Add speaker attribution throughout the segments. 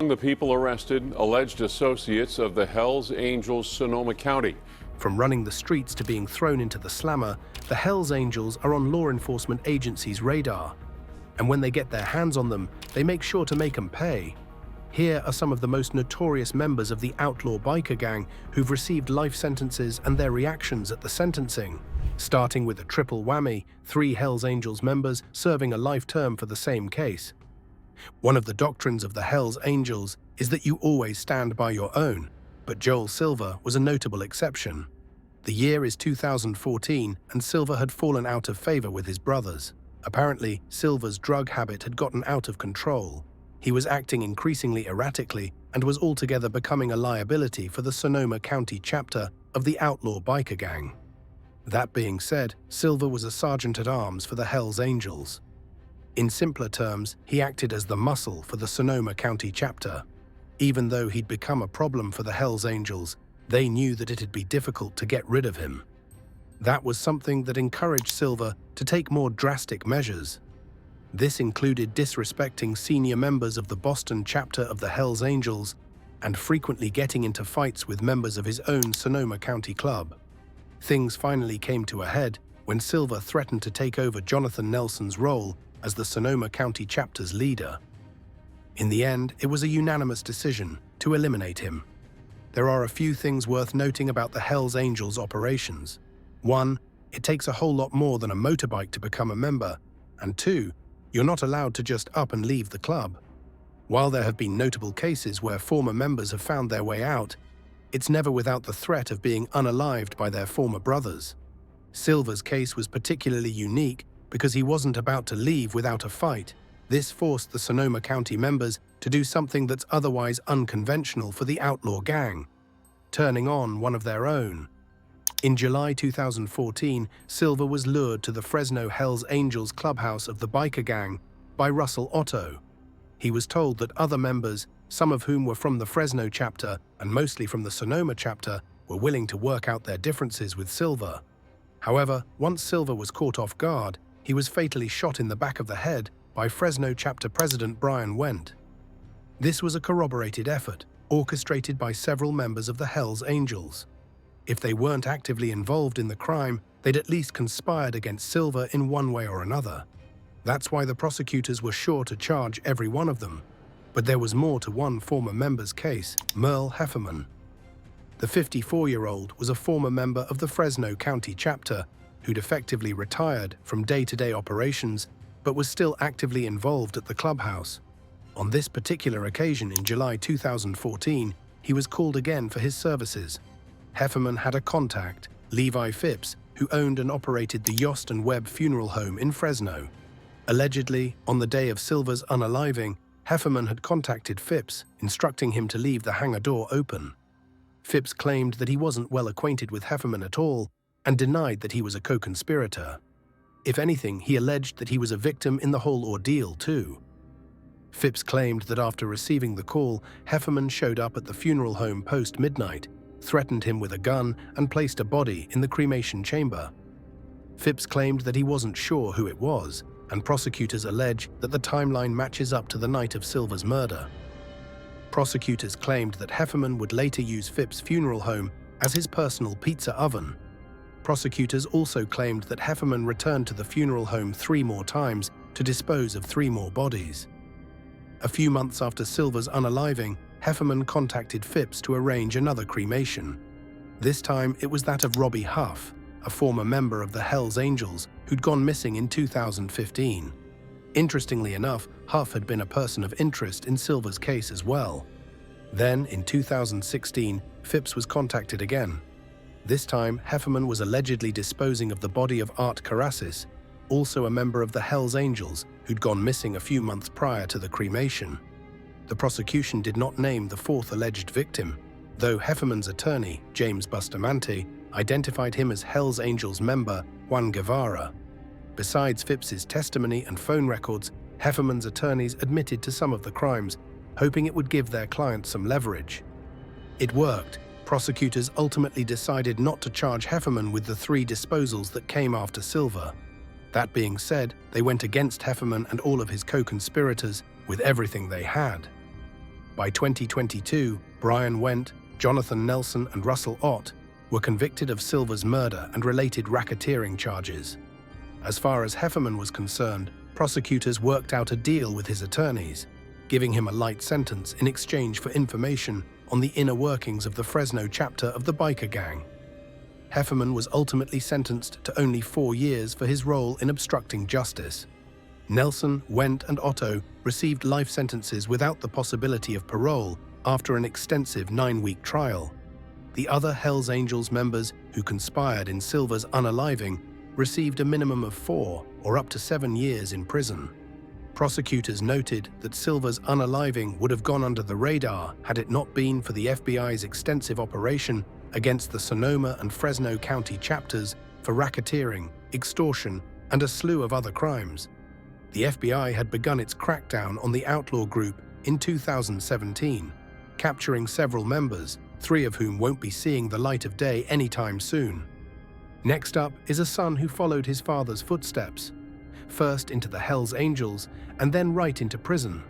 Speaker 1: Among the people arrested, alleged associates of the Hells Angels, Sonoma County.
Speaker 2: From running the streets to being thrown into the slammer, the Hells Angels are on law enforcement agencies' radar. And when they get their hands on them, they make sure to make them pay. Here are some of the most notorious members of the outlaw biker gang who've received life sentences and their reactions at the sentencing. Starting with a triple whammy, 3 Hells Angels members serving a life term for the same case. One of the doctrines of the Hells Angels is that you always stand by your own, but Joel Silver was a notable exception. The year is 2014, and Silver had fallen out of favor with his brothers. Apparently, Silver's drug habit had gotten out of control. He was acting increasingly erratically and was altogether becoming a liability for the Sonoma County chapter of the outlaw biker gang. That being said, Silver was a sergeant-at-arms for the Hells Angels. In simpler terms, he acted as the muscle for the Sonoma County chapter. Even though he'd become a problem for the Hells Angels, they knew that it'd be difficult to get rid of him. That was something that encouraged Silver to take more drastic measures. This included disrespecting senior members of the Boston chapter of the Hells Angels and frequently getting into fights with members of his own Sonoma County club. Things finally came to a head when Silver threatened to take over Jonathan Nelson's role as the Sonoma County chapter's leader. In the end, it was a unanimous decision to eliminate him. There are a few things worth noting about the Hells Angels operations. 1, it takes a whole lot more than a motorbike to become a member, and 2, you're not allowed to just up and leave the club. While there have been notable cases where former members have found their way out, it's never without the threat of being unalived by their former brothers. Silver's case was particularly unique because he wasn't about to leave without a fight. This forced the Sonoma County members to do something that's otherwise unconventional for the outlaw gang, turning on one of their own. In July 2014, Silver was lured to the Fresno Hells Angels clubhouse of the biker gang by Russell Otto. He was told that other members, some of whom were from the Fresno chapter and mostly from the Sonoma chapter, were willing to work out their differences with Silver. However, once Silver was caught off guard, he was fatally shot in the back of the head by Fresno chapter president Brian Wendt. This was a corroborated effort, orchestrated by several members of the Hells Angels. If they weren't actively involved in the crime, they'd at least conspired against Silver in one way or another. That's why the prosecutors were sure to charge every one of them. But there was more to one former member's case, Merle Hefferman. The 54-year-old was a former member of the Fresno County chapter who'd effectively retired from day-to-day operations but was still actively involved at the clubhouse. On this particular occasion in July 2014, he was called again for his services. Hefferman had a contact, Levi Phipps, who owned and operated the Yost and Webb Funeral Home in Fresno. Allegedly, on the day of Silver's unaliving, Hefferman had contacted Phipps, instructing him to leave the hangar door open. Phipps claimed that he wasn't well acquainted with Hefferman at all and denied that he was a co-conspirator. If anything, he alleged that he was a victim in the whole ordeal too. Phipps claimed that after receiving the call, Hefferman showed up at the funeral home post-midnight, threatened him with a gun, and placed a body in the cremation chamber. Phipps claimed that he wasn't sure who it was, and prosecutors allege that the timeline matches up to the night of Silver's murder. Prosecutors claimed that Hefferman would later use Phipps' funeral home as his personal pizza oven. Prosecutors also claimed that Hefferman returned to the funeral home 3 more times to dispose of 3 more bodies. A few months after Silver's unaliving, Hefferman contacted Phipps to arrange another cremation. This time it was that of Robbie Huff, a former member of the Hells Angels who'd gone missing in 2015. Interestingly enough, Huff had been a person of interest in Silver's case as well. Then, in 2016, Phipps was contacted again. This time, Hefferman was allegedly disposing of the body of Art Karasis, also a member of the Hells Angels who'd gone missing a few months prior to the cremation. The prosecution did not name the 4th alleged victim, though Hefferman's attorney, James Bustamante, identified him as Hells Angels member Juan Guevara. Besides Phipps's testimony and phone records, Hefferman's attorneys admitted to some of the crimes, hoping it would give their clients some leverage. It worked. Prosecutors ultimately decided not to charge Hefferman with the 3 disposals that came after Silver. That being said, they went against Hefferman and all of his co-conspirators with everything they had. By 2022, Brian Wendt, Jonathan Nelson, and Russell Ott were convicted of Silver's murder and related racketeering charges. As far as Hefferman was concerned, prosecutors worked out a deal with his attorneys, giving him a light sentence in exchange for information on the inner workings of the Fresno chapter of the biker gang. Hefferman was ultimately sentenced to only 4 years for his role in obstructing justice. Nelson, Wendt, and Otto received life sentences without the possibility of parole after an extensive 9-week trial. The other Hells Angels members who conspired in Silver's unaliving received a minimum of 4 or up to 7 years in prison. Prosecutors noted that Silver's unaliving would have gone under the radar had it not been for the FBI's extensive operation against the Sonoma and Fresno County chapters for racketeering, extortion, and a slew of other crimes. The FBI had begun its crackdown on the outlaw group in 2017, capturing several members, 3 of whom won't be seeing the light of day anytime soon. Next up is a son who followed his father's footsteps, first into the Hells Angels and then right into prison.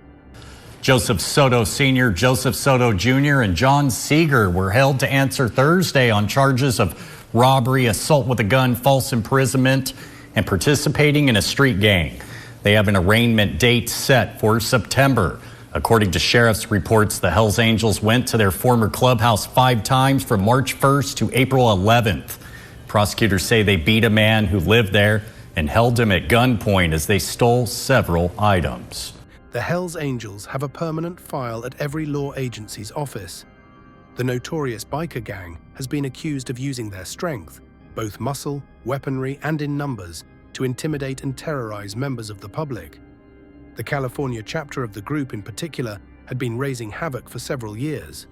Speaker 3: Joseph Soto Sr., Joseph Soto Jr., and John Seeger were held to answer Thursday on charges of robbery, assault with a gun, false imprisonment, and participating in a street gang. They have an arraignment date set for September. According to sheriff's reports, the Hells Angels went to their former clubhouse 5 times from March 1st to April 11th. Prosecutors say they beat a man who lived there and held him at gunpoint as they stole several items.
Speaker 2: The Hells Angels have a permanent file at every law agency's office. The notorious biker gang has been accused of using their strength, both muscle, weaponry, and in numbers, to intimidate and terrorize members of the public. The California chapter of the group in particular had been raising havoc for several years.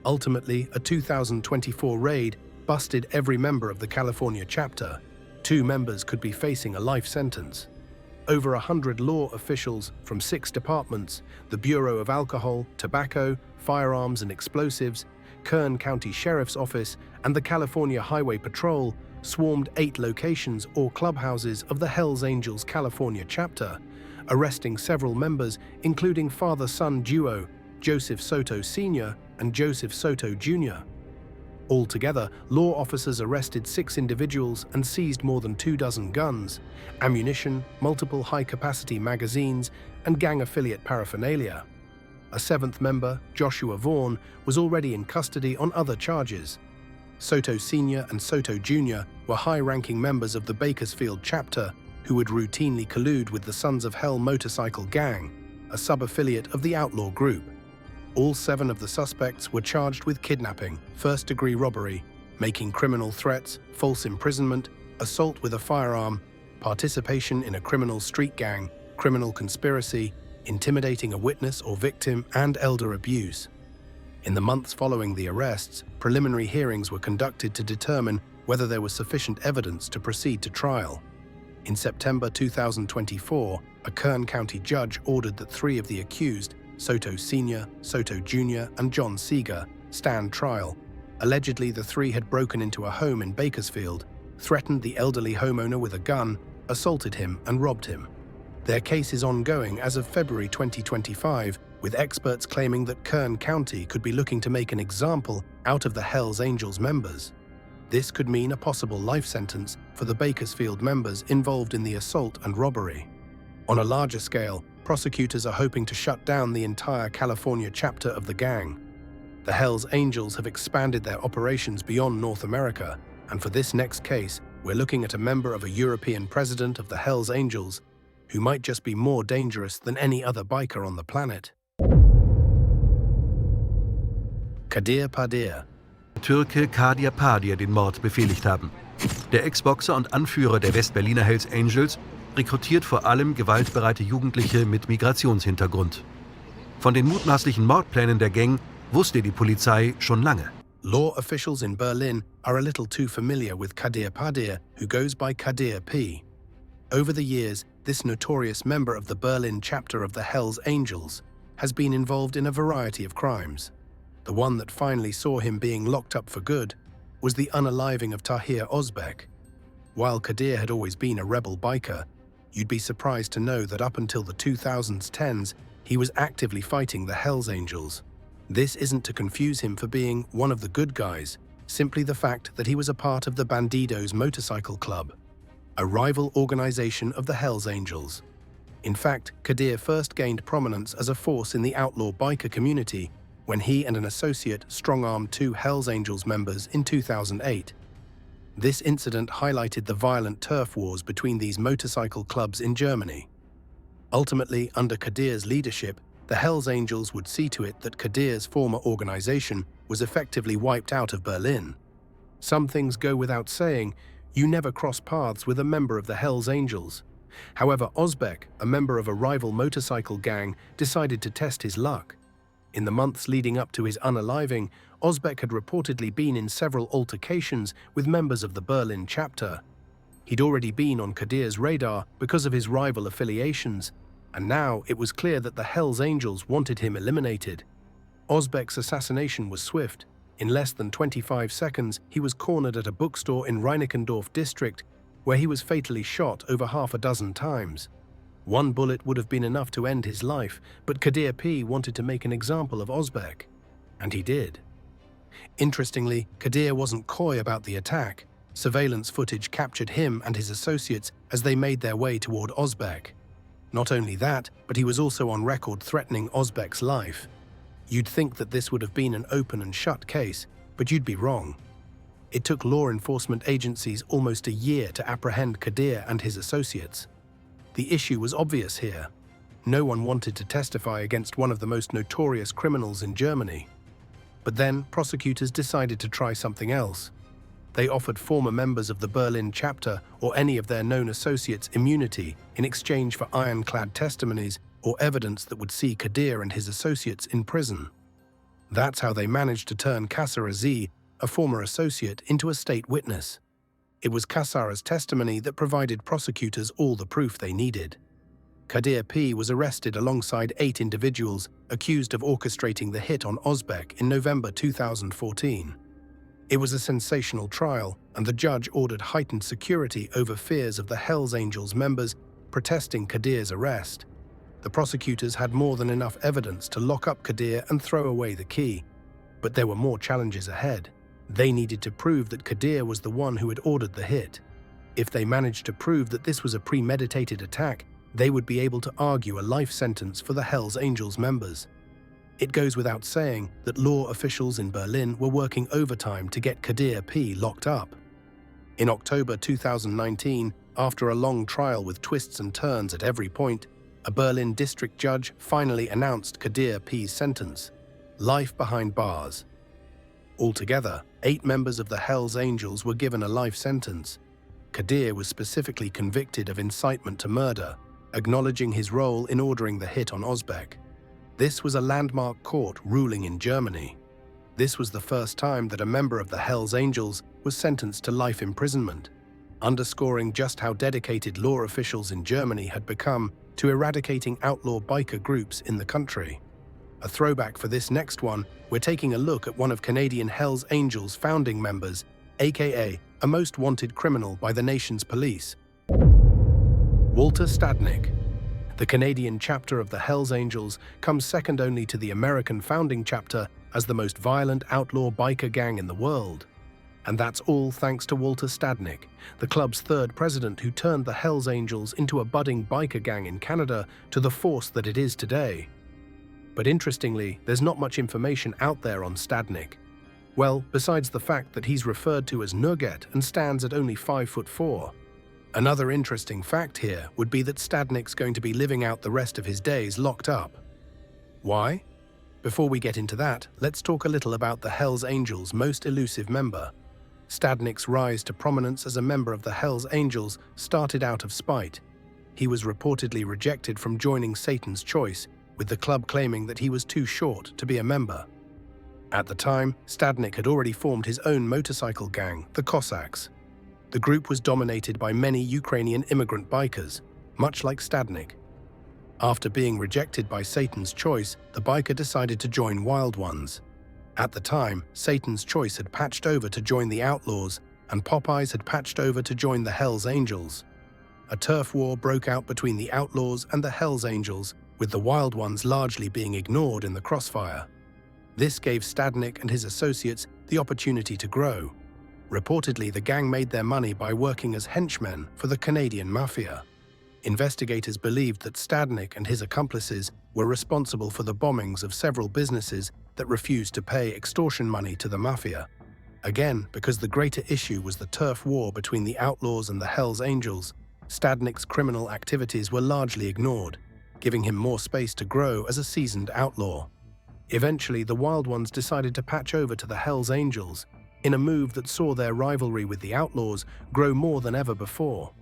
Speaker 2: Ultimately, a 2024 raid busted every member of the California chapter. 2 members could be facing a life sentence. Over 100 law officials from 6 departments, the Bureau of Alcohol, Tobacco, Firearms and Explosives, Kern County Sheriff's Office, and the California Highway Patrol swarmed 8 locations or clubhouses of the Hells Angels California chapter, arresting several members, including father-son duo Joseph Soto Sr. and Joseph Soto Jr. Altogether, law officers arrested 6 individuals and seized more than 24 guns, ammunition, multiple high-capacity magazines, and gang affiliate paraphernalia. A 7th member, Joshua Vaughn, was already in custody on other charges. Soto Sr. and Soto Jr. were high-ranking members of the Bakersfield chapter who would routinely collude with the Sons of Hell motorcycle gang, a sub-affiliate of the outlaw group. All 7 of the suspects were charged with kidnapping, first-degree robbery, making criminal threats, false imprisonment, assault with a firearm, participation in a criminal street gang, criminal conspiracy, intimidating a witness or victim, and elder abuse. In the months following the arrests, preliminary hearings were conducted to determine whether there was sufficient evidence to proceed to trial. In September 2024, a Kern County judge ordered that 3 of the accused, Soto Sr., Soto Jr., and John Seeger, stand trial. Allegedly, the 3 had broken into a home in Bakersfield, threatened the elderly homeowner with a gun, assaulted him, and robbed him. Their case is ongoing as of February 2025, with experts claiming that Kern County could be looking to make an example out of the Hells Angels members. This could mean a possible life sentence for the Bakersfield members involved in the assault and robbery. On a larger scale, prosecutors are hoping to shut down the entire California chapter of the gang. The Hells Angels have expanded their operations beyond North America, and for this next case, we're looking at a member of a European president of the Hells Angels who might just be more dangerous than any other biker on the planet. Kadir Padir.
Speaker 4: Türke Kadir Padir den Mord befehligt haben. Der Ex-Boxer und Anführer der Westberliner Hells Angels rekrutiert vor allem gewaltbereite Jugendliche mit Migrationshintergrund. Von den mutmaßlichen Mordplänen der Gang wusste die Polizei schon lange.
Speaker 2: Law officials in Berlin are a little too familiar with Kadir Padir, who goes by Kadir P. Over the years, this notorious member of the Berlin chapter of the Hells Angels has been involved in a variety of crimes. The one that finally saw him being locked up for good was the unaliving of Tahir Ozbek. While Kadir had always been a rebel biker, you'd be surprised to know that up until the 2010s, He was actively fighting the Hells Angels. This isn't to confuse him for being one of the good guys, simply the fact that he was a part of the Bandidos Motorcycle Club, a rival organization of the Hells Angels. In fact, Kadir first gained prominence as a force in the outlaw biker community when he and an associate strong-armed 2 Hells Angels members in 2008. This incident highlighted the violent turf wars between these motorcycle clubs in Germany. Ultimately, under Kadir's leadership, the Hells Angels would see to it that Kadir's former organization was effectively wiped out of Berlin. Some things go without saying. You never cross paths with a member of the Hells Angels. However, Ozbek, a member of a rival motorcycle gang, decided to test his luck. In the months leading up to his unaliving, Ozbek had reportedly been in several altercations with members of the Berlin chapter. He'd already been on Kadir's radar because of his rival affiliations, and now it was clear that the Hells Angels wanted him eliminated. Ozbek's assassination was swift. In less than 25 seconds, he was cornered at a bookstore in Reinickendorf district, where he was fatally shot over half a dozen times. One bullet would have been enough to end his life, but Kadir P. wanted to make an example of Ozbek, and he did. Interestingly, Kadir wasn't coy about the attack. Surveillance footage captured him and his associates as they made their way toward Ozbek. Not only that, but he was also on record threatening Ozbek's life. You'd think that this would have been an open and shut case, but you'd be wrong. It took law enforcement agencies almost a year to apprehend Kadir and his associates. The issue was obvious here. No one wanted to testify against one of the most notorious criminals in Germany. But then, prosecutors decided to try something else. They offered former members of the Berlin chapter or any of their known associates immunity in exchange for ironclad testimonies or evidence that would see Kadir and his associates in prison. That's how they managed to turn Kassara Z, a former associate, into a state witness. It was Kassara's testimony that provided prosecutors all the proof they needed. Kadir P. was arrested alongside 8 individuals accused of orchestrating the hit on Ozbek in November 2014. It was a sensational trial, and the judge ordered heightened security over fears of the Hells Angels members protesting Kadir's arrest. The prosecutors had more than enough evidence to lock up Kadir and throw away the key. But there were more challenges ahead. They needed to prove that Kadir was the one who had ordered the hit. If they managed to prove that this was a premeditated attack, they would be able to argue a life sentence for the Hells Angels members. It goes without saying that law officials in Berlin were working overtime to get Kadir P. locked up. In October 2019, after a long trial with twists and turns at every point, a Berlin district judge finally announced Kadir P.'s sentence: life behind bars. Altogether, 8 members of the Hells Angels were given a life sentence. Kadir was specifically convicted of incitement to murder, acknowledging his role in ordering the hit on Ozbek. This was a landmark court ruling in Germany. This was the first time that a member of the Hells Angels was sentenced to life imprisonment, underscoring just how dedicated law officials in Germany had become to eradicating outlaw biker groups in the country. A throwback for this next one, we're taking a look at one of Canadian Hells Angels' founding members, aka a most wanted criminal by the nation's police. Walter Stadnik. The Canadian chapter of the Hells Angels comes second only to the American founding chapter as the most violent outlaw biker gang in the world. And that's all thanks to Walter Stadnik, the club's 3rd president who turned the Hells Angels into a budding biker gang in Canada to the force that it is today. But interestingly, there's not much information out there on Stadnik. Well, besides the fact that he's referred to as Nugget and stands at only 5'4". Another interesting fact here would be that Stadnik's going to be living out the rest of his days locked up. Why? Before we get into that, let's talk a little about the Hells Angels' most elusive member. Stadnik's rise to prominence as a member of the Hells Angels started out of spite. He was reportedly rejected from joining Satan's Choice, with the club claiming that he was too short to be a member. At the time, Stadnik had already formed his own motorcycle gang, the Cossacks. The group was dominated by many Ukrainian immigrant bikers, much like Stadnik. After being rejected by Satan's Choice, the biker decided to join Wild Ones. At the time, Satan's Choice had patched over to join the Outlaws, and Popeyes had patched over to join the Hells Angels. A turf war broke out between the Outlaws and the Hells Angels, with the wild ones largely being ignored in the crossfire. This gave Stadnik and his associates the opportunity to grow. Reportedly, the gang made their money by working as henchmen for the Canadian mafia. Investigators believed that Stadnik and his accomplices were responsible for the bombings of several businesses that refused to pay extortion money to the mafia. Again, because the greater issue was the turf war between the outlaws and the Hells Angels, Stadnik's criminal activities were largely ignored, giving him more space to grow as a seasoned outlaw. Eventually, the Wild Ones decided to patch over to the Hells Angels, in a move that saw their rivalry with the outlaws grow more than ever before.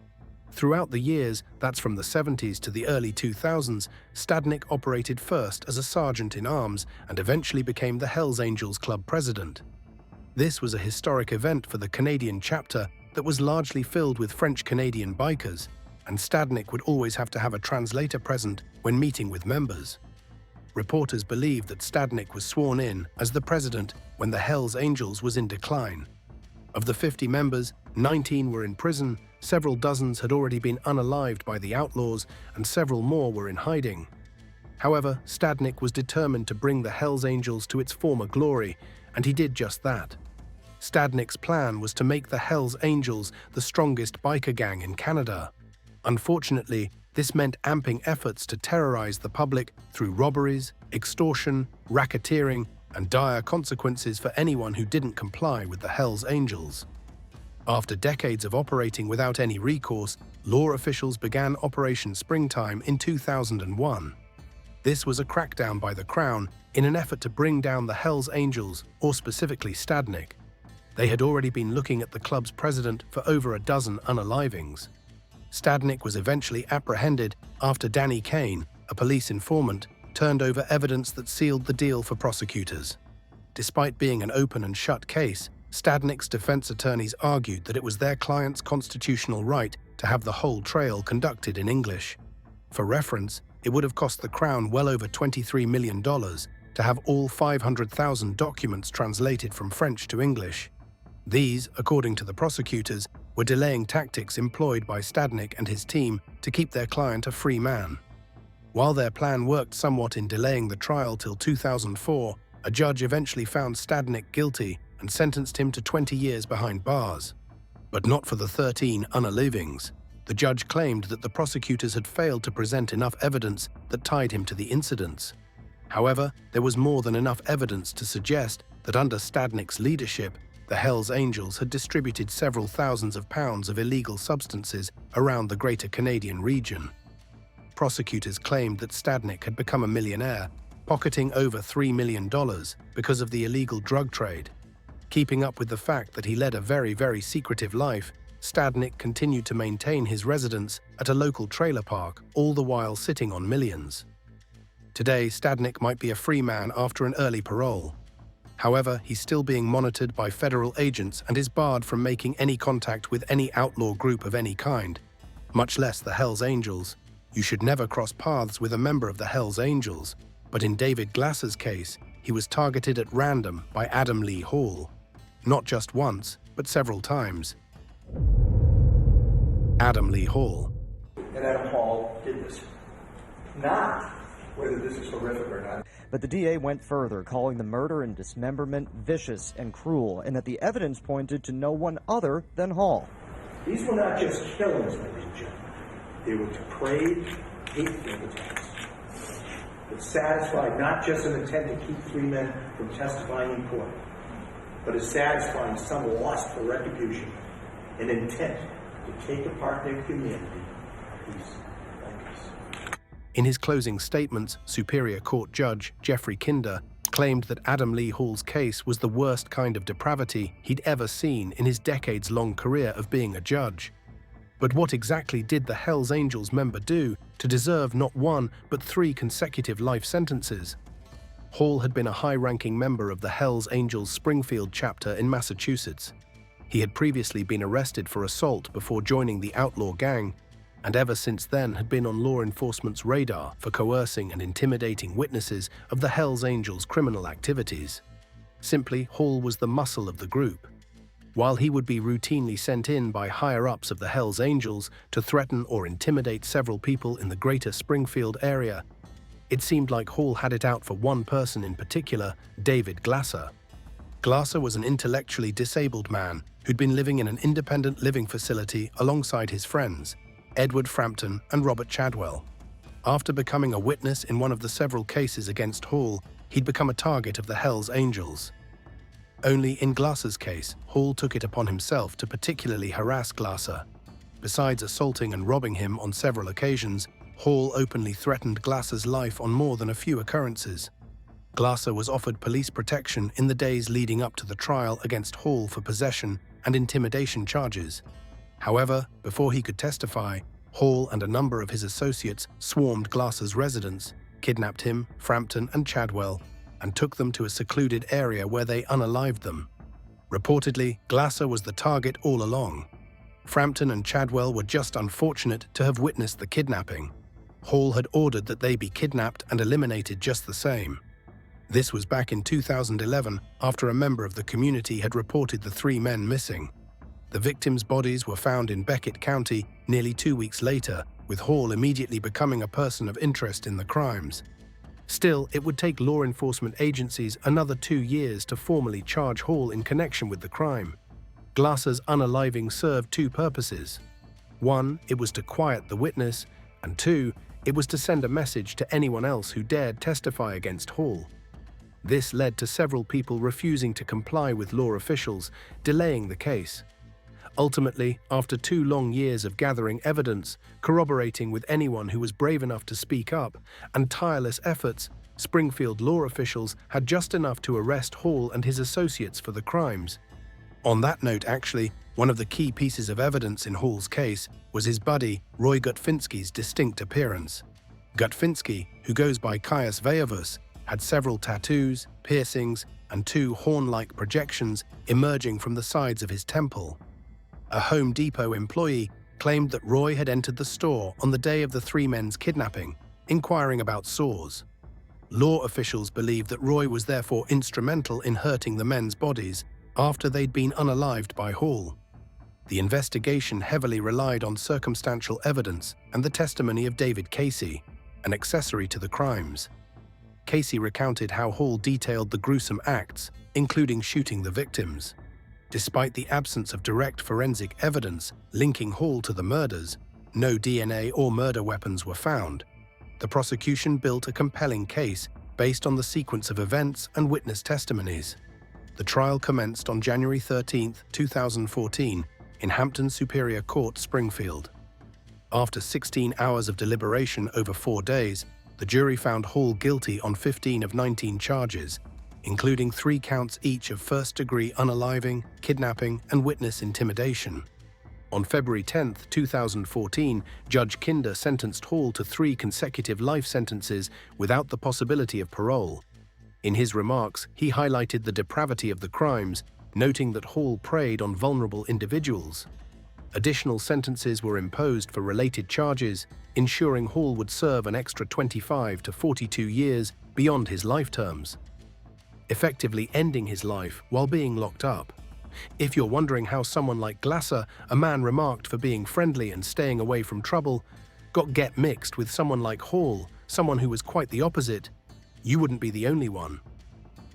Speaker 2: Throughout the years, that's from the 70s to the early 2000s, Stadnik operated first as a sergeant-in-arms and eventually became the Hells Angels Club president. This was a historic event for the Canadian chapter that was largely filled with French-Canadian bikers, and Stadnik would always have to have a translator present when meeting with members. Reporters believe that Stadnik was sworn in as the president when the Hells Angels was in decline. Of the 50 members, 19 were in prison, several dozens had already been unalived by the outlaws, and several more were in hiding. However, Stadnik was determined to bring the Hells Angels to its former glory, and he did just that. Stadnik's plan was to make the Hells Angels the strongest biker gang in Canada. Unfortunately, this meant amping efforts to terrorize the public through robberies, extortion, racketeering, and dire consequences for anyone who didn't comply with the Hells Angels. After decades of operating without any recourse, law officials began Operation Springtime in 2001. This was a crackdown by the Crown in an effort to bring down the Hells Angels, or specifically Stadnik. They had already been looking at the club's president for over a dozen unalivings. Stadnik was eventually apprehended after Danny Kane, a police informant, turned over evidence that sealed the deal for prosecutors. Despite being an open and shut case, Stadnik's defense attorneys argued that it was their client's constitutional right to have the whole trial conducted in English. For reference, it would have cost the Crown well over $23 million to have all 500,000 documents translated from French to English. These, according to the prosecutors, were delaying tactics employed by Stadnik and his team to keep their client a free man. While their plan worked somewhat in delaying the trial till 2004, a judge eventually found Stadnik guilty and sentenced him to 20 years behind bars. But not for the 13 unalivings. The judge claimed that the prosecutors had failed to present enough evidence that tied him to the incidents. However, there was more than enough evidence to suggest that under Stadnik's leadership, the Hells Angels had distributed several thousands of pounds of illegal substances around the greater Canadian region. Prosecutors claimed that Stadnik had become a millionaire, pocketing over $3 million because of the illegal drug trade. Keeping up with the fact that he led a very, very secretive life, Stadnik continued to maintain his residence at a local trailer park, all the while sitting on millions. Today, Stadnik might be a free man after an early parole. However, he's still being monitored by federal agents and is barred from making any contact with any outlaw group of any kind, much less the Hells Angels. You should never cross paths with a member of the Hells Angels, but in David Glasser's case, he was targeted at random by Adam Lee Hall. Not just once, but several times. Adam Lee Hall.
Speaker 5: And Adam Hall did this. Not whether this is horrific or not.
Speaker 6: But the DA went further, calling the murder and dismemberment vicious and cruel, and that the evidence pointed to no one other than Hall.
Speaker 5: These were not just killings, ladies and gentlemen. They were depraved, hate-filled attacks that satisfied not just an intent to keep three men from testifying in court, but as satisfying some lust for retribution, an intent to take apart their community piece by piece.
Speaker 2: In his closing statements, Superior Court Judge Jeffrey Kinder claimed that Adam Lee Hall's case was the worst kind of depravity he'd ever seen in his decades-long career of being a judge. But what exactly did the Hells Angels member do to deserve not one, but 3 consecutive life sentences? Hall had been a high-ranking member of the Hells Angels Springfield chapter in Massachusetts. He had previously been arrested for assault before joining the outlaw gang, and ever since then had been on law enforcement's radar for coercing and intimidating witnesses of the Hells Angels' criminal activities. Simply, Hall was the muscle of the group. While he would be routinely sent in by higher-ups of the Hells Angels to threaten or intimidate several people in the greater Springfield area, It seemed like Hall had it out for one person in particular, David Glasser. Glasser was an intellectually disabled man who'd been living in an independent living facility alongside his friends, Edward Frampton and Robert Chadwell. After becoming a witness in one of the several cases against Hall, he'd become a target of the Hells Angels. Only in Glasser's case, Hall took it upon himself to particularly harass Glasser. Besides assaulting and robbing him on several occasions, Hall openly threatened Glasser's life on more than a few occurrences. Glasser was offered police protection in the days leading up to the trial against Hall for possession and intimidation charges. However, before he could testify, Hall and a number of his associates swarmed Glasser's residence, kidnapped him, Frampton and Chadwell, and took them to a secluded area where they unalived them. Reportedly, Glasser was the target all along. Frampton and Chadwell were just unfortunate to have witnessed the kidnapping. Hall had ordered that they be kidnapped and eliminated just the same. This was back in 2011 after a member of the community had reported the 3 men missing. The victims' bodies were found in Beckett County nearly 2 weeks later, with Hall immediately becoming a person of interest in the crimes. Still, it would take law enforcement agencies another 2 years to formally charge Hall in connection with the crime. Glasser's unaliving served 2 purposes. 1, it was to quiet the witness, and 2, it was to send a message to anyone else who dared testify against Hall. This led to several people refusing to comply with law officials, delaying the case. Ultimately, after 2 long years of gathering evidence, corroborating with anyone who was brave enough to speak up, and tireless efforts, Springfield law officials had just enough to arrest Hall and his associates for the crimes. On that note, actually, one of the key pieces of evidence in Hall's case was his buddy, Roy Gutfinski's distinct appearance. Gutfinski, who goes by Caius Veavus, had several tattoos, piercings, and 2 horn-like projections emerging from the sides of his temple. A Home Depot employee claimed that Roy had entered the store on the day of the 3 men's kidnapping, inquiring about sores. Law officials believe that Roy was therefore instrumental in hurting the men's bodies after they'd been unalived by Hall. The investigation heavily relied on circumstantial evidence and the testimony of David Casey, an accessory to the crimes. Casey recounted how Hall detailed the gruesome acts, including shooting the victims. Despite the absence of direct forensic evidence linking Hall to the murders, no DNA or murder weapons were found. The prosecution built a compelling case based on the sequence of events and witness testimonies. The trial commenced on January 13, 2014, in Hampton Superior Court, Springfield. After 16 hours of deliberation over 4 days, the jury found Hall guilty on 15 of 19 charges, including 3 counts each of first-degree unaliving, kidnapping, and witness intimidation. On February 10, 2014, Judge Kinder sentenced Hall to 3 consecutive life sentences without the possibility of parole. In his remarks, he highlighted the depravity of the crimes, noting that Hall preyed on vulnerable individuals. Additional sentences were imposed for related charges, ensuring Hall would serve an extra 25 to 42 years beyond his life terms, effectively ending his life while being locked up. If you're wondering how someone like Glasser, a man remarked for being friendly and staying away from trouble, get mixed with someone like Hall, someone who was quite the opposite, you wouldn't be the only one.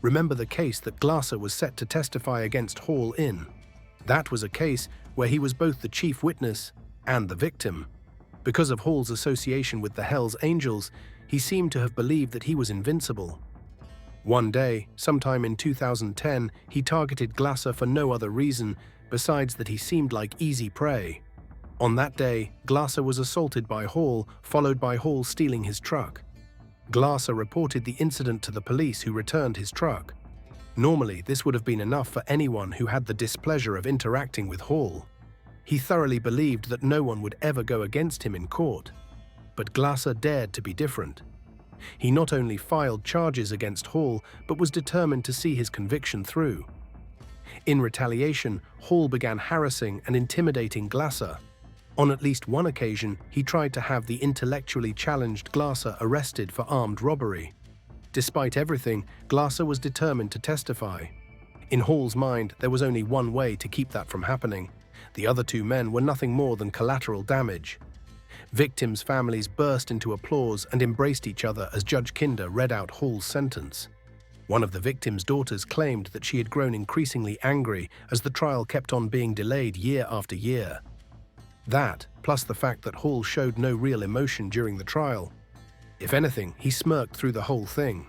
Speaker 2: Remember the case that Glasser was set to testify against Hall in. That was a case where he was both the chief witness and the victim. Because of Hall's association with the Hells Angels, he seemed to have believed that he was invincible. One day, sometime in 2010, he targeted Glasser for no other reason besides that he seemed like easy prey. On that day, Glasser was assaulted by Hall, followed by Hall stealing his truck. Glasser reported the incident to the police, who returned his truck. Normally, this would have been enough for anyone who had the displeasure of interacting with Hall. He thoroughly believed that no one would ever go against him in court. But Glasser dared to be different. He not only filed charges against Hall, but was determined to see his conviction through. In retaliation, Hall began harassing and intimidating Glasser. On at least one occasion, he tried to have the intellectually challenged Glasser arrested for armed robbery. Despite everything, Glasser was determined to testify. In Hall's mind, there was only one way to keep that from happening. The other 2 men were nothing more than collateral damage. Victims' families burst into applause and embraced each other as Judge Kinder read out Hall's sentence. One of the victims' daughters claimed that she had grown increasingly angry as the trial kept on being delayed year after year. That, plus the fact that Hall showed no real emotion during the trial. If anything, he smirked through the whole thing.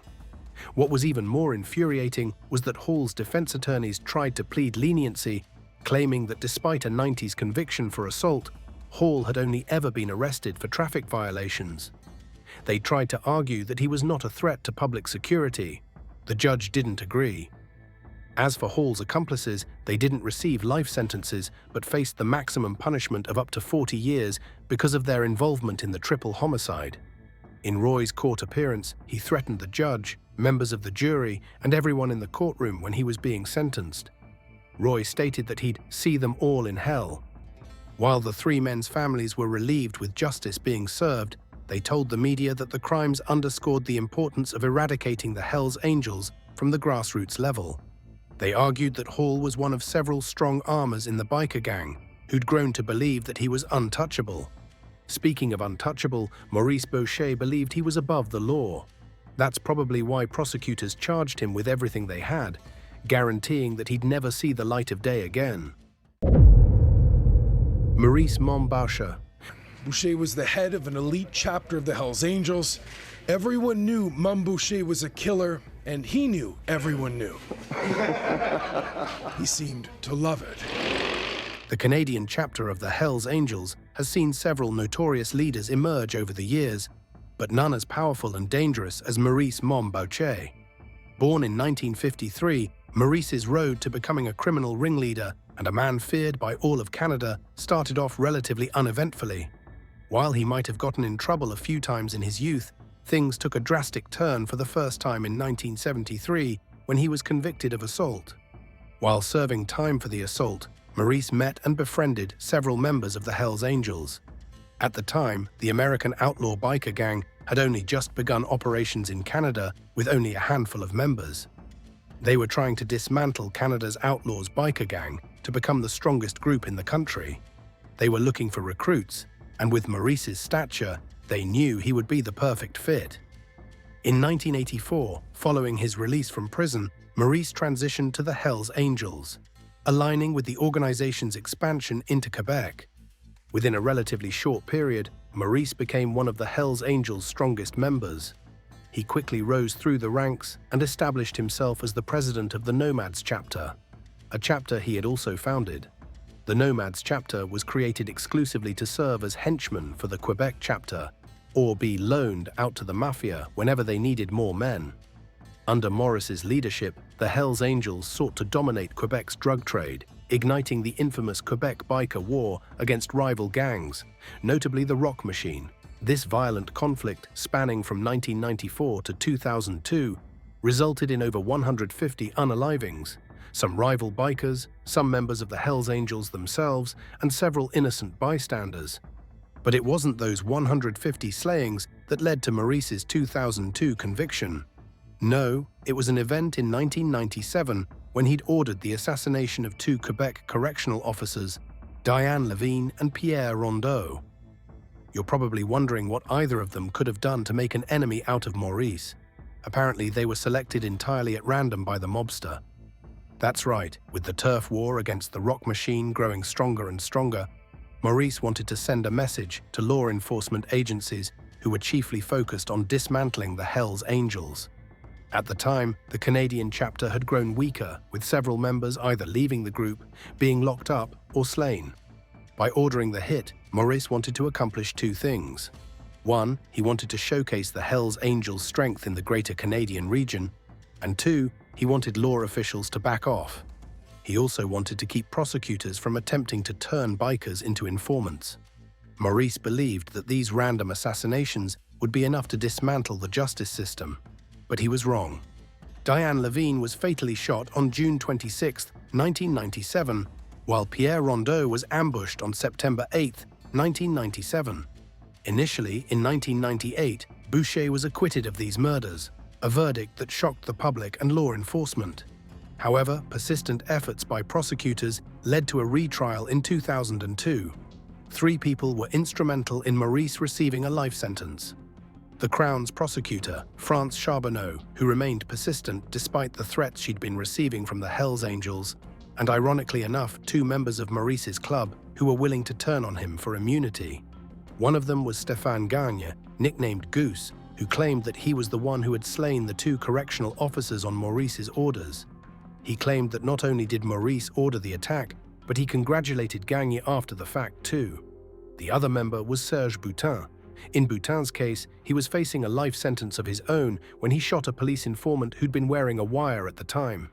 Speaker 2: What was even more infuriating was that Hall's defense attorneys tried to plead leniency, claiming that despite a 90s conviction for assault, Hall had only ever been arrested for traffic violations. They tried to argue that he was not a threat to public security. The judge didn't agree. As for Hall's accomplices, they didn't receive life sentences but faced the maximum punishment of up to 40 years because of their involvement in the triple homicide. In Roy's court appearance, he threatened the judge, members of the jury, and everyone in the courtroom when he was being sentenced. Roy stated that he'd see them all in hell. While the three men's families were relieved with justice being served, they told the media that the crimes underscored the importance of eradicating the Hells Angels from the grassroots level. They argued that Hall was one of several strong armors in the biker gang, who'd grown to believe that he was untouchable. Speaking of untouchable, Maurice Boucher believed he was above the law. That's probably why prosecutors charged him with everything they had, guaranteeing that he'd never see the light of day again. Maurice Boucher.
Speaker 7: Boucher was the head of an elite chapter of the Hells Angels. Everyone knew Mum Boucher was a killer, and he knew everyone knew. He seemed to love it.
Speaker 2: The Canadian chapter of the Hells Angels has seen several notorious leaders emerge over the years, but none as powerful and dangerous as Maurice Boucher. Born in 1953, Maurice's road to becoming a criminal ringleader and a man feared by all of Canada started off relatively uneventfully. While he might have gotten in trouble a few times in his youth, things took a drastic turn for the first time in 1973 when he was convicted of assault. While serving time for the assault, Maurice met and befriended several members of the Hells Angels. At the time, the American outlaw biker gang had only just begun operations in Canada with only a handful of members. They were trying to dismantle Canada's outlaws biker gang to become the strongest group in the country. They were looking for recruits, and with Maurice's stature, they knew he would be the perfect fit. In 1984, following his release from prison, Maurice transitioned to the Hells Angels, aligning with the organization's expansion into Quebec. Within a relatively short period, Maurice became one of the Hells Angels' strongest members. He quickly rose through the ranks and established himself as the president of the Nomads chapter, a chapter he had also founded. The Nomads chapter was created exclusively to serve as henchmen for the Quebec chapter, or be loaned out to the mafia whenever they needed more men. Under Maurice's leadership, the Hells Angels sought to dominate Quebec's drug trade, igniting the infamous Quebec biker war against rival gangs, notably the Rock Machine. This violent conflict, spanning from 1994 to 2002, resulted in over 150 unalivings, some rival bikers, some members of the Hells Angels themselves, and several innocent bystanders. But it wasn't those 150 slayings that led to Maurice's 2002 conviction. No, it was an event in 1997 when he'd ordered the assassination of two Quebec correctional officers, Diane Levine and Pierre Rondeau. You're probably wondering what either of them could have done to make an enemy out of Maurice. Apparently, they were selected entirely at random by the mobster. That's right, with the turf war against the Rock Machine growing stronger and stronger, Maurice wanted to send a message to law enforcement agencies who were chiefly focused on dismantling the Hells Angels. At the time, the Canadian chapter had grown weaker, with several members either leaving the group, being locked up, or slain. By ordering the hit, Maurice wanted to accomplish two things. One, he wanted to showcase the Hells Angels' strength in the greater Canadian region, and two, he wanted law officials to back off. He also wanted to keep prosecutors from attempting to turn bikers into informants. Maurice believed that these random assassinations would be enough to dismantle the justice system. But he was wrong. Diane Levine was fatally shot on June 26, 1997, while Pierre Rondeau was ambushed on September 8, 1997. Initially, in 1998, Boucher was acquitted of these murders, a verdict that shocked the public and law enforcement. However, persistent efforts by prosecutors led to a retrial in 2002. 3 people were instrumental in Maurice receiving a life sentence. The Crown's prosecutor, France Charbonneau, who remained persistent despite the threats she'd been receiving from the Hells Angels, and ironically enough, 2 members of Maurice's club who were willing to turn on him for immunity. One of them was Stéphane Gagne, nicknamed Goose, who claimed that he was the one who had slain the 2 correctional officers on Maurice's orders. He claimed that not only did Maurice order the attack, but he congratulated Gagne after the fact too. The other member was Serge Boutin. In Boutin's case, he was facing a life sentence of his own when he shot a police informant who'd been wearing a wire at the time.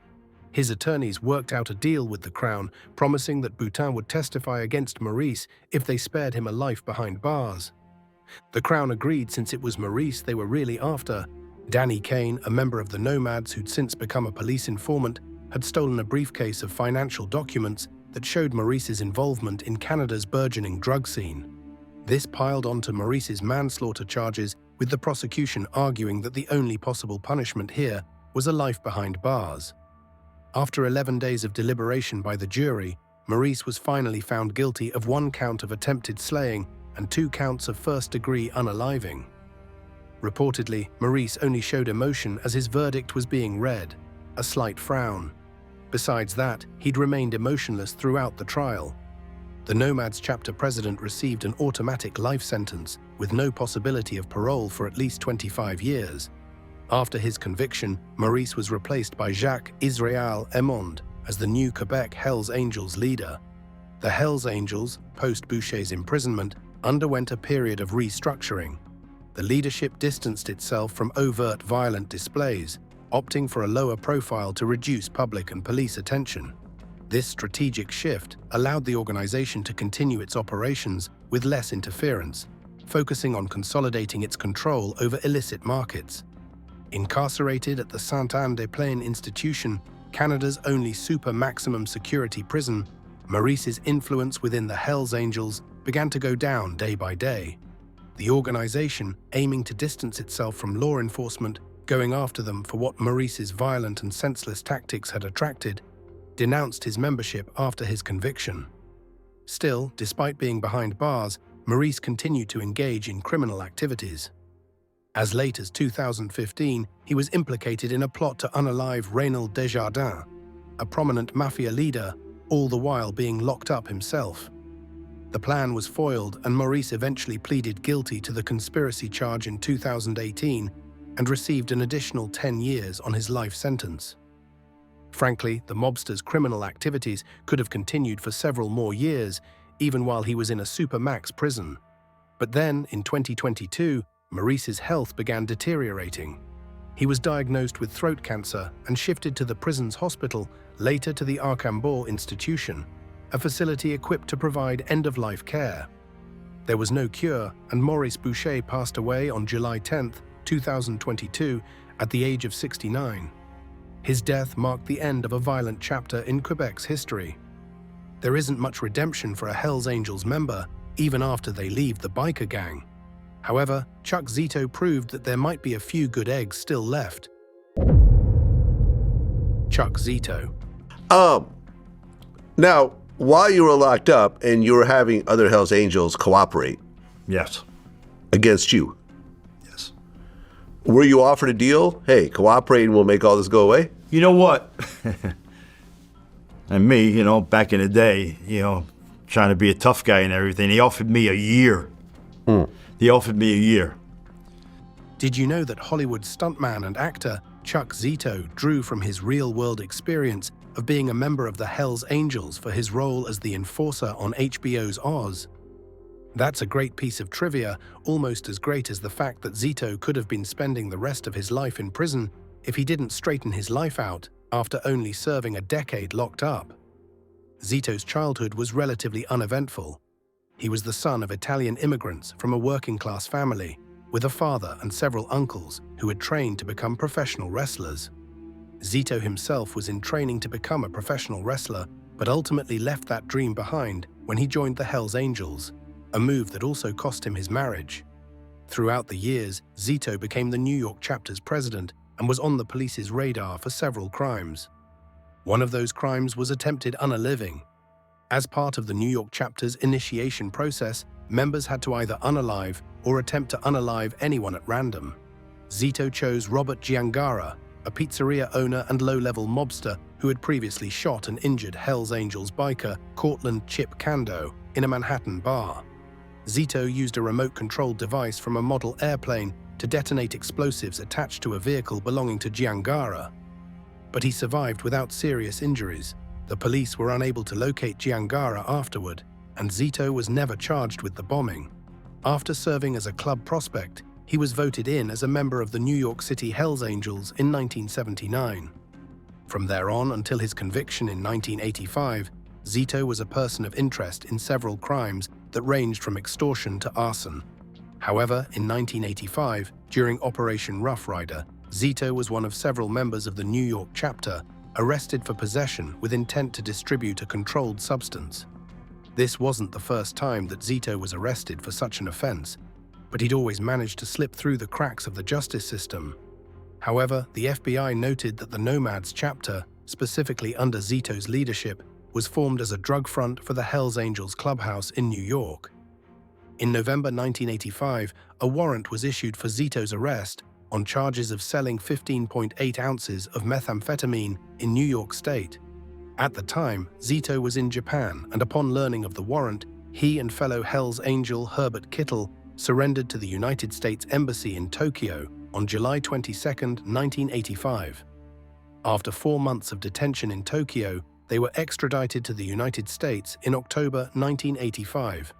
Speaker 2: His attorneys worked out a deal with the Crown, promising that Boutin would testify against Maurice if they spared him a life behind bars. The Crown agreed since it was Maurice they were really after. Danny Kane, a member of the Nomads who'd since become a police informant, had stolen a briefcase of financial documents that showed Maurice's involvement in Canada's burgeoning drug scene. This piled onto Maurice's manslaughter charges, with the prosecution arguing that the only possible punishment here was a life behind bars. After 11 days of deliberation by the jury, Maurice was finally found guilty of 1 count of attempted slaying and 2 counts of first-degree unaliving. Reportedly, Maurice only showed emotion as his verdict was being read, a slight frown. Besides that, he'd remained emotionless throughout the trial. The Nomads chapter president received an automatic life sentence with no possibility of parole for at least 25 years. After his conviction, Maurice was replaced by Jacques Israel Emond as the new Quebec Hells Angels leader. The Hells Angels, post-Boucher's imprisonment, underwent a period of restructuring. The leadership distanced itself from overt violent displays, opting for a lower profile to reduce public and police attention. This strategic shift allowed the organization to continue its operations with less interference, focusing on consolidating its control over illicit markets. Incarcerated at the Sainte-Anne-des-Plaines institution, Canada's only super maximum security prison, Maurice's influence within the Hells Angels began to go down day by day. The organization, aiming to distance itself from law enforcement, going after them for what Maurice's violent and senseless tactics had attracted, denounced his membership after his conviction. Still, despite being behind bars, Maurice continued to engage in criminal activities. As late as 2015, he was implicated in a plot to unalive Reynald Desjardins, a prominent mafia leader, all the while being locked up himself. The plan was foiled, and Maurice eventually pleaded guilty to the conspiracy charge in 2018 and received an additional 10 years on his life sentence. Frankly, the mobster's criminal activities could have continued for several more years, even while he was in a supermax prison. But then, in 2022, Maurice's health began deteriorating. He was diagnosed with throat cancer and shifted to the prison's hospital, later to the Archambault institution, a facility equipped to provide end-of-life care. There was no cure, and Maurice Boucher passed away on July 10, 2022, at the age of 69. His death marked the end of a violent chapter in Quebec's history. There isn't much redemption for a Hells Angels member, even after they leave the biker gang. However, Chuck Zito proved that there might be a few good eggs still left. Chuck Zito.
Speaker 8: Now, while you were locked up and you were having other Hells Angels cooperate
Speaker 9: Yes.
Speaker 8: against you,
Speaker 9: Yes.
Speaker 8: were you offered a deal? Hey, cooperate and we'll make all this go away?
Speaker 9: You know what? And me, back in the day, trying to be a tough guy and everything, he offered me a year. He offered me a year.
Speaker 2: Did you know that Hollywood stuntman and actor Chuck Zito drew from his real-world experience of being a member of the Hells Angels for his role as the enforcer on HBO's Oz? That's a great piece of trivia, almost as great as the fact that Zito could have been spending the rest of his life in prison if he didn't straighten his life out after only serving a decade locked up. Zito's childhood was relatively uneventful. He was the son of Italian immigrants from a working-class family, with a father and several uncles who had trained to become professional wrestlers. Zito himself was in training to become a professional wrestler, but ultimately left that dream behind when he joined the Hells Angels, a move that also cost him his marriage. Throughout the years, Zito became the New York chapter's president and was on the police's radar for several crimes. One of those crimes was attempted unaliving. As part of the New York chapter's initiation process, members had to either unalive or attempt to unalive anyone at random. Zito chose Robert Giangara, a pizzeria owner and low-level mobster who had previously shot and injured Hells Angels biker Cortland Chip Kando in a Manhattan bar. Zito used a remote-controlled device from a model airplane to detonate explosives attached to a vehicle belonging to Giangara. But he survived without serious injuries. The police were unable to locate Giangara afterward, and Zito was never charged with the bombing. After serving as a club prospect, he was voted in as a member of the New York City Hells Angels in 1979. From there on until his conviction in 1985, Zito was a person of interest in several crimes that ranged from extortion to arson. However, in 1985, during Operation Rough Rider, Zito was one of several members of the New York chapter arrested for possession with intent to distribute a controlled substance. This wasn't the first time that Zito was arrested for such an offense, but he'd always managed to slip through the cracks of the justice system. However, the FBI noted that the Nomads chapter, specifically under Zito's leadership, was formed as a drug front for the Hells Angels clubhouse in New York. In November 1985, a warrant was issued for Zito's arrest on charges of selling 15.8 ounces of methamphetamine in New York State. At the time, Zito was in Japan, and upon learning of the warrant, he and fellow Hells Angel Herbert Kittle surrendered to the United States Embassy in Tokyo on July 22, 1985. After 4 months of detention in Tokyo, they were extradited to the United States in October 1985.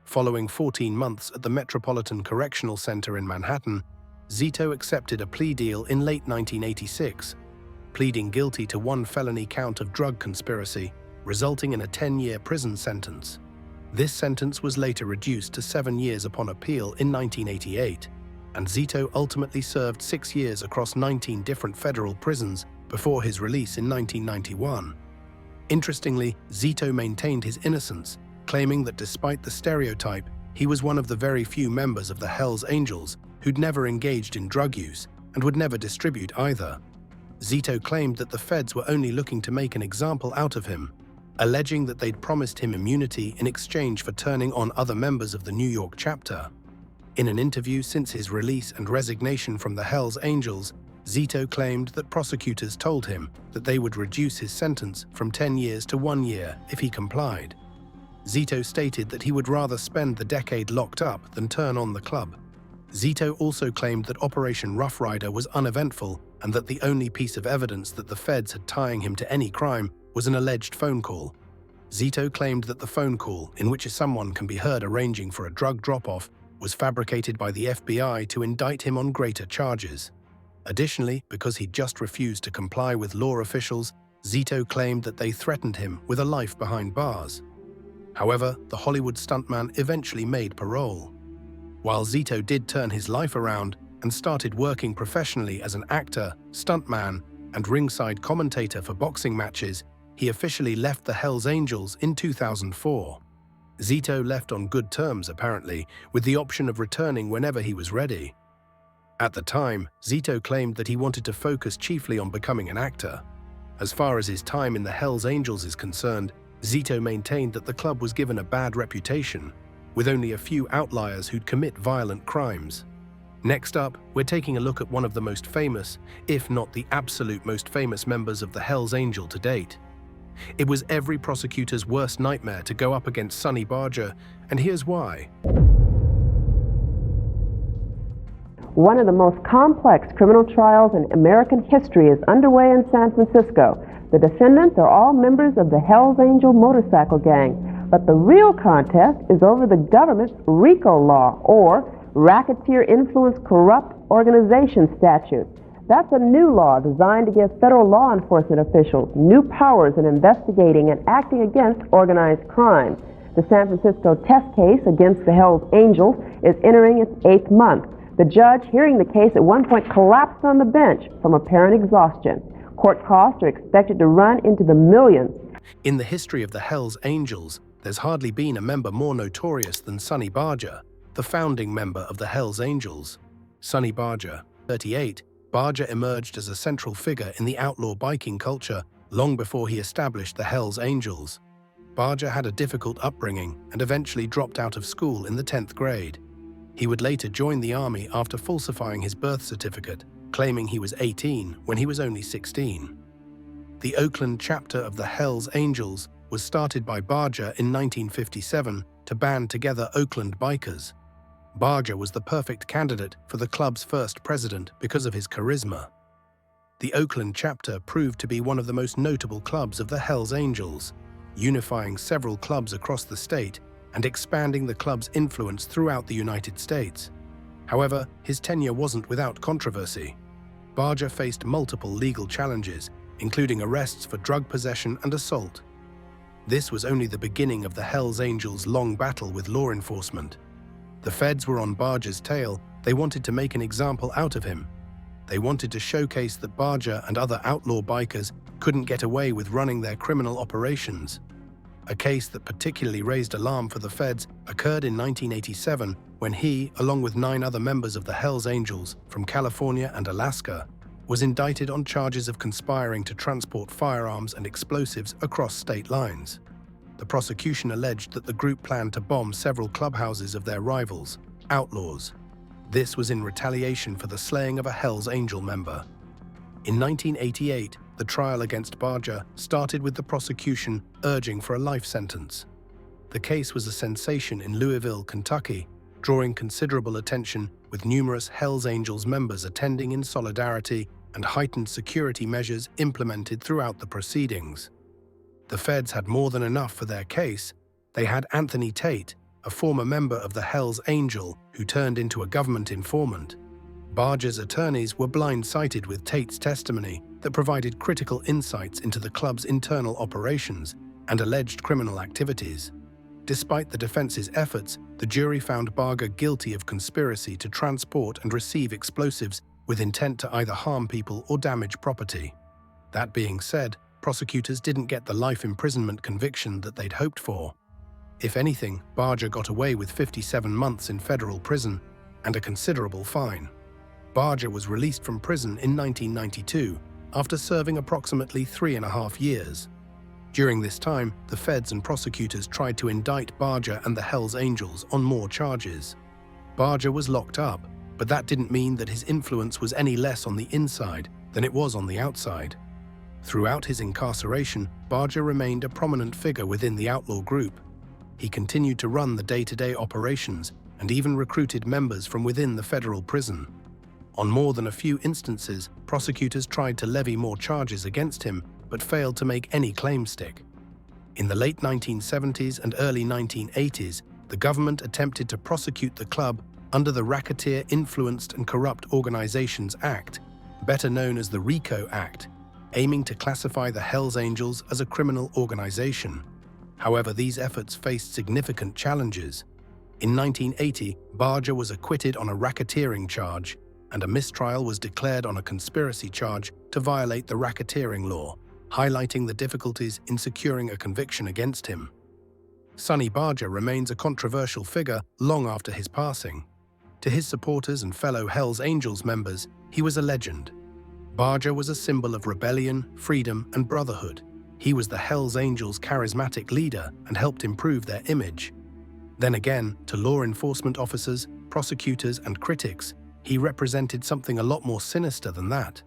Speaker 2: Following 14 months at the Metropolitan Correctional Center in Manhattan, Zito accepted a plea deal in late 1986, pleading guilty to one felony count of drug conspiracy, resulting in a 10-year prison sentence. This sentence was later reduced to 7 years upon appeal in 1988, and Zito ultimately served 6 years across 19 different federal prisons before his release in 1991. Interestingly, Zito maintained his innocence, claiming that despite the stereotype, he was one of the very few members of the Hells Angels who'd never engaged in drug use and would never distribute either. Zito claimed that the feds were only looking to make an example out of him, alleging that they'd promised him immunity in exchange for turning on other members of the New York chapter. In an interview since his release and resignation from the Hells Angels, Zito claimed that prosecutors told him that they would reduce his sentence from 10 years to 1 year if he complied. Zito stated that he would rather spend the decade locked up than turn on the club. Zito also claimed that Operation Rough Rider was uneventful and that the only piece of evidence that the feds had tying him to any crime was an alleged phone call. Zito claimed that the phone call, in which someone can be heard arranging for a drug drop-off, was fabricated by the FBI to indict him on greater charges. Additionally, because he'd just refused to comply with law officials, Zito claimed that they threatened him with a life behind bars. However, the Hollywood stuntman eventually made parole. While Zito did turn his life around and started working professionally as an actor, stuntman, and ringside commentator for boxing matches, he officially left the Hells Angels in 2004. Zito left on good terms, apparently, with the option of returning whenever he was ready. At the time, Zito claimed that he wanted to focus chiefly on becoming an actor. As far as his time in the Hells Angels is concerned, Zito maintained that the club was given a bad reputation, with only a few outliers who'd commit violent crimes. Next up, we're taking a look at one of the most famous, if not the absolute most famous members of the Hells Angel to date. It was every prosecutor's worst nightmare to go up against Sonny Barger, and here's why.
Speaker 10: One of the most complex criminal trials in American history is underway in San Francisco. The defendants are all members of the Hells Angel motorcycle gang, but the real contest is over the government's RICO law, or Racketeer Influenced Corrupt Organization statute. That's a new law designed to give federal law enforcement officials new powers in investigating and acting against organized crime. The San Francisco test case against the Hells Angels is entering its 8th month. The judge hearing the case at one point collapsed on the bench from apparent exhaustion. Court costs are expected to run into the millions.
Speaker 2: In the history of the Hells Angels, there's hardly been a member more notorious than Sonny Barger, the founding member of the Hells Angels. Sonny Barger, 38, Barger emerged as a central figure in the outlaw biking culture long before he established the Hells Angels. Barger had a difficult upbringing and eventually dropped out of school in the 10th grade. He would later join the army after falsifying his birth certificate, claiming he was 18 when he was only 16. The Oakland chapter of the Hells Angels was started by Barger in 1957 to band together Oakland bikers. Barger was the perfect candidate for the club's first president because of his charisma. The Oakland chapter proved to be one of the most notable clubs of the Hells Angels, unifying several clubs across the state and expanding the club's influence throughout the United States. However, his tenure wasn't without controversy. Barger faced multiple legal challenges, including arrests for drug possession and assault. This was only the beginning of the Hells Angels' long battle with law enforcement. The feds were on Barger's tail. They wanted to make an example out of him. They wanted to showcase that Barger and other outlaw bikers couldn't get away with running their criminal operations. A case that particularly raised alarm for the feds occurred in 1987 when he, along with 9 other members of the Hells Angels from California and Alaska, was indicted on charges of conspiring to transport firearms and explosives across state lines. The prosecution alleged that the group planned to bomb several clubhouses of their rivals, outlaws. This was in retaliation for the slaying of a Hells Angel member. In 1988, the trial against Barger started with the prosecution urging for a life sentence. The case was a sensation in Louisville, Kentucky, drawing considerable attention with numerous Hells Angels members attending in solidarity and heightened security measures implemented throughout the proceedings. The feds had more than enough for their case. They had Anthony Tate, a former member of the Hells Angel who turned into a government informant. Barger's attorneys were blindsided with Tate's testimony that provided critical insights into the club's internal operations and alleged criminal activities. Despite the defense's efforts, the jury found Barger guilty of conspiracy to transport and receive explosives with intent to either harm people or damage property. That being said, prosecutors didn't get the life imprisonment conviction that they'd hoped for. If anything, Barger got away with 57 months in federal prison and a considerable fine. Barger was released from prison in 1992 after serving approximately 3.5 years. During this time, the feds and prosecutors tried to indict Barger and the Hells Angels on more charges. Barger was locked up, but that didn't mean that his influence was any less on the inside than it was on the outside. Throughout his incarceration, Barger remained a prominent figure within the outlaw group. He continued to run the day-to-day operations and even recruited members from within the federal prison. On more than a few instances, prosecutors tried to levy more charges against him, but failed to make any claim stick. In the late 1970s and early 1980s, the government attempted to prosecute the club under the Racketeer Influenced and Corrupt Organizations Act, better known as the RICO Act, aiming to classify the Hells Angels as a criminal organization. However, these efforts faced significant challenges. In 1980, Barger was acquitted on a racketeering charge, and a mistrial was declared on a conspiracy charge to violate the racketeering law, highlighting the difficulties in securing a conviction against him. Sonny Barger remains a controversial figure long after his passing. To his supporters and fellow Hells Angels members, he was a legend. Barger was a symbol of rebellion, freedom, and brotherhood. He was the Hells Angels' charismatic leader and helped improve their image. Then again, to law enforcement officers, prosecutors, and critics, he represented something a lot more sinister than that.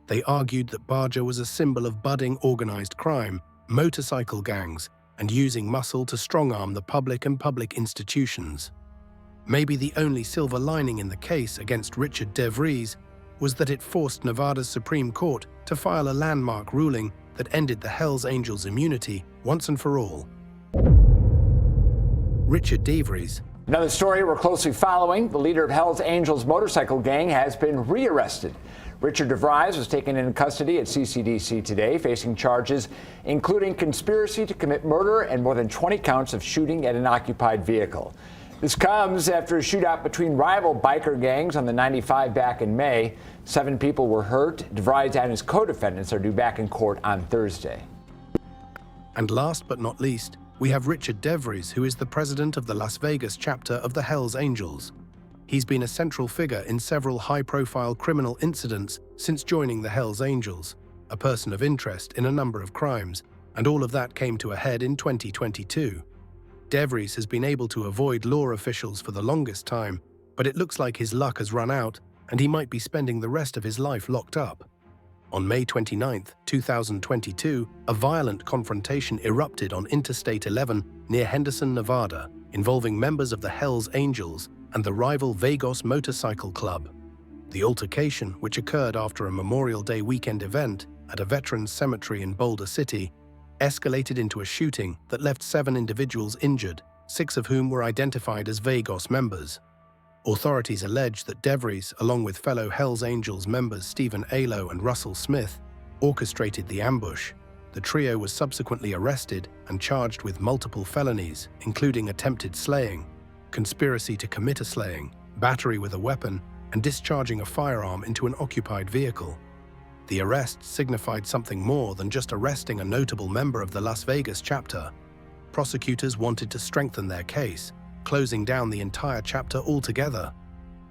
Speaker 2: They argued that Barger was a symbol of budding organized crime, motorcycle gangs, and using muscle to strong-arm the public and public institutions. Maybe the only silver lining in the case against Richard Dveries was that it forced Nevada's Supreme Court to file a landmark ruling that ended the Hells Angels' immunity once and for all. Richard Dveries.
Speaker 11: Another story we're closely following. The leader of Hells Angels motorcycle gang has been rearrested. Richard Dveries was taken into custody at CCDC today, facing charges including conspiracy to commit murder and more than 20 counts of shooting at an occupied vehicle. This comes after a shootout between rival biker gangs on the 95 back in May. 7 people were hurt. Dveries and his co-defendants are due back in court on Thursday.
Speaker 2: And last but not least, we have Richard Dveries, who is the president of the Las Vegas chapter of the Hells Angels. He's been a central figure in several high-profile criminal incidents since joining the Hells Angels, a person of interest in a number of crimes, And all of that came to a head in 2022. Dveries has been able to avoid law officials for the longest time, but it looks like his luck has run out and he might be spending the rest of his life locked up. On May 29, 2022, a violent confrontation erupted on Interstate 11 near Henderson, Nevada, involving members of the Hells Angels and the rival Vagos Motorcycle Club. The altercation, which occurred after a Memorial Day weekend event at a veterans cemetery in Boulder City, escalated into a shooting that left 7 individuals injured, 6 of whom were identified as Vagos members. Authorities allege that Dveries, along with fellow Hells Angels members Stephen Alo and Russell Smith, orchestrated the ambush. The trio was subsequently arrested and charged with multiple felonies, including attempted slaying, conspiracy to commit a slaying, battery with a weapon, and discharging a firearm into an occupied vehicle. The arrests signified something more than just arresting a notable member of the Las Vegas chapter. Prosecutors wanted to strengthen their case, closing down the entire chapter altogether.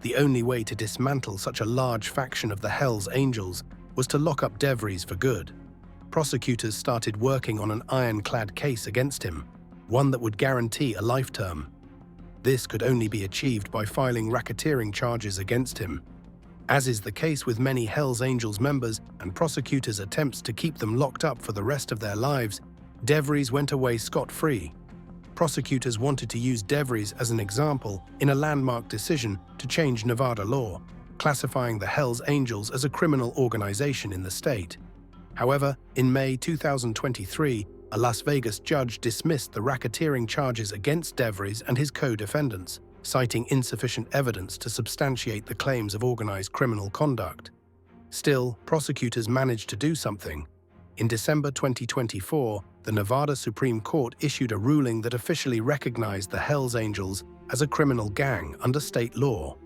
Speaker 2: The only way to dismantle such a large faction of the Hells Angels was to lock up Dveries for good. Prosecutors started working on an ironclad case against him, one that would guarantee a life term. This could only be achieved by filing racketeering charges against him. As is the case with many Hells Angels members and prosecutors' attempts to keep them locked up for the rest of their lives, Dveries went away scot-free. Prosecutors wanted to use Dveries as an example in a landmark decision to change Nevada law, classifying the Hells Angels as a criminal organization in the state. However, in May 2023, a Las Vegas judge dismissed the racketeering charges against Dveries and his co-defendants, citing insufficient evidence to substantiate the claims of organized criminal conduct. Still, prosecutors managed to do something. In December 2024, the Nevada Supreme Court issued a ruling that officially recognized the Hells Angels as a criminal gang under state law.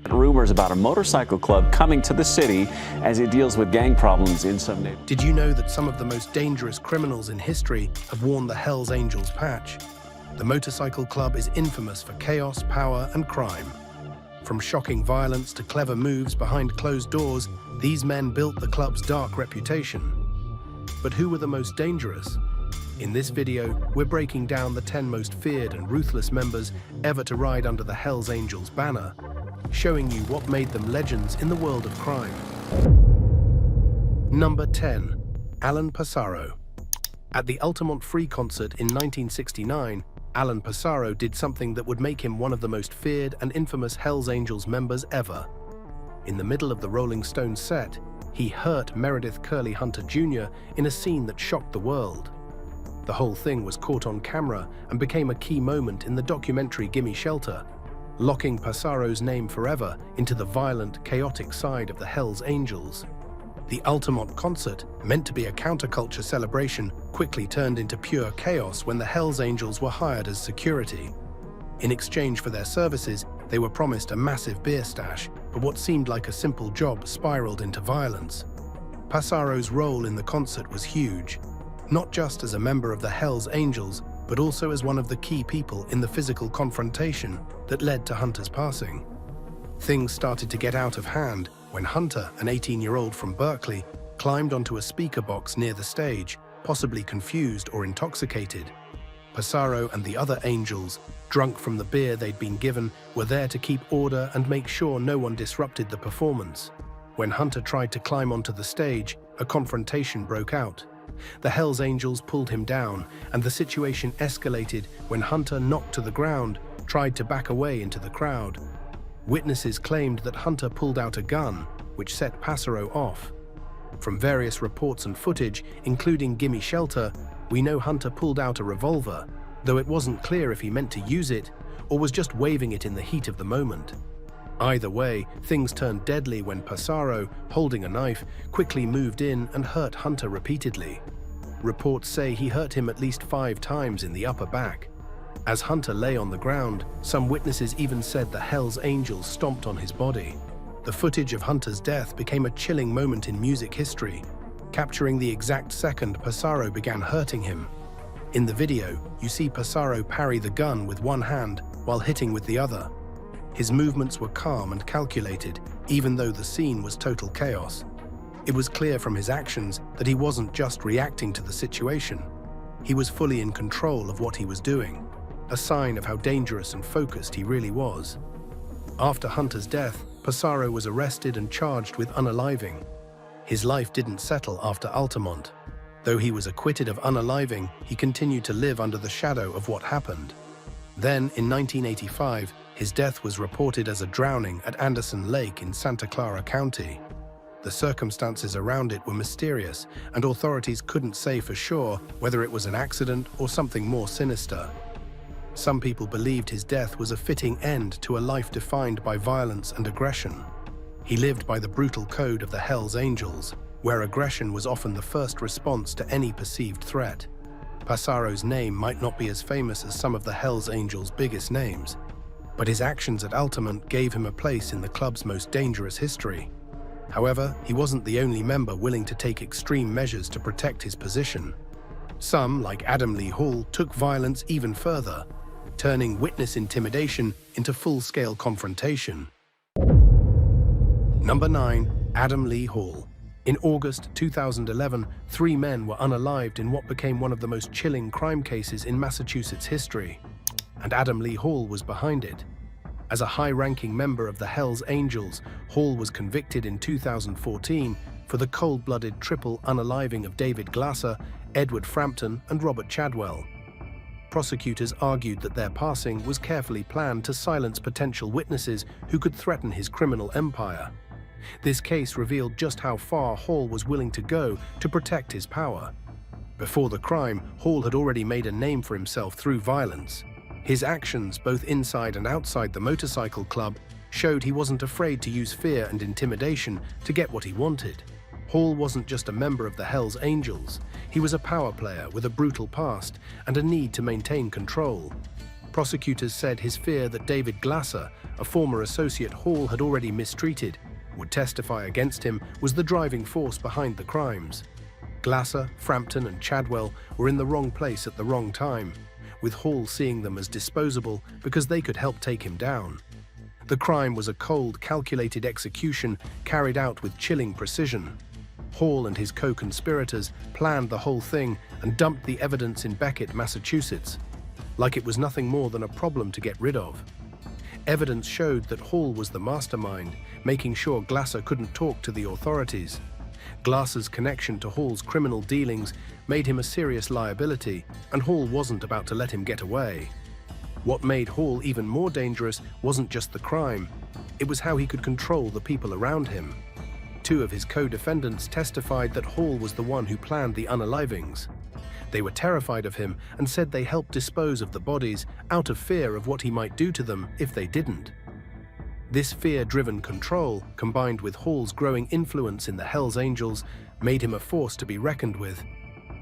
Speaker 12: Rumors about a motorcycle club coming to the city as it deals with gang problems in some neighborhoods.
Speaker 2: Did you know that some of the most dangerous criminals in history have worn the Hells Angels patch? The motorcycle club is infamous for chaos, power, and crime. From shocking violence to clever moves behind closed doors, these men built the club's dark reputation. But who were the most dangerous? In this video, we're breaking down the 10 most feared and ruthless members ever to ride under the Hells Angels banner, showing you what made them legends in the world of crime. Number 10. Alan Passaro. At the Altamont Free concert in 1969, Alan Passaro did something that would make him one of the most feared and infamous Hells Angels members ever. In the middle of the Rolling Stones set, he hurt Meredith Curly Hunter Jr. in a scene that shocked the world. The whole thing was caught on camera and became a key moment in the documentary Gimme Shelter, locking Passaro's name forever into the violent, chaotic side of the Hells Angels. The Altamont concert, meant to be a counterculture celebration, quickly turned into pure chaos when the Hells Angels were hired as security. In exchange for their services, they were promised a massive beer stash, but what seemed like a simple job spiraled into violence. Passaro's role in the concert was huge, not just as a member of the Hells Angels, but also as one of the key people in the physical confrontation that led to Hunter's passing. Things started to get out of hand when Hunter, an 18-year-old from Berkeley, climbed onto a speaker box near the stage, possibly confused or intoxicated. Passaro and the other Angels, drunk from the beer they'd been given, were there to keep order and make sure no one disrupted the performance. When Hunter tried to climb onto the stage, a confrontation broke out. The Hells Angels pulled him down, and the situation escalated when Hunter, knocked to the ground, tried to back away into the crowd. Witnesses claimed that Hunter pulled out a gun, which set Passaro off. From various reports and footage, including Gimme Shelter, we know Hunter pulled out a revolver, though it wasn't clear if he meant to use it or was just waving it in the heat of the moment. Either way, things turned deadly when Passaro, holding a knife, quickly moved in and hurt Hunter repeatedly. Reports say he hurt him at least 5 times in the upper back. As Hunter lay on the ground, some witnesses even said the Hells Angels stomped on his body. The footage of Hunter's death became a chilling moment in music history, capturing the exact second Passaro began hurting him. In the video, you see Passaro parry the gun with one hand while hitting with the other. His movements were calm and calculated, even though the scene was total chaos. It was clear from his actions that he wasn't just reacting to the situation. He was fully in control of what he was doing, a sign of how dangerous and focused he really was. After Hunter's death, Passaro was arrested and charged with unaliving. His life didn't settle after Altamont. Though he was acquitted of unaliving, he continued to live under the shadow of what happened. Then, in 1985, his death was reported as a drowning at Anderson Lake in Santa Clara County. The circumstances around it were mysterious, and authorities couldn't say for sure whether it was an accident or something more sinister. Some people believed his death was a fitting end to a life defined by violence and aggression. He lived by the brutal code of the Hells Angels, where aggression was often the first response to any perceived threat. Passaro's name might not be as famous as some of the Hells Angels' biggest names, but his actions at Altamont gave him a place in the club's most dangerous history. However, he wasn't the only member willing to take extreme measures to protect his position. Some, like Adam Lee Hall, took violence even further, turning witness intimidation into full-scale confrontation. Number 9. Adam Lee Hall. In August 2011, 3 men were unalived in what became one of the most chilling crime cases in Massachusetts history, and Adam Lee Hall was behind it. As a high-ranking member of the Hells Angels, Hall was convicted in 2014 for the cold-blooded triple unaliving of David Glasser, Edward Frampton, and Robert Chadwell. Prosecutors argued that their passing was carefully planned to silence potential witnesses who could threaten his criminal empire. This case revealed just how far Hall was willing to go to protect his power. Before the crime, Hall had already made a name for himself through violence. His actions, both inside and outside the motorcycle club, showed he wasn't afraid to use fear and intimidation to get what he wanted. Hall wasn't just a member of the Hells Angels. He was a power player with a brutal past and a need to maintain control. Prosecutors said his fear that David Glasser, a former associate Hall had already mistreated, would testify against him was the driving force behind the crimes. Glasser, Frampton, and Chadwell were in the wrong place at the wrong time, with Hall seeing them as disposable because they could help take him down. The crime was a cold, calculated execution carried out with chilling precision. Hall and his co-conspirators planned the whole thing and dumped the evidence in Beckett, Massachusetts, like it was nothing more than a problem to get rid of. Evidence showed that Hall was the mastermind, making sure Glasser couldn't talk to the authorities. Glasser's connection to Hall's criminal dealings made him a serious liability, and Hall wasn't about to let him get away. What made Hall even more dangerous wasn't just the crime, it was how he could control the people around him. 2 of his co-defendants testified that Hall was the one who planned the unalivings. They were terrified of him and said they helped dispose of the bodies out of fear of what he might do to them if they didn't. This fear-driven control, combined with Hall's growing influence in the Hells Angels, made him a force to be reckoned with.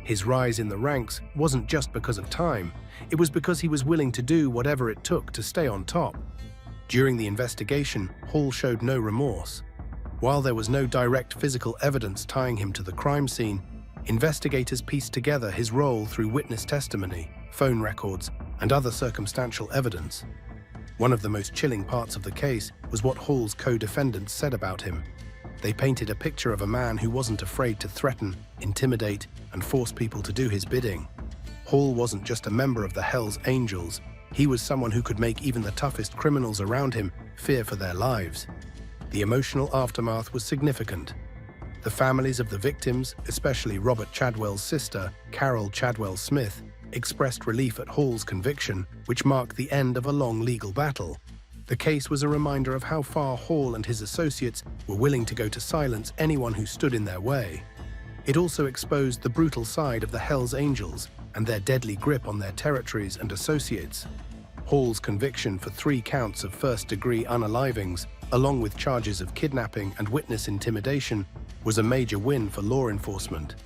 Speaker 2: His rise in the ranks wasn't just because of time, it was because he was willing to do whatever it took to stay on top. During the investigation, Hall showed no remorse. While there was no direct physical evidence tying him to the crime scene, investigators pieced together his role through witness testimony, phone records, and other circumstantial evidence. One of the most chilling parts of the case was what Hall's co-defendants said about him. They painted a picture of a man who wasn't afraid to threaten, intimidate, and force people to do his bidding. Hall wasn't just a member of the Hells Angels, he was someone who could make even the toughest criminals around him fear for their lives. The emotional aftermath was significant. The families of the victims, especially Robert Chadwell's sister, Carol Chadwell Smith, expressed relief at Hall's conviction, which marked the end of a long legal battle. The case was a reminder of how far Hall and his associates were willing to go to silence anyone who stood in their way. It also exposed the brutal side of the Hells Angels and their deadly grip on their territories and associates. Hall's conviction for 3 counts of first-degree unalivings, along with charges of kidnapping and witness intimidation, was a major win for law enforcement.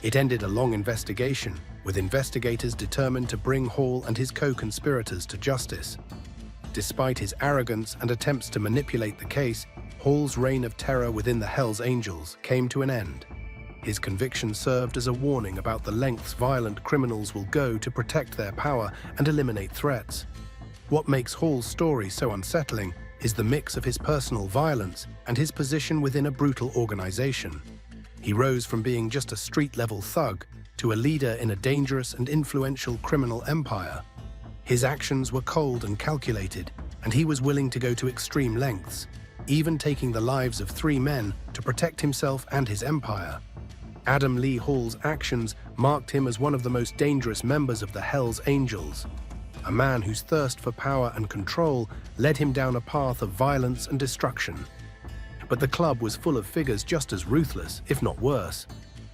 Speaker 2: It ended a long investigation, with investigators determined to bring Hall and his co-conspirators to justice. Despite his arrogance and attempts to manipulate the case, Hall's reign of terror within the Hells Angels came to an end. His conviction served as a warning about the lengths violent criminals will go to protect their power and eliminate threats. What makes Hall's story so unsettling is the mix of his personal violence and his position within a brutal organization. He rose from being just a street-level thug to a leader in a dangerous and influential criminal empire. His actions were cold and calculated, and he was willing to go to extreme lengths, even taking the lives of 3 men to protect himself and his empire. Adam Lee Hall's actions marked him as one of the most dangerous members of the Hells Angels, a man whose thirst for power and control led him down a path of violence and destruction. But the club was full of figures just as ruthless, if not worse.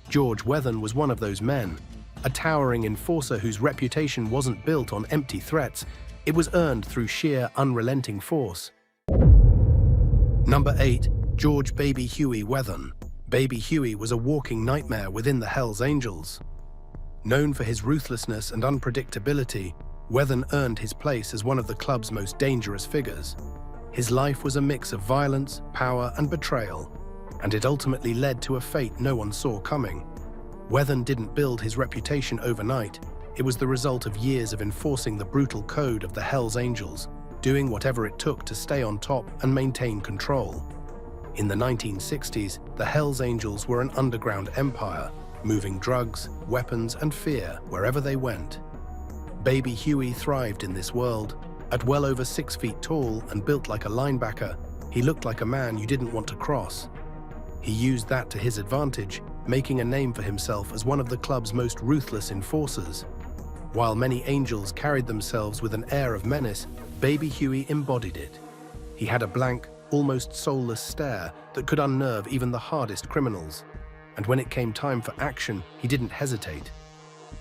Speaker 2: George Wethen was one of those men, a towering enforcer whose reputation wasn't built on empty threats, it was earned through sheer, unrelenting force. Number 8. George Baby Huey Wethen. Baby Huey was a walking nightmare within the Hells Angels. Known for his ruthlessness and unpredictability, Wethen earned his place as one of the club's most dangerous figures. His life was a mix of violence, power, and betrayal, and it ultimately led to a fate no one saw coming. Wethen didn't build his reputation overnight. It was the result of years of enforcing the brutal code of the Hells Angels, doing whatever it took to stay on top and maintain control. In the 1960s, the Hells Angels were an underground empire, moving drugs, weapons, and fear wherever they went. Baby Huey thrived in this world. At well over 6 feet tall and built like a linebacker, he looked like a man you didn't want to cross. He used that to his advantage, making a name for himself as one of the club's most ruthless enforcers. While many angels carried themselves with an air of menace, Baby Huey embodied it. He had a blank, almost soulless stare that could unnerve even the hardest criminals. And when it came time for action, he didn't hesitate.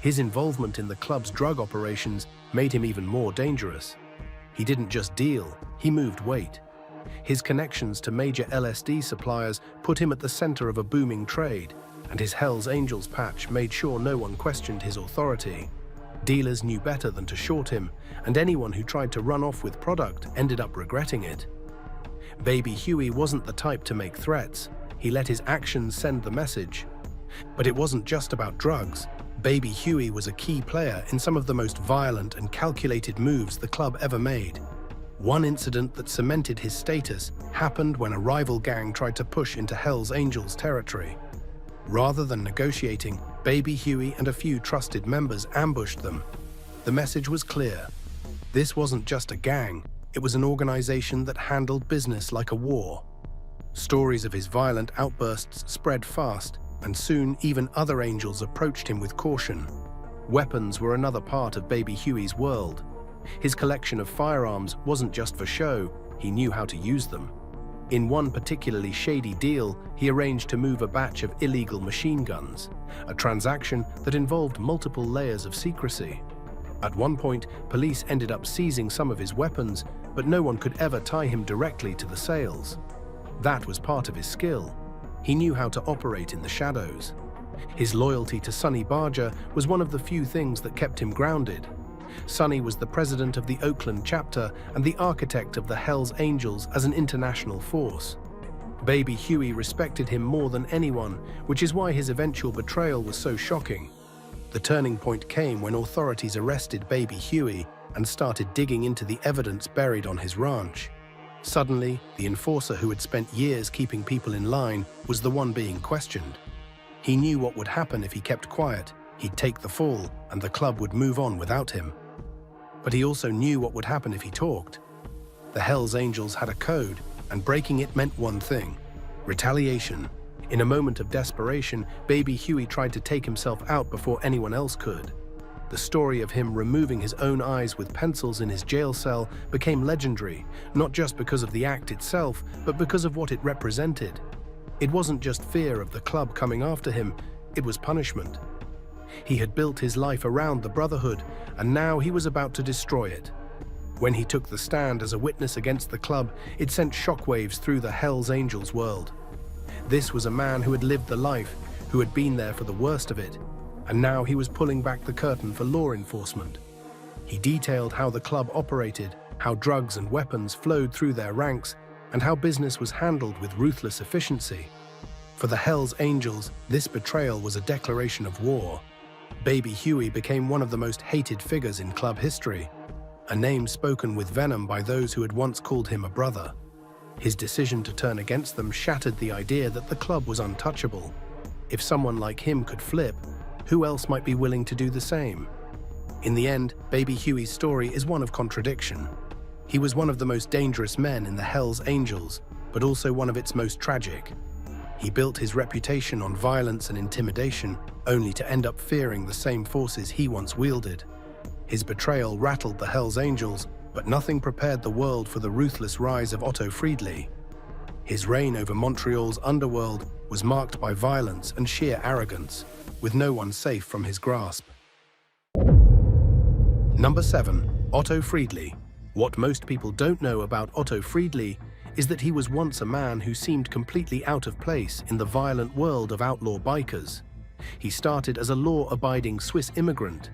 Speaker 2: His involvement in the club's drug operations made him even more dangerous. He didn't just deal, he moved weight. His connections to major LSD suppliers put him at the center of a booming trade, and his Hells Angels patch made sure no one questioned his authority. Dealers knew better than to short him, and anyone who tried to run off with product ended up regretting it. Baby Huey wasn't the type to make threats. He let his actions send the message. But it wasn't just about drugs. Baby Huey was a key player in some of the most violent and calculated moves the club ever made. One incident that cemented his status happened when a rival gang tried to push into Hells Angels territory. Rather than negotiating, Baby Huey and a few trusted members ambushed them. The message was clear. This wasn't just a gang, it was an organization that handled business like a war. Stories of his violent outbursts spread fast, and soon even other angels approached him with caution. Weapons were another part of Baby Huey's world. His collection of firearms wasn't just for show, he knew how to use them. In one particularly shady deal, he arranged to move a batch of illegal machine guns, a transaction that involved multiple layers of secrecy. At one point, police ended up seizing some of his weapons, but no one could ever tie him directly to the sales. That was part of his skill. He knew how to operate in the shadows. His loyalty to Sonny Barger was one of the few things that kept him grounded. Sonny was the president of the Oakland chapter and the architect of the Hells Angels as an international force. Baby Huey respected him more than anyone, which is why his eventual betrayal was so shocking. The turning point came when authorities arrested Baby Huey and started digging into the evidence buried on his ranch. Suddenly, the enforcer who had spent years keeping people in line was the one being questioned. He knew what would happen if he kept quiet. He'd take the fall, and the club would move on without him. But he also knew what would happen if he talked. The Hells Angels had a code, and breaking it meant one thing: retaliation. In a moment of desperation, Baby Huey tried to take himself out before anyone else could. The story of him removing his own eyes with pencils in his jail cell became legendary, not just because of the act itself, but because of what it represented. It wasn't just fear of the club coming after him, it was punishment. He had built his life around the Brotherhood, and now he was about to destroy it. When he took the stand as a witness against the club, it sent shockwaves through the Hells Angels world. This was a man who had lived the life, who had been there for the worst of it, and now he was pulling back the curtain for law enforcement. He detailed how the club operated, how drugs and weapons flowed through their ranks, and how business was handled with ruthless efficiency. For the Hells Angels, this betrayal was a declaration of war. Baby Huey became one of the most hated figures in club history, a name spoken with venom by those who had once called him a brother. His decision to turn against them shattered the idea that the club was untouchable. if someone like him could flip, who else might be willing to do the same? In the end, baby Huey's story is one of contradiction. He was one of the most dangerous men in the Hells Angels, but also one of its most tragic. He built his reputation on violence and intimidation, only to end up fearing the same forces he once wielded. His betrayal rattled the Hells Angels, but nothing prepared the world for the ruthless rise of Otto Friedley. His reign over Montreal's underworld was marked by violence and sheer arrogance, with no one safe from his grasp. Number 7. Otto Friedley. What most people don't know about Otto Friedley is that he was once a man who seemed completely out of place in the violent world of outlaw bikers. He started as a law-abiding Swiss immigrant.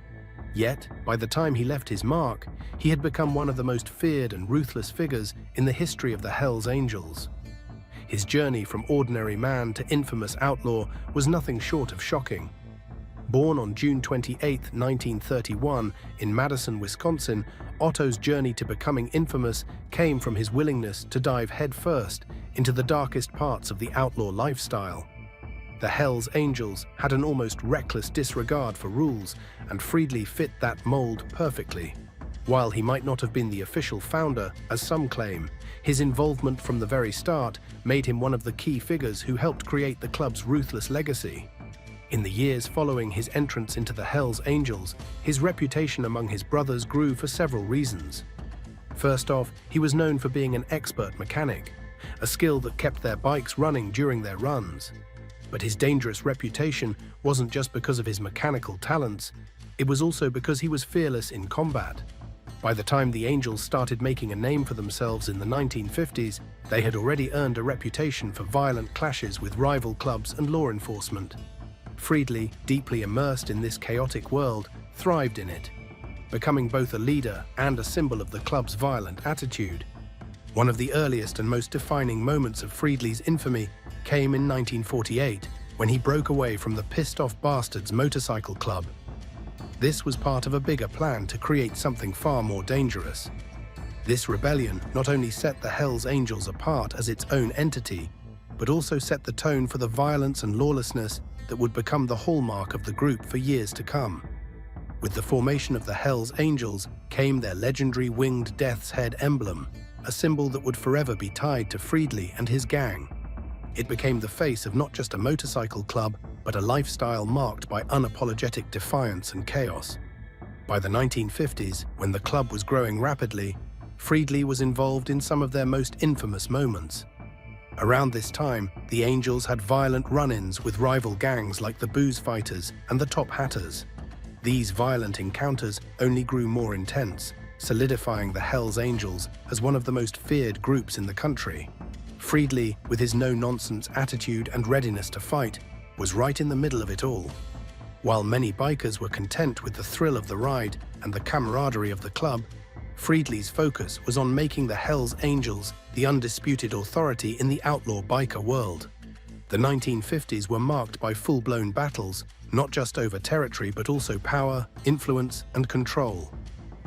Speaker 2: Yet, by the time he left his mark, he had become one of the most feared and ruthless figures in the history of the Hells Angels. His journey from ordinary man to infamous outlaw was nothing short of shocking. Born on June 28, 1931, in Madison, Wisconsin, Otto's journey to becoming infamous came from his willingness to dive headfirst into the darkest parts of the outlaw lifestyle. The Hells Angels had an almost reckless disregard for rules, and Friedley fit that mold perfectly. While he might not have been the official founder, as some claim, his involvement from the very start made him one of the key figures who helped create the club's ruthless legacy. In the years following his entrance into the Hells Angels, his reputation among his brothers grew for several reasons. First off, he was known for being an expert mechanic, a skill that kept their bikes running during their runs. But his dangerous reputation wasn't just because of his mechanical talents, it was also because he was fearless in combat. By the time the Angels started making a name for themselves in the 1950s, they had already earned a reputation for violent clashes with rival clubs and law enforcement. Friedley, deeply immersed in this chaotic world, thrived in it, becoming both a leader and a symbol of the club's violent attitude. One of the earliest and most defining moments of Friedley's infamy came in 1948, when he broke away from the Pissed Off Bastards motorcycle club. This was part of a bigger plan to create something far more dangerous. This rebellion not only set the Hells Angels apart as its own entity, but also set the tone for the violence and lawlessness that would become the hallmark of the group for years to come. With the formation of the Hells Angels came their legendary winged death's head emblem, a symbol that would forever be tied to Friedley and his gang. It became the face of not just a motorcycle club, but a lifestyle marked by unapologetic defiance and chaos. By the 1950s, when the club was growing rapidly, Friedley was involved in some of their most infamous moments. Around this time, the Angels had violent run-ins with rival gangs like the Booze Fighters and the Top Hatters. These violent encounters only grew more intense, solidifying the Hells Angels as one of the most feared groups in the country. Friedley, with his no-nonsense attitude and readiness to fight, was right in the middle of it all. While many bikers were content with the thrill of the ride and the camaraderie of the club, Friedley's focus was on making the Hells Angels the undisputed authority in the outlaw biker world. The 1950s were marked by full-blown battles, not just over territory but also power, influence, and control.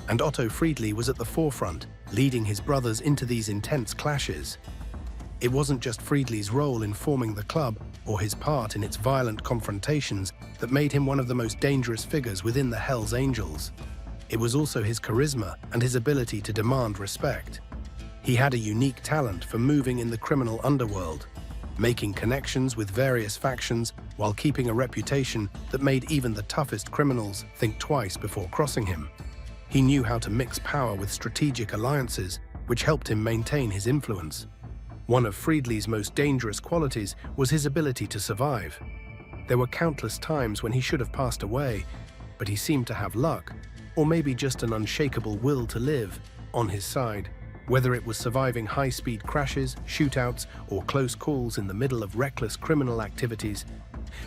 Speaker 2: And Otto Friedley was at the forefront, leading his brothers into these intense clashes. It wasn't just Friedley's role in forming the club or his part in its violent confrontations that made him one of the most dangerous figures within the Hells Angels. It was also his charisma and his ability to demand respect. He had a unique talent for moving in the criminal underworld, making connections with various factions while keeping a reputation that made even the toughest criminals think twice before crossing him. He knew how to mix power with strategic alliances, which helped him maintain his influence. One of Friedley's most dangerous qualities was his ability to survive. There were countless times when he should have passed away, but he seemed to have luck, or maybe just an unshakable will to live, on his side. Whether it was surviving high-speed crashes, shootouts, or close calls in the middle of reckless criminal activities,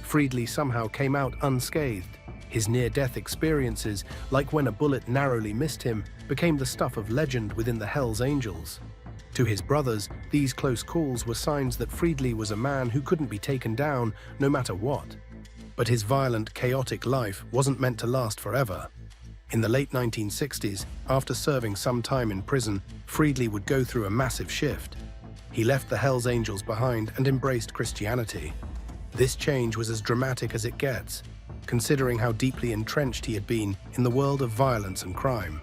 Speaker 2: Friedley somehow came out unscathed. His near-death experiences, like when a bullet narrowly missed him, became the stuff of legend within the Hells Angels. To his brothers, these close calls were signs that Friedley was a man who couldn't be taken down no matter what. But his violent, chaotic life wasn't meant to last forever. In the late 1960s, after serving some time in prison, Friedley would go through a massive shift. He left the Hells Angels behind and embraced Christianity. This change was as dramatic as it gets, considering how deeply entrenched he had been in the world of violence and crime.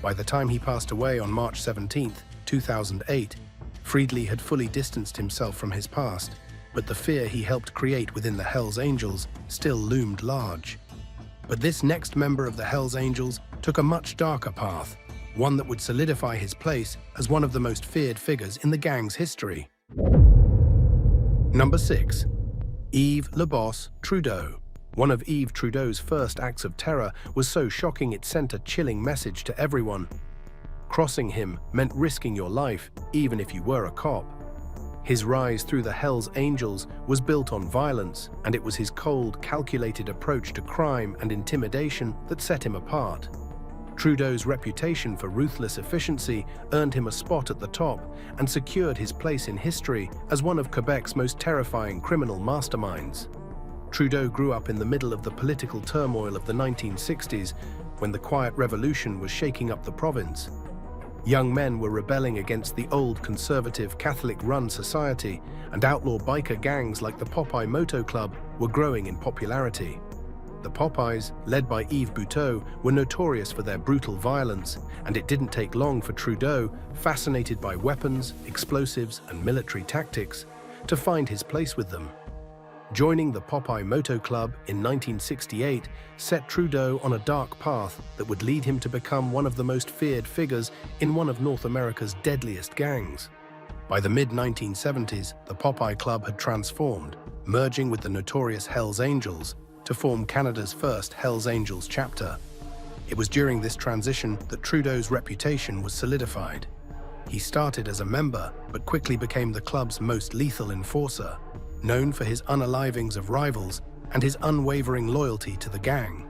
Speaker 2: By the time he passed away on March 17, 2008, Friedley had fully distanced himself from his past, but the fear he helped create within the Hells Angels still loomed large. But this next member of the Hells Angels took a much darker path, one that would solidify his place as one of the most feared figures in the gang's history. Number 6. Yves "Le Boss" Trudeau. One of Yves Trudeau's first acts of terror was so shocking it sent a chilling message to everyone. Crossing him meant risking your life, even if you were a cop. His rise through the Hells Angels was built on violence, and it was his cold, calculated approach to crime and intimidation that set him apart. Trudeau's reputation for ruthless efficiency earned him a spot at the top and secured his place in history as one of Quebec's most terrifying criminal masterminds. Trudeau grew up in the middle of the political turmoil of the 1960s, when the Quiet Revolution was shaking up the province. Young men were rebelling against the old conservative Catholic-run society, and outlaw biker gangs like the Popeye Moto Club were growing in popularity. The Popeyes, led by Yves Trudeau, were notorious for their brutal violence, and it didn't take long for Trudeau, fascinated by weapons, explosives, and military tactics, to find his place with them. Joining the Popeye Moto Club in 1968 set Trudeau on a dark path that would lead him to become one of the most feared figures in one of North America's deadliest gangs. By the mid-1970s, the Popeye Club had transformed, merging with the notorious Hells Angels to form Canada's first Hells Angels chapter. It was during this transition that Trudeau's reputation was solidified. He started as a member, but quickly became the club's most lethal enforcer, known for his unalivings of rivals and his unwavering loyalty to the gang.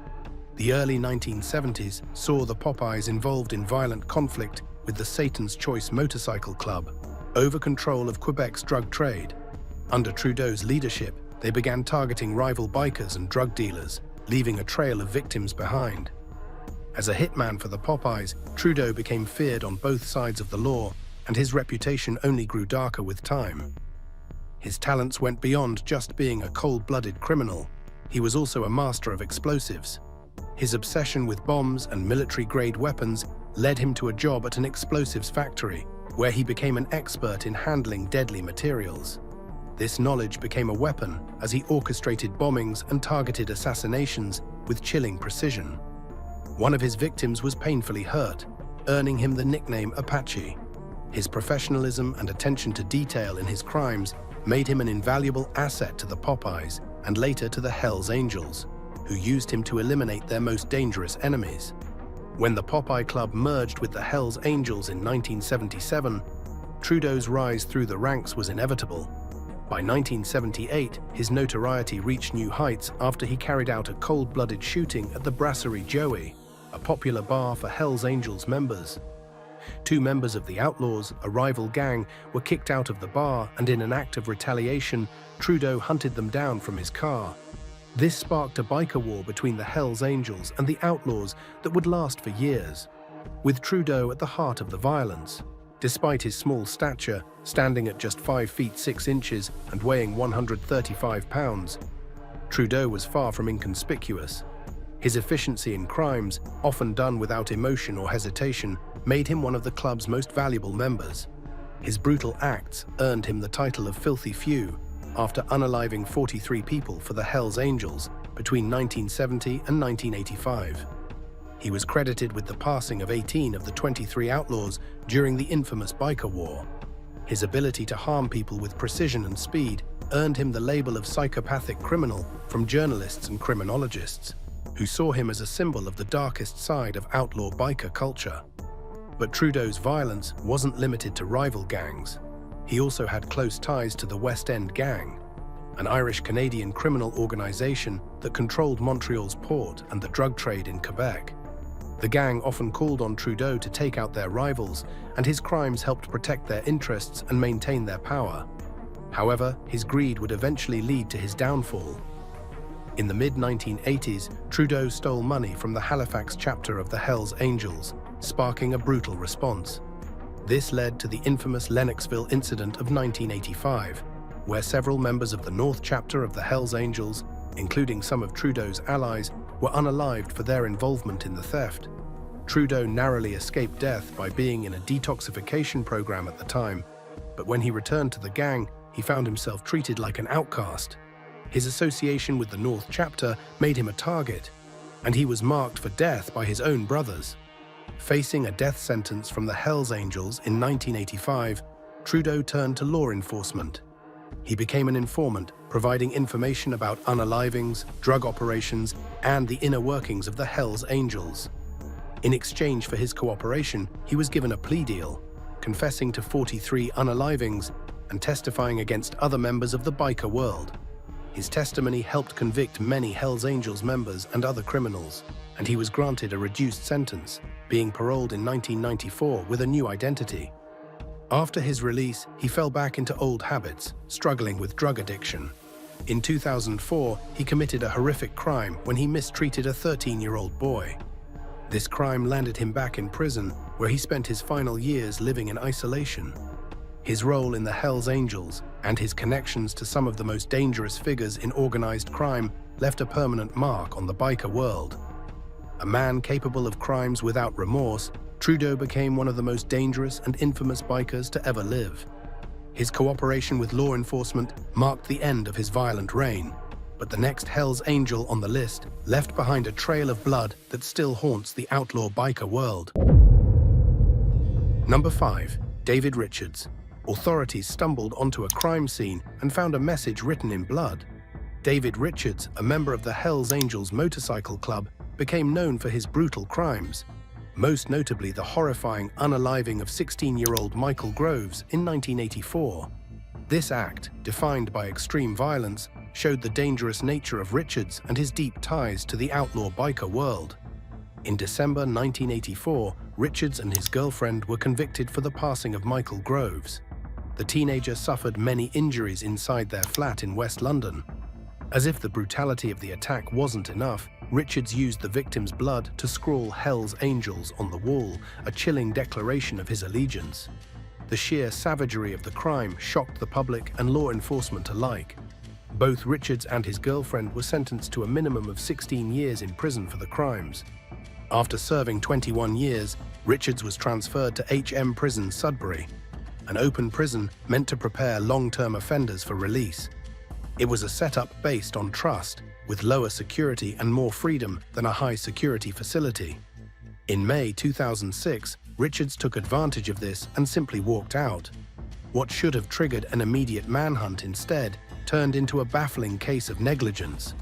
Speaker 2: The early 1970s saw the Popeyes involved in violent conflict with the Satan's Choice Motorcycle Club over control of Quebec's drug trade. Under Trudeau's leadership, they began targeting rival bikers and drug dealers, leaving a trail of victims behind. As a hitman for the Popeyes, Trudeau became feared on both sides of the law, and his reputation only grew darker with time. His talents went beyond just being a cold-blooded criminal. He was also a master of explosives. His obsession with bombs and military-grade weapons led him to a job at an explosives factory, where he became an expert in handling deadly materials. This knowledge became a weapon as he orchestrated bombings and targeted assassinations with chilling precision. One of his victims was painfully hurt, earning him the nickname Apache. His professionalism and attention to detail in his crimes made him an invaluable asset to the Popeyes and later to the Hells Angels, who used him to eliminate their most dangerous enemies. When the Popeye Club merged with the Hells Angels in 1977, Trudeau's rise through the ranks was inevitable. By 1978, his notoriety reached new heights after he carried out a cold-blooded shooting at the Brasserie Joey, a popular bar for Hells Angels members. Two members of the Outlaws, a rival gang, were kicked out of the bar, and in an act of retaliation, Trudeau hunted them down from his car. This sparked a biker war between the Hells Angels and the Outlaws that would last for years, with Trudeau at the heart of the violence. Despite his small stature, standing at just 5 feet 6 inches and weighing 135 pounds, Trudeau was far from inconspicuous. His efficiency in crimes, often done without emotion or hesitation, made him one of the club's most valuable members. His brutal acts earned him the title of Filthy Few after unaliving 43 people for the Hells Angels between 1970 and 1985. He was credited with the passing of 18 of the 23 outlaws during the infamous Biker War. His ability to harm people with precision and speed earned him the label of psychopathic criminal from journalists and criminologists, who saw him as a symbol of the darkest side of outlaw biker culture. But Trudeau's violence wasn't limited to rival gangs. He also had close ties to the West End Gang, an Irish-Canadian criminal organization that controlled Montreal's port and the drug trade in Quebec. The gang often called on Trudeau to take out their rivals, and his crimes helped protect their interests and maintain their power. However, his greed would eventually lead to his downfall. In the mid-1980s, Trudeau stole money from the Halifax chapter of the Hells Angels, sparking a brutal response. This led to the infamous Lennoxville incident of 1985, where several members of the North chapter of the Hells Angels, including some of Trudeau's allies, were unalived for their involvement in the theft. Trudeau narrowly escaped death by being in a detoxification program at the time, but when he returned to the gang, he found himself treated like an outcast. His association with the North chapter made him a target, and he was marked for death by his own brothers. Facing a death sentence from the Hells Angels in 1985, Trudeau turned to law enforcement. He became an informant, providing information about unalivings, drug operations, and the inner workings of the Hells Angels. In exchange for his cooperation, he was given a plea deal, confessing to 43 unalivings and testifying against other members of the biker world. His testimony helped convict many Hells Angels members and other criminals, and he was granted a reduced sentence, being paroled in 1994 with a new identity. After his release, he fell back into old habits, struggling with drug addiction. In 2004, he committed a horrific crime when he mistreated a 13-year-old boy. This crime landed him back in prison, where he spent his final years living in isolation. His role in the Hells Angels and his connections to some of the most dangerous figures in organized crime left a permanent mark on the biker world. A man capable of crimes without remorse, Trudeau became one of the most dangerous and infamous bikers to ever live. His cooperation with law enforcement marked the end of his violent reign, but the next Hells Angel on the list left behind a trail of blood that still haunts the outlaw biker world. Number 5. David Richards. Authorities stumbled onto a crime scene and found a message written in blood. David Richards, a member of the Hells Angels motorcycle club, became known for his brutal crimes, most notably the horrifying unaliving of 16-year-old Michael Groves in 1984. This act, defined by extreme violence, showed the dangerous nature of Richards and his deep ties to the outlaw biker world. In December 1984, Richards and his girlfriend were convicted for the passing of Michael Groves. The teenager suffered many injuries inside their flat in West London. As if the brutality of the attack wasn't enough, Richards used the victim's blood to scrawl Hells Angels on the wall, a chilling declaration of his allegiance. The sheer savagery of the crime shocked the public and law enforcement alike. Both Richards and his girlfriend were sentenced to a minimum of 16 years in prison for the crimes. After serving 21 years, Richards was transferred to HM Prison Sudbury, an open prison meant to prepare long-term offenders for release. It was a setup based on trust, with lower security and more freedom than a high-security facility. In May 2006, Richards took advantage of this and simply walked out. What should have triggered an immediate manhunt instead turned into a baffling case of negligence.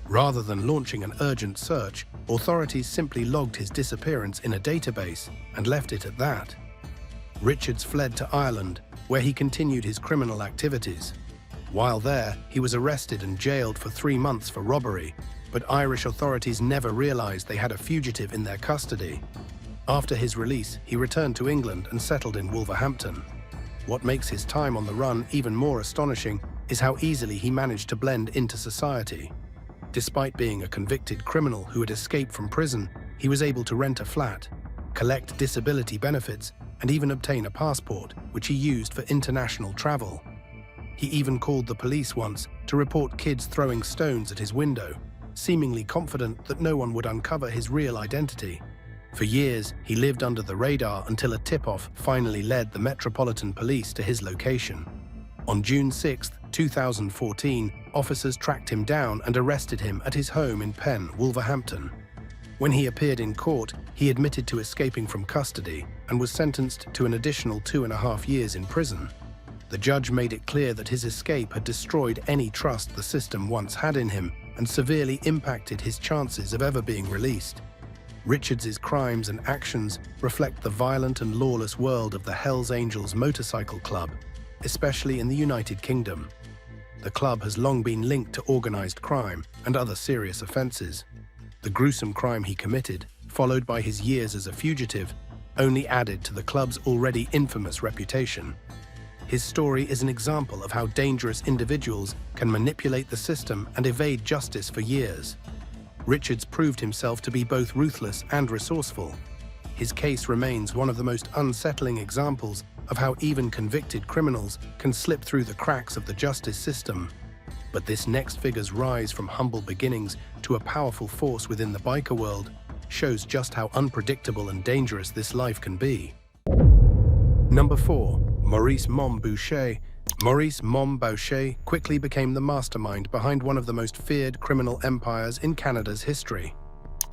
Speaker 2: Rather than launching an urgent search, authorities simply logged his disappearance in a database and left it at that. Richards fled to Ireland, where he continued his criminal activities. While there, he was arrested and jailed for 3 months for robbery, but Irish authorities never realized they had a fugitive in their custody. After his release, he returned to England and settled in Wolverhampton. What makes his time on the run even more astonishing is how easily he managed to blend into society. Despite being a convicted criminal who had escaped from prison, he was able to rent a flat, collect disability benefits, and even obtain a passport, which he used for international travel. He even called the police once to report kids throwing stones at his window, seemingly confident that no one would uncover his real identity. For years, he lived under the radar until a tip-off finally led the Metropolitan Police to his location. On June 6, 2014, officers tracked him down and arrested him at his home in Penn, Wolverhampton. When he appeared in court, he admitted to escaping from custody and was sentenced to an additional 2.5 years in prison. The judge made it clear that his escape had destroyed any trust the system once had in him and severely impacted his chances of ever being released. Richards's crimes and actions reflect the violent and lawless world of the Hells Angels motorcycle club, especially in the United Kingdom. The club has long been linked to organized crime and other serious offenses. The gruesome crime he committed, followed by his years as a fugitive, only added to the club's already infamous reputation. His story is an example of how dangerous individuals can manipulate the system and evade justice for years. Richards proved himself to be both ruthless and resourceful. His case remains one of the most unsettling examples of how even convicted criminals can slip through the cracks of the justice system. But this next figure's rise from humble beginnings to a powerful force within the biker world shows just how unpredictable and dangerous this life can be. Number 4. Maurice Boucher. Maurice Boucher quickly became the mastermind behind one of the most feared criminal empires in Canada's history.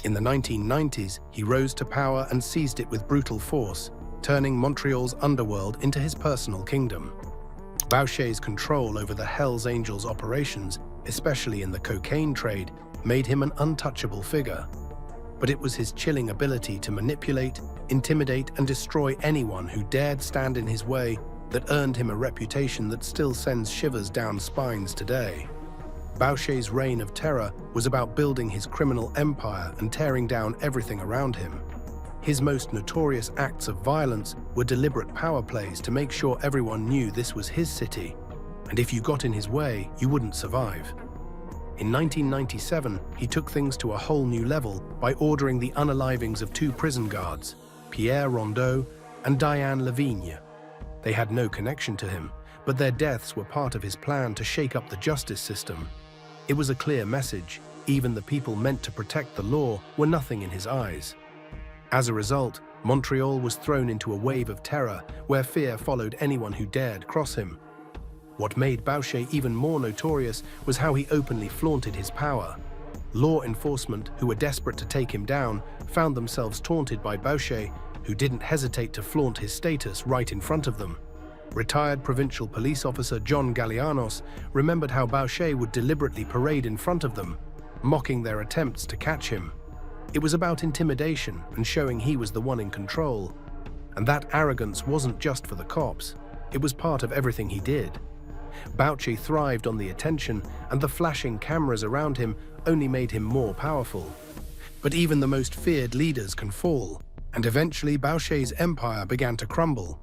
Speaker 2: In the 1990s, he rose to power and seized it with brutal force, turning Montreal's underworld into his personal kingdom. Boucher's control over the Hells Angels operations, especially in the cocaine trade, made him an untouchable figure. But it was his chilling ability to manipulate, intimidate, and destroy anyone who dared stand in his way that earned him a reputation that still sends shivers down spines today. Boucher's reign of terror was about building his criminal empire and tearing down everything around him. His most notorious acts of violence were deliberate power plays to make sure everyone knew this was his city, and if you got in his way, you wouldn't survive. In 1997, he took things to a whole new level by ordering the unalivings of 2 prison guards, Pierre Rondeau and Diane Lavigne. They had no connection to him, but their deaths were part of his plan to shake up the justice system. It was a clear message. Even the people meant to protect the law were nothing in his eyes. As a result, Montreal was thrown into a wave of terror where fear followed anyone who dared cross him. What made Boucher even more notorious was how he openly flaunted his power. Law enforcement, who were desperate to take him down, found themselves taunted by Boucher, who didn't hesitate to flaunt his status right in front of them. Retired provincial police officer John Gallianos remembered how Boucher would deliberately parade in front of them, mocking their attempts to catch him. It was about intimidation and showing he was the one in control. And that arrogance wasn't just for the cops. It was part of everything he did. Boucher thrived on the attention, and the flashing cameras around him only made him more powerful. But even the most feared leaders can fall, and eventually Boucher's empire began to crumble.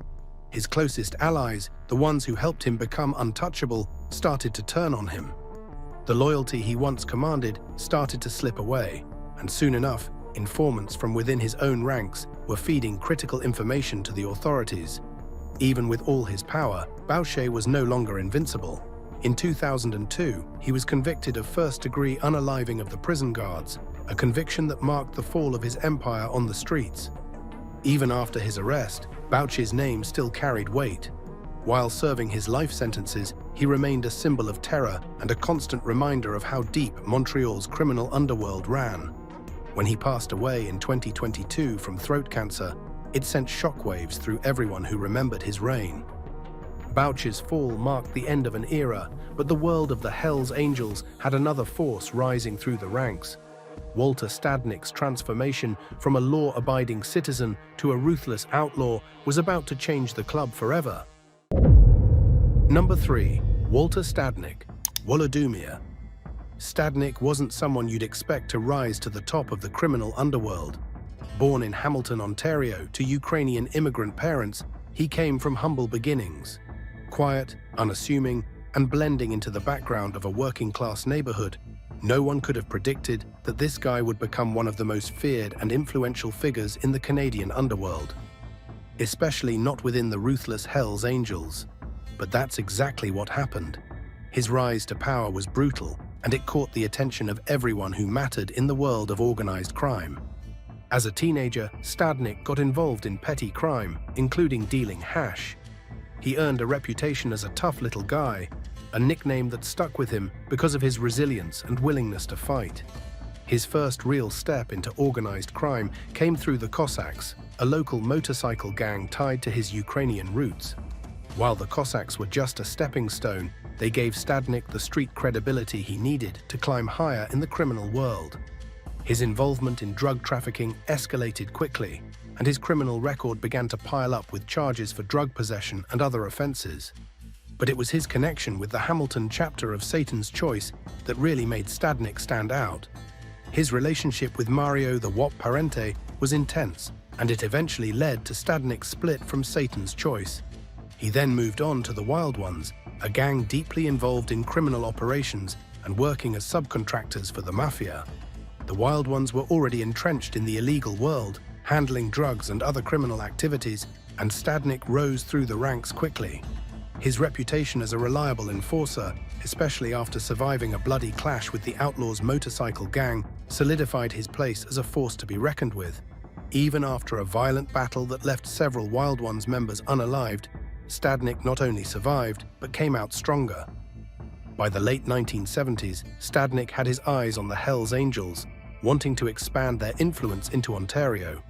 Speaker 2: His closest allies, the ones who helped him become untouchable, started to turn on him. The loyalty he once commanded started to slip away, and soon enough, informants from within his own ranks were feeding critical information to the authorities. Even with all his power, Boucher was no longer invincible. In 2002, he was convicted of first-degree unaliving of the prison guards, a conviction that marked the fall of his empire on the streets. Even after his arrest, Boucher's name still carried weight. While serving his life sentences, he remained a symbol of terror and a constant reminder of how deep Montreal's criminal underworld ran. When he passed away in 2022 from throat cancer, it sent shockwaves through everyone who remembered his reign. Boucher's fall marked the end of an era, but the world of the Hells Angels had another force rising through the ranks. Walter Stadnik's transformation from a law-abiding citizen to a ruthless outlaw was about to change the club forever. Number 3. Walter Stadnik, Wolodumia. Stadnik wasn't someone you'd expect to rise to the top of the criminal underworld. Born in Hamilton, Ontario, to Ukrainian immigrant parents, he came from humble beginnings. Quiet, unassuming, and blending into the background of a working-class neighborhood, no one could have predicted that this guy would become one of the most feared and influential figures in the Canadian underworld. Especially not within the ruthless Hells Angels. But that's exactly what happened. His rise to power was brutal, and it caught the attention of everyone who mattered in the world of organized crime. As a teenager, Stadnik got involved in petty crime, including dealing hash. He earned a reputation as a tough little guy, a nickname that stuck with him because of his resilience and willingness to fight. His first real step into organized crime came through the Cossacks, a local motorcycle gang tied to his Ukrainian roots. While the Cossacks were just a stepping stone, they gave Stadnik the street credibility he needed to climb higher in the criminal world. His involvement in drug trafficking escalated quickly, and his criminal record began to pile up with charges for drug possession and other offenses. But it was his connection with the Hamilton chapter of Satan's Choice that really made Stadnik stand out. His relationship with Mario the Wop Parente was intense, and it eventually led to Stadnik's split from Satan's Choice. He then moved on to the Wild Ones, a gang deeply involved in criminal operations and working as subcontractors for the mafia. The Wild Ones were already entrenched in the illegal world, handling drugs and other criminal activities, and Stadnik rose through the ranks quickly. His reputation as a reliable enforcer, especially after surviving a bloody clash with the Outlaws' motorcycle gang, solidified his place as a force to be reckoned with. Even after a violent battle that left several Wild Ones members unalived, Stadnik not only survived, but came out stronger. By the late 1970s, Stadnik had his eyes on the Hells Angels, wanting to expand their influence into Ontario.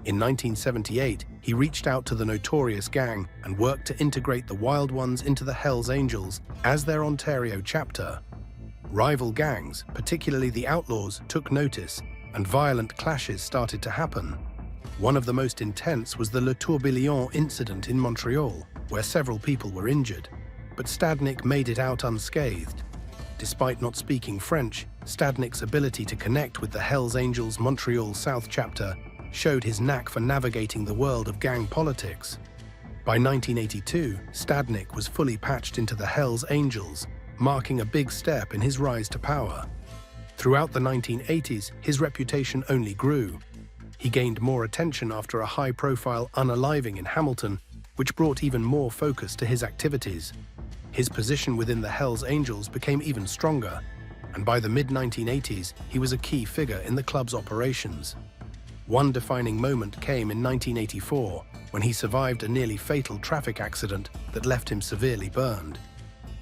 Speaker 2: In 1978, he reached out to the notorious gang and worked to integrate the Wild Ones into the Hells Angels as their Ontario chapter. Rival gangs, particularly the Outlaws, took notice, and violent clashes started to happen. One of the most intense was the Le Tourbillon incident in Montreal, where several people were injured, but Stadnik made it out unscathed. Despite not speaking French, Stadnik's ability to connect with the Hells Angels Montreal South chapter showed his knack for navigating the world of gang politics. By 1982, Stadnik was fully patched into the Hells Angels, marking a big step in his rise to power. Throughout the 1980s, his reputation only grew. He gained more attention after a high-profile unaliving in Hamilton, which brought even more focus to his activities. His position within the Hells Angels became even stronger, and by the mid-1980s, he was a key figure in the club's operations. One defining moment came in 1984, when he survived a nearly fatal traffic accident that left him severely burned.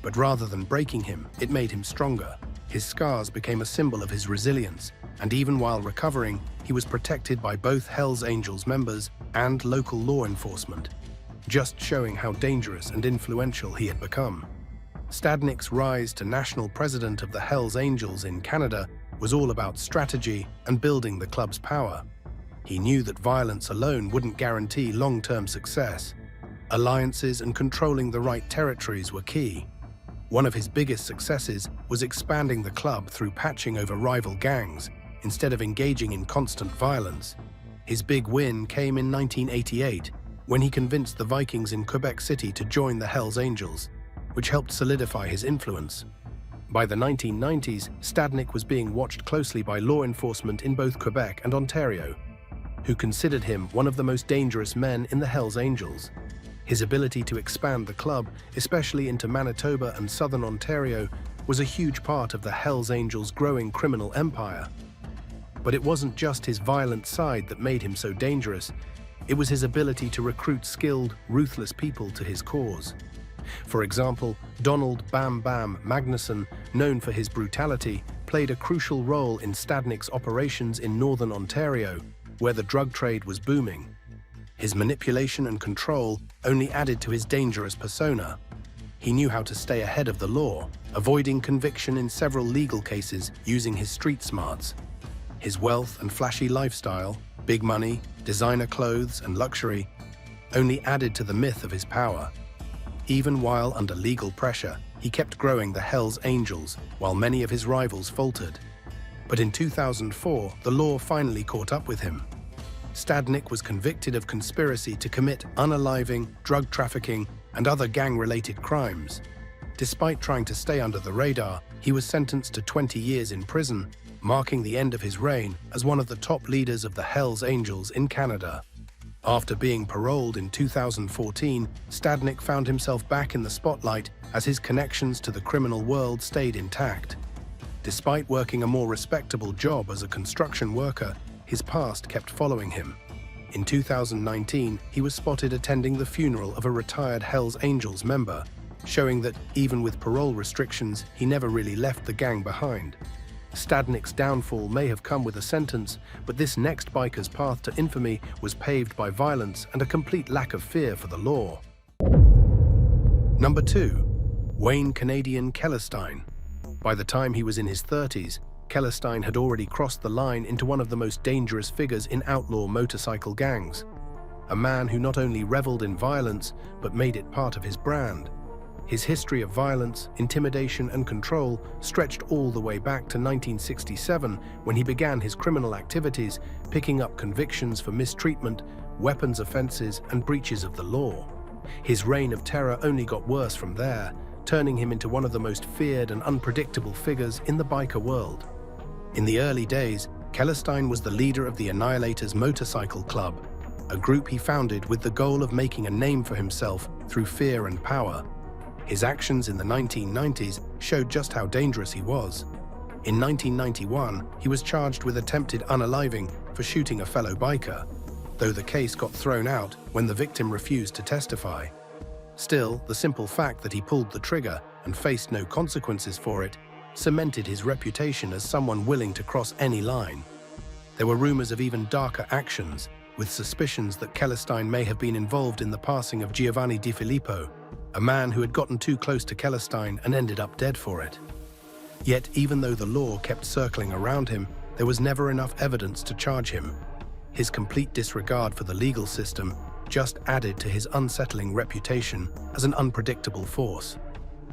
Speaker 2: But rather than breaking him, it made him stronger. His scars became a symbol of his resilience, and even while recovering, he was protected by both Hells Angels members and local law enforcement, just showing how dangerous and influential he had become. Stadnik's rise to national president of the Hells Angels in Canada was all about strategy and building the club's power. He knew that violence alone wouldn't guarantee long-term success. Alliances and controlling the right territories were key. One of his biggest successes was expanding the club through patching over rival gangs, instead of engaging in constant violence. His big win came in 1988, when he convinced the Vikings in Quebec City to join the Hells Angels, which helped solidify his influence. By the 1990s, Stadnik was being watched closely by law enforcement in both Quebec and Ontario, who considered him one of the most dangerous men in the Hells Angels. His ability to expand the club, especially into Manitoba and southern Ontario, was a huge part of the Hells Angels' growing criminal empire. But it wasn't just his violent side that made him so dangerous. It was his ability to recruit skilled, ruthless people to his cause. For example, Donald Bam Bam Magnuson, known for his brutality, played a crucial role in Stadnik's operations in northern Ontario, where the drug trade was booming. His manipulation and control only added to his dangerous persona. He knew how to stay ahead of the law, avoiding conviction in several legal cases using his street smarts. His wealth and flashy lifestyle, big money, designer clothes, and luxury only added to the myth of his power. Even while under legal pressure, he kept growing the Hells Angels, while many of his rivals faltered. But in 2004, the law finally caught up with him. Stadnik was convicted of conspiracy to commit unaliving, drug trafficking, and other gang-related crimes. Despite trying to stay under the radar, he was sentenced to 20 years in prison, marking the end of his reign as one of the top leaders of the Hells Angels in Canada. After being paroled in 2014, Stadnik found himself back in the spotlight as his connections to the criminal world stayed intact. Despite working a more respectable job as a construction worker, his past kept following him. In 2019, he was spotted attending the funeral of a retired Hells Angels member, showing that even with parole restrictions, he never really left the gang behind. Stadnik's downfall may have come with a sentence, but this next biker's path to infamy was paved by violence and a complete lack of fear for the law. Number 2. Wayne Canadian Kellestien. By the time he was in his 30s, Kellestien had already crossed the line into one of the most dangerous figures in outlaw motorcycle gangs. A man who not only reveled in violence, but made it part of his brand. His history of violence, intimidation, and control stretched all the way back to 1967, when he began his criminal activities, picking up convictions for mistreatment, weapons offenses, and breaches of the law. His reign of terror only got worse from there, turning him into one of the most feared and unpredictable figures in the biker world. In the early days, Kellestien was the leader of the Annihilators Motorcycle Club. a group he founded with the goal of making a name for himself through fear and power. His actions in the 1990s showed just how dangerous he was. In 1991, he was charged with attempted unaliving for shooting a fellow biker, though the case got thrown out when the victim refused to testify. Still, the simple fact that he pulled the trigger and faced no consequences for it cemented his reputation as someone willing to cross any line. There were rumors of even darker actions, with suspicions that Kellestien may have been involved in the passing of Giovanni Di Filippo, a man who had gotten too close to Kellestien and ended up dead for it. Yet, even though the law kept circling around him, there was never enough evidence to charge him. His complete disregard for the legal system just added to his unsettling reputation as an unpredictable force.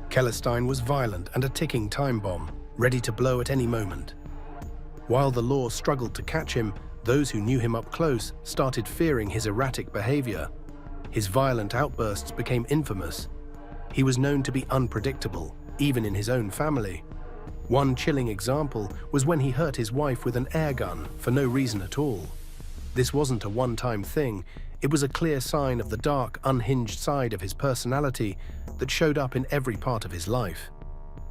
Speaker 2: Kellestien was violent and a ticking time bomb, ready to blow at any moment. While the law struggled to catch him, those who knew him up close started fearing his erratic behavior. His violent outbursts became infamous. He was known to be unpredictable, even in his own family. One chilling example was when he hurt his wife with an air gun for no reason at all. This wasn't a one-time thing. It was a clear sign of the dark, unhinged side of his personality that showed up in every part of his life.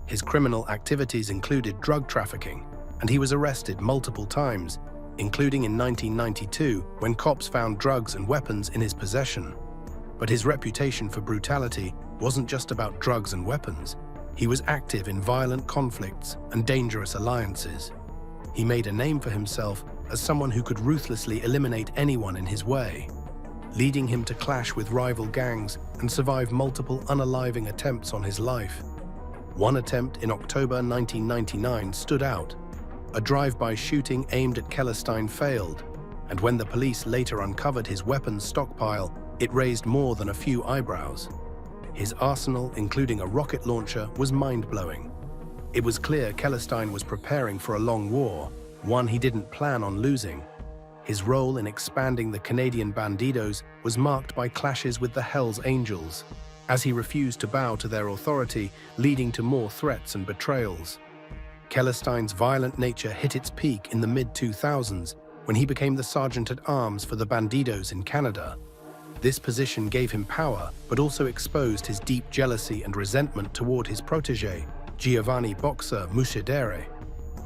Speaker 2: His criminal activities included drug trafficking, and he was arrested multiple times, including in 1992 when cops found drugs and weapons in his possession. But his reputation for brutality wasn't just about drugs and weapons. He was active in violent conflicts and dangerous alliances. He made a name for himself as someone who could ruthlessly eliminate anyone in his way, leading him to clash with rival gangs and survive multiple unaliving attempts on his life. One attempt in October 1999 stood out. A drive-by shooting aimed at Kellestien failed, and when the police later uncovered his weapons stockpile, it raised more than a few eyebrows. His arsenal, including a rocket launcher, was mind-blowing. It was clear Kellestien was preparing for a long war, one he didn't plan on losing. His role in expanding the Canadian Bandidos was marked by clashes with the Hells Angels, as he refused to bow to their authority, leading to more threats and betrayals. Kellestien's violent nature hit its peak in the mid-2000s when he became the Sergeant-at-Arms for the Bandidos in Canada. This position gave him power, but also exposed his deep jealousy and resentment toward his protégé, Giovanni "Boxer" Musidere.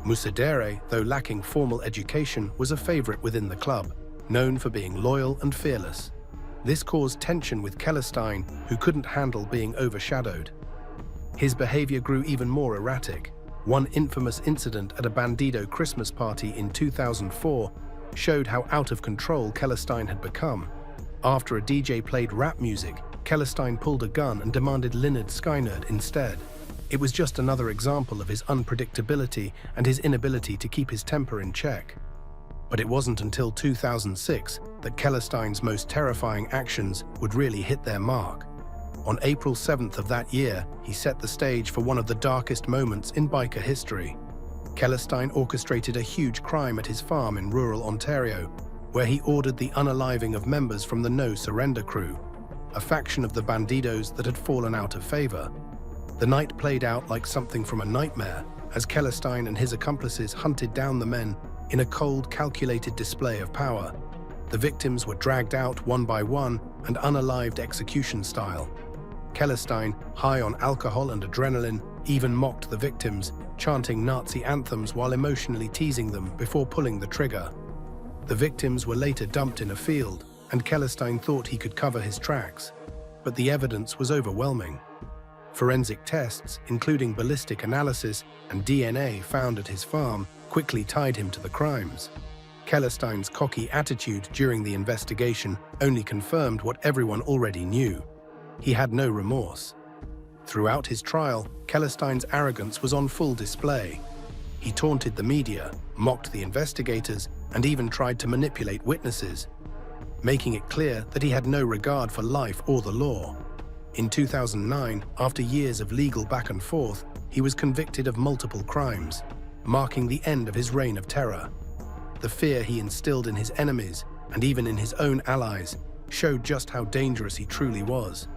Speaker 2: Musidere, though lacking formal education, was a favorite within the club, known for being loyal and fearless. This caused tension with Kellestien, who couldn't handle being overshadowed. His behavior grew even more erratic. One infamous incident at a Bandido Christmas party in 2004 showed how out of control Kellestien had become. After a DJ played rap music, Kellestien pulled a gun and demanded Lynyrd Skynyrd instead. It was just another example of his unpredictability and his inability to keep his temper in check. But it wasn't until 2006 that Kellestien's most terrifying actions would really hit their mark. On April 7th of that year, he set the stage for one of the darkest moments in biker history. Kellestien orchestrated a huge crime at his farm in rural Ontario, where he ordered the unaliving of members from the No Surrender crew, a faction of the Bandidos that had fallen out of favor. The night played out like something from a nightmare, as Kellestien and his accomplices hunted down the men in a cold, calculated display of power. The victims were dragged out one by one and unalived execution style. Kellestien, high on alcohol and adrenaline, even mocked the victims, chanting Nazi anthems while emotionally teasing them before pulling the trigger. The victims were later dumped in a field, and Kellestien thought he could cover his tracks. But the evidence was overwhelming. Forensic tests, including ballistic analysis and DNA found at his farm, quickly tied him to the crimes. Kellestien's cocky attitude during the investigation only confirmed what everyone already knew. He had no remorse. Throughout his trial, Kellestien's arrogance was on full display. He taunted the media, mocked the investigators, and even tried to manipulate witnesses, making it clear that he had no regard for life or the law. In 2009, after years of legal back and forth, he was convicted of multiple crimes, marking the end of his reign of terror. The fear he instilled in his enemies, and even in his own allies, showed just how dangerous he truly was.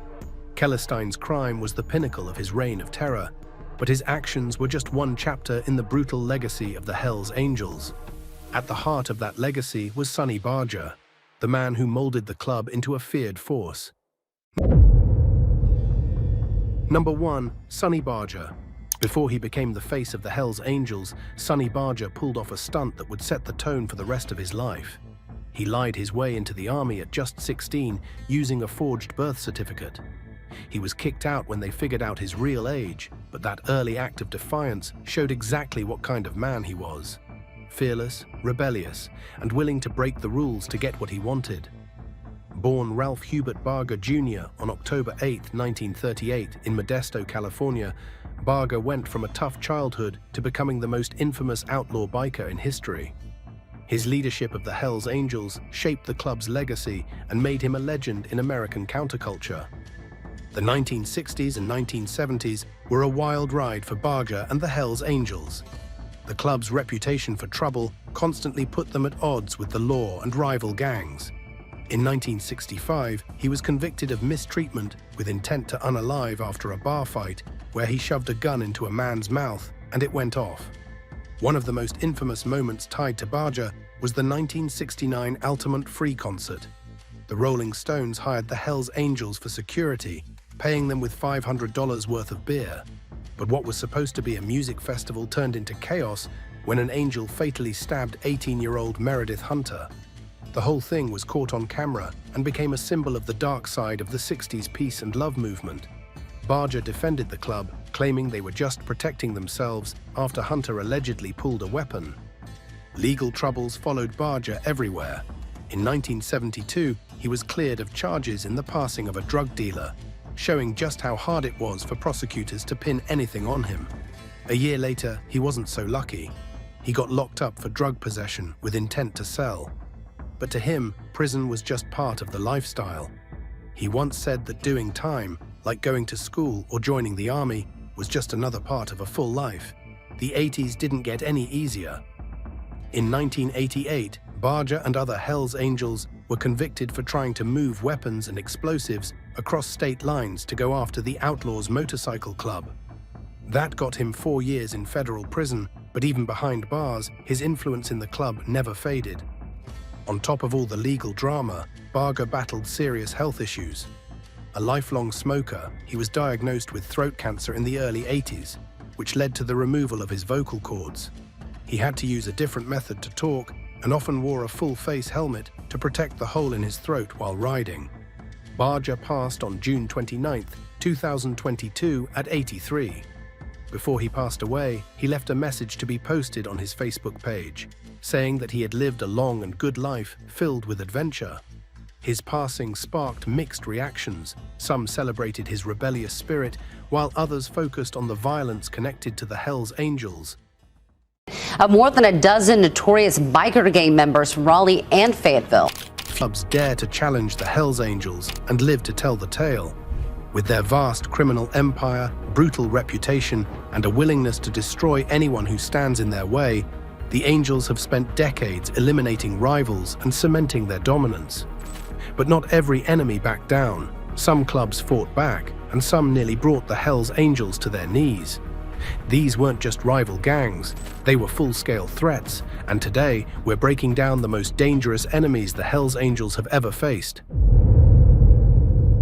Speaker 2: Kellestien's crime was the pinnacle of his reign of terror, but his actions were just one chapter in the brutal legacy of the Hells Angels. At the heart of that legacy was Sonny Barger, the man who molded the club into a feared force. Number 1, Sonny Barger. Before he became the face of the Hells Angels, Sonny Barger pulled off a stunt that would set the tone for the rest of his life. He lied his way into the army at just 16 using a forged birth certificate. He was kicked out when they figured out his real age, but that early act of defiance showed exactly what kind of man he was. Fearless, rebellious, and willing to break the rules to get what he wanted. Born Ralph Hubert Barger Jr. on October 8, 1938 in Modesto, California, Barger went from a tough childhood to becoming the most infamous outlaw biker in history. His leadership of the Hells Angels shaped the club's legacy and made him a legend in American counterculture. The 1960s and 1970s were a wild ride for Barger and the Hells Angels. The club's reputation for trouble constantly put them at odds with the law and rival gangs. In 1965, he was convicted of mistreatment with intent to unalive after a bar fight where he shoved a gun into a man's mouth and it went off. One of the most infamous moments tied to Barger was the 1969 Altamont Free concert. The Rolling Stones hired the Hells Angels for security, paying them with $500 worth of beer. But what was supposed to be a music festival turned into chaos when an angel fatally stabbed 18-year-old Meredith Hunter. The whole thing was caught on camera and became a symbol of the dark side of the 60s peace and love movement. Barger defended the club, claiming they were just protecting themselves after Hunter allegedly pulled a weapon. Legal troubles followed Barger everywhere. In 1972, he was cleared of charges in the passing of a drug dealer, showing just how hard it was for prosecutors to pin anything on him. A year later, he wasn't so lucky. He got locked up for drug possession with intent to sell. But to him, prison was just part of the lifestyle. He once said that doing time, like going to school or joining the army, was just another part of a full life. The 80s didn't get any easier. In 1988, Barger and other Hells Angels were convicted for trying to move weapons and explosives across state lines to go after the Outlaws Motorcycle Club. That got him 4 years in federal prison, but even behind bars, his influence in the club never faded. On top of all the legal drama, Barger battled serious health issues. A lifelong smoker, he was diagnosed with throat cancer in the early 80s, which led to the removal of his vocal cords. He had to use a different method to talk and often wore a full-face helmet to protect the hole in his throat while riding. Barger passed on June 29, 2022 at 83. Before he passed away, he left a message to be posted on his Facebook page, saying that he had lived a long and good life filled with adventure. His passing sparked mixed reactions. Some celebrated his rebellious spirit, while others focused on the violence connected to the Hells Angels.
Speaker 13: More than a dozen notorious biker gang members from Raleigh and Fayetteville.
Speaker 2: Clubs dare to challenge the Hells Angels and live to tell the tale. With their vast criminal empire, brutal reputation, and a willingness to destroy anyone who stands in their way, the Angels have spent decades eliminating rivals and cementing their dominance. But not every enemy backed down. Some clubs fought back, and some nearly brought the Hells Angels to their knees. These weren't just rival gangs, they were full-scale threats, and today we're breaking down the most dangerous enemies the Hells Angels have ever faced.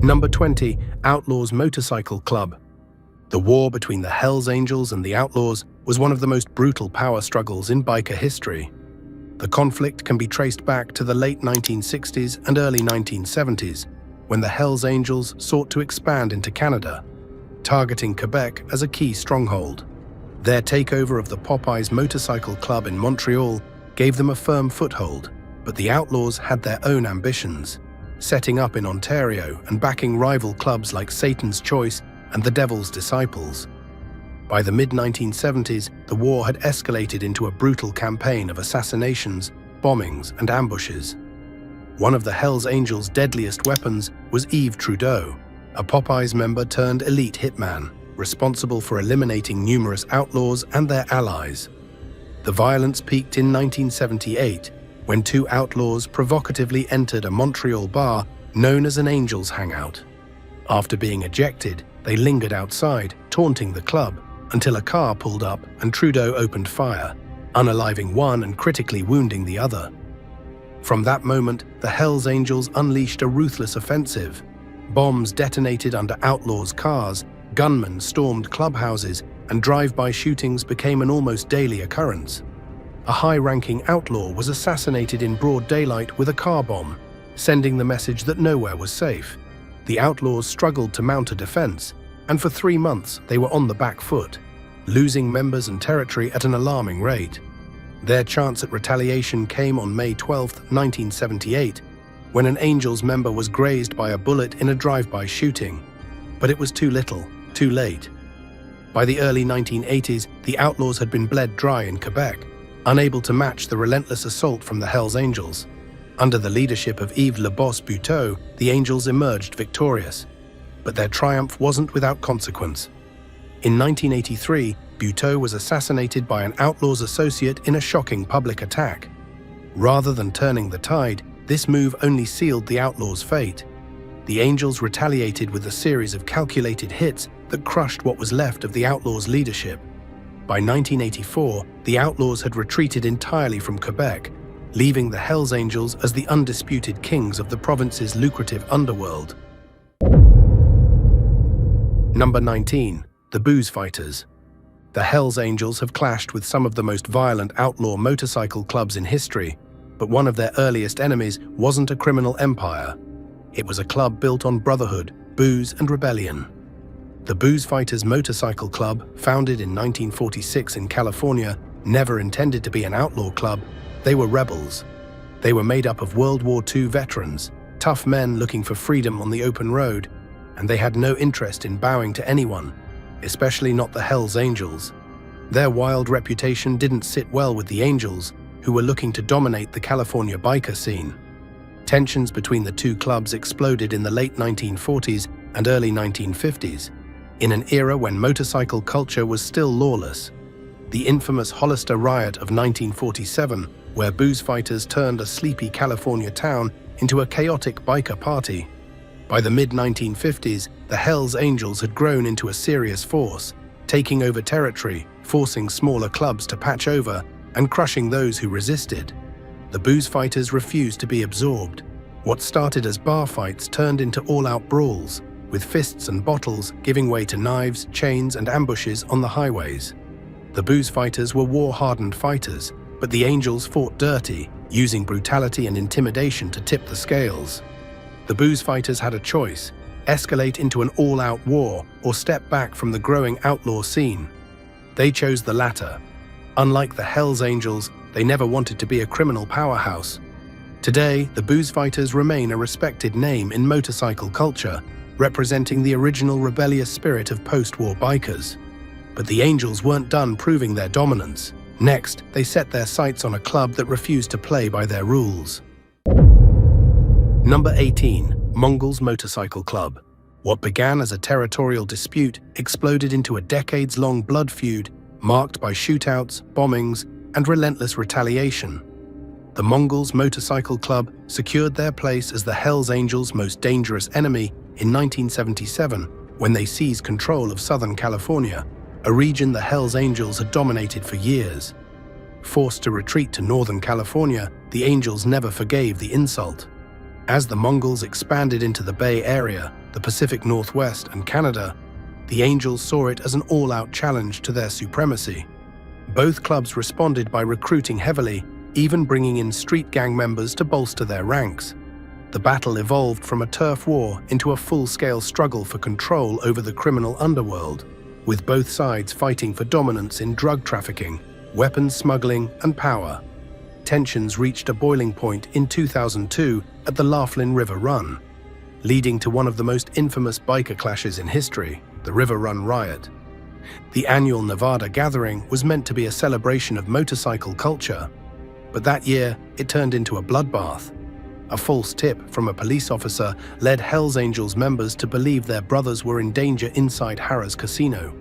Speaker 2: Number 20, Outlaws Motorcycle Club. The war between the Hells Angels and the Outlaws was one of the most brutal power struggles in biker history. The conflict can be traced back to the late 1960s and early 1970s, when the Hells Angels sought to expand into Canada, targeting Quebec as a key stronghold. Their takeover of the Popeyes Motorcycle Club in Montreal gave them a firm foothold, but the Outlaws had their own ambitions, setting up in Ontario and backing rival clubs like Satan's Choice and the Devil's Disciples. By the mid-1970s, the war had escalated into a brutal campaign of assassinations, bombings, and ambushes. One of the Hells Angels' deadliest weapons was Yves Trudeau, a Popeyes member turned elite hitman, responsible for eliminating numerous outlaws and their allies. The violence peaked in 1978, when two outlaws provocatively entered a Montreal bar known as an Angels Hangout. After being ejected, they lingered outside, taunting the club, until a car pulled up and Trudeau opened fire, unaliving one and critically wounding the other. From that moment, the Hells Angels unleashed a ruthless offensive. Bombs detonated under outlaws' cars, gunmen stormed clubhouses, and drive-by shootings became an almost daily occurrence. A high-ranking outlaw was assassinated in broad daylight with a car bomb, sending the message that nowhere was safe. The outlaws struggled to mount a defense, and for 3 months they were on the back foot, losing members and territory at an alarming rate. Their chance at retaliation came on May 12, 1978, when an Angels member was grazed by a bullet in a drive-by shooting. But it was too little, too late. By the early 1980s, the outlaws had been bled dry in Quebec, unable to match the relentless assault from the Hells Angels. Under the leadership of Yves Trudeau, the Angels emerged victorious. But their triumph wasn't without consequence. In 1983, Buteau was assassinated by an outlaw's associate in a shocking public attack. Rather than turning the tide, this move only sealed the outlaws' fate. The Angels retaliated with a series of calculated hits that crushed what was left of the outlaws' leadership. By 1984, the outlaws had retreated entirely from Quebec, leaving the Hells Angels as the undisputed kings of the province's lucrative underworld. Number 19. The Booze Fighters. The Hells Angels have clashed with some of the most violent outlaw motorcycle clubs in history, but one of their earliest enemies wasn't a criminal empire. It was a club built on brotherhood, booze, and rebellion. The Booze Fighters Motorcycle Club, founded in 1946 in California, never intended to be an outlaw club. They were rebels. They were made up of World War II veterans, tough men looking for freedom on the open road, and they had no interest in bowing to anyone, especially not the Hells Angels. Their wild reputation didn't sit well with the Angels, who were looking to dominate the California biker scene. Tensions between the two clubs exploded in the late 1940s and early 1950s, in an era when motorcycle culture was still lawless. The infamous Hollister riot of 1947, where booze fighters turned a sleepy California town into a chaotic biker party. By the mid-1950s, the Hells Angels had grown into a serious force, taking over territory, forcing smaller clubs to patch over, and crushing those who resisted. The booze fighters refused to be absorbed. What started as bar fights turned into all-out brawls, with fists and bottles giving way to knives, chains, and ambushes on the highways. The booze fighters were war-hardened fighters, but the Angels fought dirty, using brutality and intimidation to tip the scales. The booze fighters had a choice: escalate into an all-out war or step back from the growing outlaw scene. They chose the latter. Unlike the Hells Angels, they never wanted to be a criminal powerhouse. Today, the booze fighters remain a respected name in motorcycle culture, representing the original rebellious spirit of post-war bikers. But the Angels weren't done proving their dominance. Next, they set their sights on a club that refused to play by their rules. Number 18. Mongols Motorcycle Club. What began as a territorial dispute exploded into a decades-long blood feud marked by shootouts, bombings, and relentless retaliation. The Mongols Motorcycle Club secured their place as the Hells Angels' most dangerous enemy in 1977 when they seized control of Southern California, a region the Hells Angels had dominated for years. Forced to retreat to Northern California, the Angels never forgave the insult. As the Mongols expanded into the Bay Area, the Pacific Northwest, and Canada, the Angels saw it as an all-out challenge to their supremacy. Both clubs responded by recruiting heavily, even bringing in street gang members to bolster their ranks. The battle evolved from a turf war into a full-scale struggle for control over the criminal underworld, with both sides fighting for dominance in drug trafficking, weapons smuggling, and power. Tensions reached a boiling point in 2002 at the Laughlin River Run, leading to one of the most infamous biker clashes in history, the River Run Riot. The annual Nevada gathering was meant to be a celebration of motorcycle culture, but that year it turned into a bloodbath. A false tip from a police officer led Hells Angels members to believe their brothers were in danger inside Harrah's casino.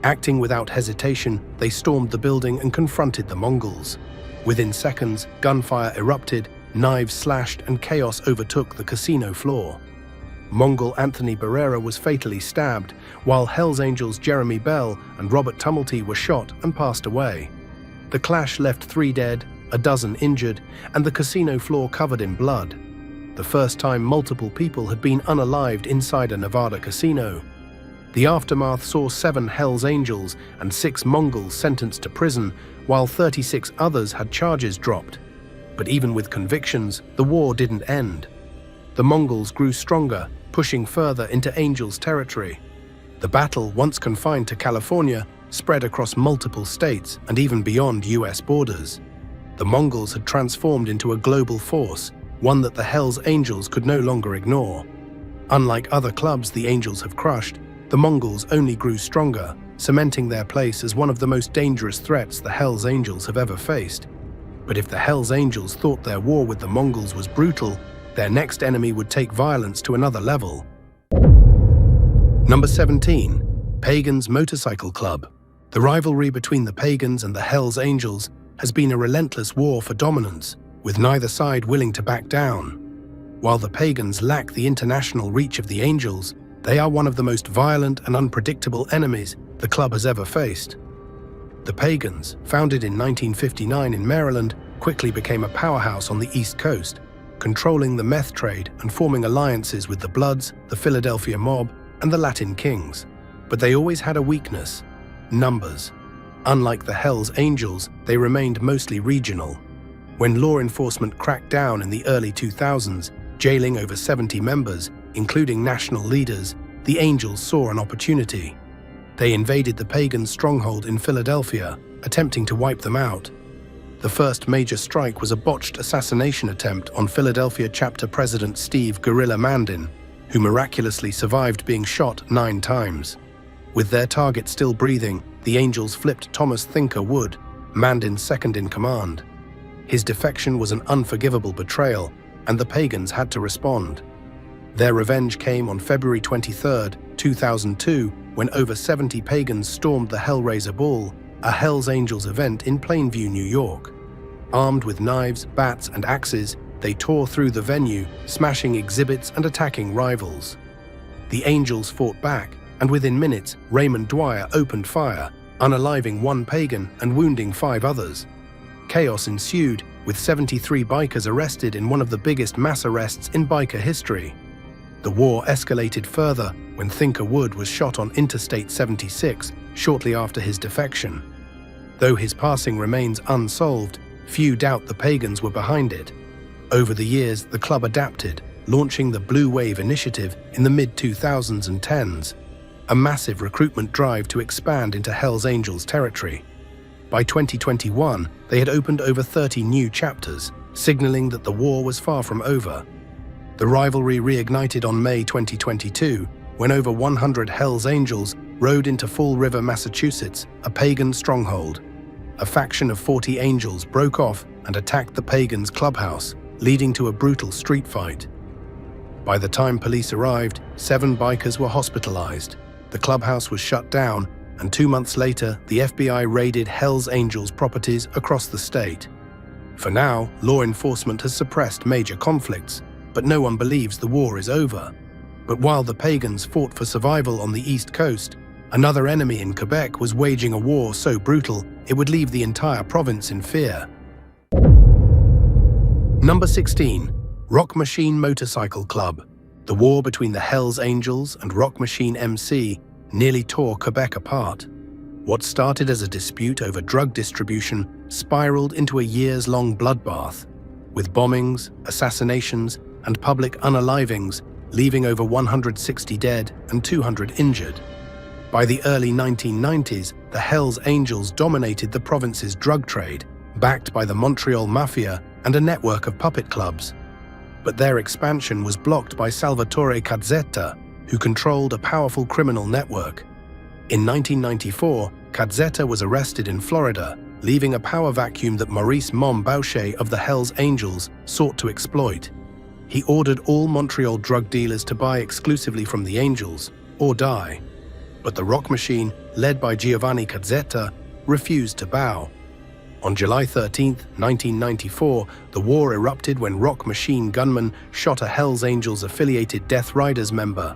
Speaker 2: Acting without hesitation, they stormed the building and confronted the Mongols. Within seconds, gunfire erupted, knives slashed, and chaos overtook the casino floor. Mongol Anthony Barrera was fatally stabbed, while Hells Angels Jeremy Bell and Robert Tumulty were shot and passed away. The clash left 3 dead, a dozen injured, and the casino floor covered in blood. The first time multiple people had been unalived inside a Nevada casino. The aftermath saw 7 Hells Angels and 6 Mongols sentenced to prison, while 36 others had charges dropped. But even with convictions, the war didn't end. The Mongols grew stronger, pushing further into Angels territory. The battle, once confined to California, spread across multiple states and even beyond US borders. The Mongols had transformed into a global force, one that the Hells Angels could no longer ignore. Unlike other clubs the Angels have crushed, the Mongols only grew stronger, cementing their place as one of the most dangerous threats the Hells Angels have ever faced. But if the Hells Angels thought their war with the Mongols was brutal, their next enemy would take violence to another level. Number 17. Pagans Motorcycle Club. The rivalry between the Pagans and the Hells Angels has been a relentless war for dominance, with neither side willing to back down. While the Pagans lack the international reach of the Angels, they are one of the most violent and unpredictable enemies the club has ever faced. The Pagans, founded in 1959 in Maryland, quickly became a powerhouse on the East Coast, controlling the meth trade and forming alliances with the Bloods, the Philadelphia Mob, and the Latin Kings. But they always had a weakness: numbers. Unlike the Hells Angels, they remained mostly regional. When law enforcement cracked down in the early 2000s, jailing over 70 members, including national leaders, the Angels saw an opportunity. They invaded the Pagan stronghold in Philadelphia, attempting to wipe them out. The first major strike was a botched assassination attempt on Philadelphia chapter president Steve "Gorilla" Mandin, who miraculously survived being shot 9 times. With their target still breathing, the Angels flipped Thomas "Thinker" Wood, Mandin's second in command. His defection was an unforgivable betrayal, and the Pagans had to respond. Their revenge came on February 23, 2002, when over 70 Pagans stormed the Hellraiser Ball, a Hells Angels event in Plainview, New York. Armed with knives, bats, and axes, they tore through the venue, smashing exhibits and attacking rivals. The Angels fought back, and within minutes, Raymond Dwyer opened fire, unaliving 1 Pagan and wounding 5 others. Chaos ensued, with 73 bikers arrested in one of the biggest mass arrests in biker history. The war escalated further when Thinker Wood was shot on Interstate 76 shortly after his defection. Though his passing remains unsolved, few doubt the Pagans were behind it. Over the years, the club adapted, launching the Blue Wave Initiative in the mid-2000s and 10s, a massive recruitment drive to expand into Hells Angels territory. By 2021, they had opened over 30 new chapters, signaling that the war was far from over. The rivalry reignited on May 2022, when over 100 Hells Angels rode into Fall River, Massachusetts, a pagan stronghold. A faction of 40 Angels broke off and attacked the Pagans' clubhouse, leading to a brutal street fight. By the time police arrived, 7 bikers were hospitalized. The clubhouse was shut down, and 2 months later, the FBI raided Hells Angels properties across the state. For now, law enforcement has suppressed major conflicts, but no one believes the war is over. But while the Pagans fought for survival on the East Coast, another enemy in Quebec was waging a war so brutal it would leave the entire province in fear. Number 16. Rock Machine Motorcycle Club. The war between the Hells Angels and Rock Machine MC nearly tore Quebec apart. What started as a dispute over drug distribution spiraled into a years-long bloodbath, with bombings, assassinations, and public unalivings, leaving over 160 dead and 200 injured. By the early 1990s, the Hells Angels dominated the province's drug trade, backed by the Montreal Mafia and a network of puppet clubs. But their expansion was blocked by Salvatore Cazzetta, who controlled a powerful criminal network. In 1994, Cazzetta was arrested in Florida, leaving a power vacuum that Maurice Boucher of the Hells Angels sought to exploit. He ordered all Montreal drug dealers to buy exclusively from the Angels, or die. But the Rock Machine, led by Giovanni Cazzetta, refused to bow. On July 13, 1994, the war erupted when Rock Machine gunmen shot a Hells Angels-affiliated Death Riders member.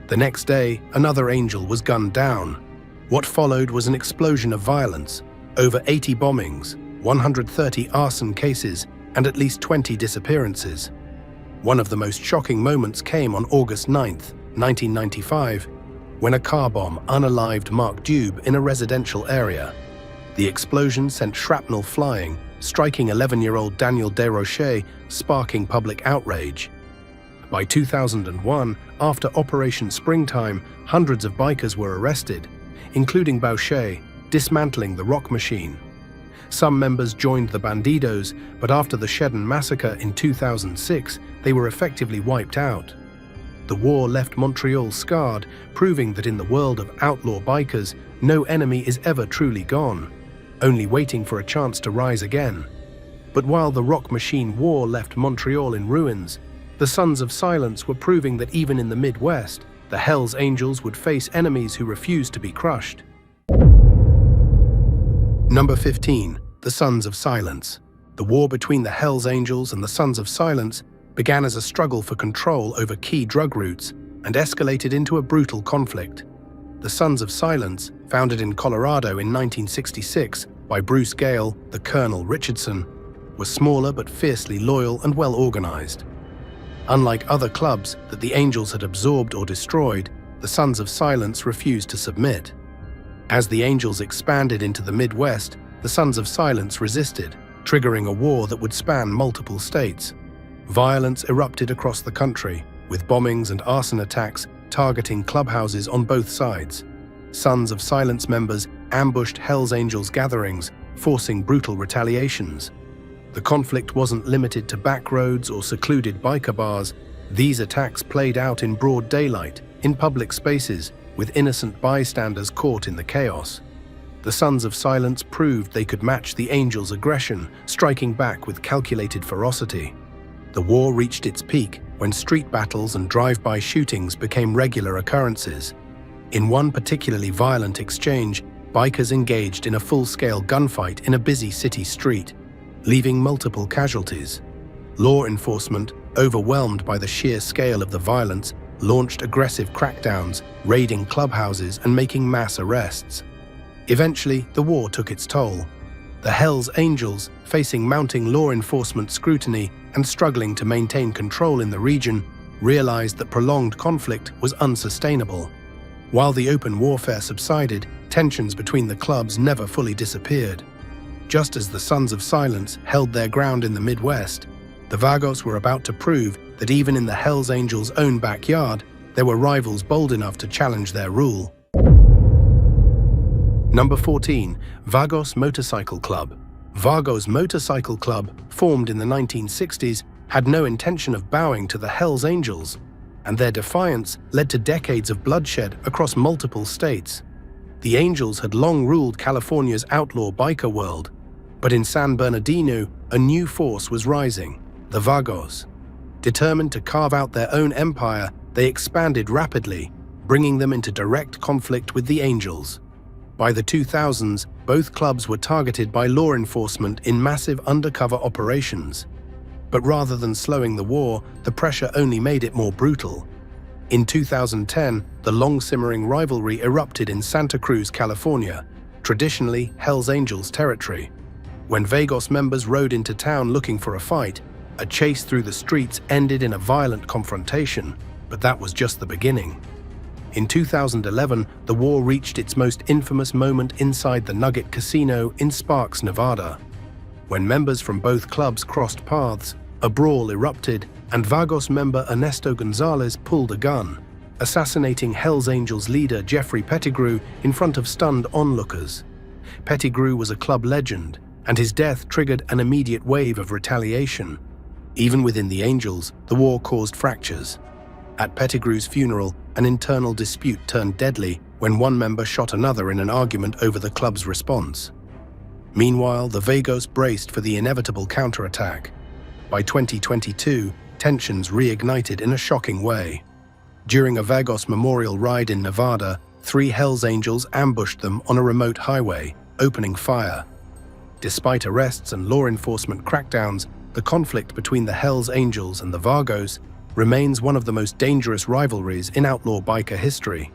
Speaker 2: The next day, another Angel was gunned down. What followed was an explosion of violence, over 80 bombings, 130 arson cases, and at least 20 disappearances. One of the most shocking moments came on August 9, 1995, when a car bomb unalived Mark Dube in a residential area. The explosion sent shrapnel flying, striking 11-year-old Daniel Desrochers, sparking public outrage. By 2001, after Operation Springtime, hundreds of bikers were arrested, including Boucher, dismantling the rock machine. Some members joined the Bandidos, but after the Shedden massacre in 2006, they were effectively wiped out. The war left Montreal scarred, proving that in the world of outlaw bikers, no enemy is ever truly gone, only waiting for a chance to rise again. But while the Rock Machine War left Montreal in ruins, the Sons of Silence were proving that even in the Midwest, the Hells Angels would face enemies who refused to be crushed. Number 15. The Sons of Silence. The war between the Hells Angels and the Sons of Silence began as a struggle for control over key drug routes and escalated into a brutal conflict. The Sons of Silence, founded in Colorado in 1966 by Bruce Gale, the Colonel Richardson, were smaller but fiercely loyal and well organized. Unlike other clubs that the Angels had absorbed or destroyed, the Sons of Silence refused to submit. As the Angels expanded into the Midwest, the Sons of Silence resisted, triggering a war that would span multiple states. Violence erupted across the country, with bombings and arson attacks targeting clubhouses on both sides. Sons of Silence members ambushed Hells Angels gatherings, forcing brutal retaliations. The conflict wasn't limited to back roads or secluded biker bars. These attacks played out in broad daylight, in public spaces, with innocent bystanders caught in the chaos. The Sons of Silence proved they could match the Angels' aggression, striking back with calculated ferocity. The war reached its peak when street battles and drive-by shootings became regular occurrences. In one particularly violent exchange, bikers engaged in a full-scale gunfight in a busy city street, leaving multiple casualties. Law enforcement, overwhelmed by the sheer scale of the violence, launched aggressive crackdowns, raiding clubhouses and making mass arrests. Eventually, the war took its toll. The Hells Angels, facing mounting law enforcement scrutiny and struggling to maintain control in the region, realized that prolonged conflict was unsustainable. While the open warfare subsided, tensions between the clubs never fully disappeared. Just as the Sons of Silence held their ground in the Midwest, the Vagos were about to prove that even in the Hells Angels' own backyard, there were rivals bold enough to challenge their rule. Number 14. Vagos Motorcycle Club. Vagos Motorcycle Club, formed in the 1960s, had no intention of bowing to the Hells Angels, and their defiance led to decades of bloodshed across multiple states. The Angels had long ruled California's outlaw biker world, but in San Bernardino, a new force was rising, the Vagos. Determined to carve out their own empire, they expanded rapidly, bringing them into direct conflict with the Angels. By the 2000s, both clubs were targeted by law enforcement in massive undercover operations. But rather than slowing the war, the pressure only made it more brutal. In 2010, the long-simmering rivalry erupted in Santa Cruz, California, traditionally Hells Angels territory. When Vagos members rode into town looking for a fight, a chase through the streets ended in a violent confrontation, but that was just the beginning. In 2011, the war reached its most infamous moment inside the Nugget Casino in Sparks, Nevada. When members from both clubs crossed paths, a brawl erupted, and Vagos member Ernesto Gonzalez pulled a gun, assassinating Hells Angels leader Jeffrey Pettigrew in front of stunned onlookers. Pettigrew was a club legend, and his death triggered an immediate wave of retaliation. Even within the Angels, the war caused fractures. At Pettigrew's funeral, an internal dispute turned deadly when one member shot another in an argument over the club's response. Meanwhile, the Vagos braced for the inevitable counterattack. By 2022, tensions reignited in a shocking way. During a Vagos memorial ride in Nevada, 3 Hells Angels ambushed them on a remote highway, opening fire. Despite arrests and law enforcement crackdowns, the conflict between the Hells Angels and the Vagos remains one of the most dangerous rivalries in outlaw biker history.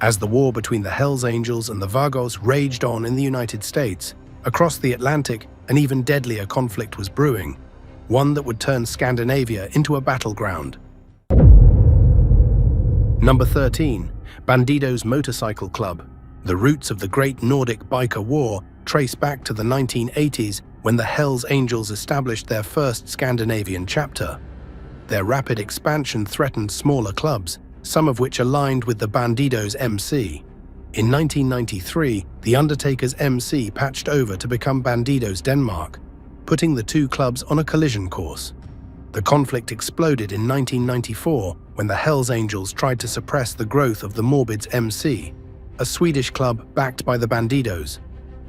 Speaker 2: As the war between the Hells Angels and the Vagos raged on in the United States, Across the Atlantic, an even deadlier conflict was brewing, one that would turn Scandinavia into a battleground. Number 13, Bandidos Motorcycle Club. The roots of the Great Nordic Biker War trace back to the 1980s when the Hells Angels established their first Scandinavian chapter. Their rapid expansion threatened smaller clubs, some of which aligned with the Bandidos MC. In 1993, the Undertaker's MC patched over to become Bandidos Denmark, putting the two clubs on a collision course. The conflict exploded in 1994 when the Hells Angels tried to suppress the growth of the Morbids MC, a Swedish club backed by the Bandidos.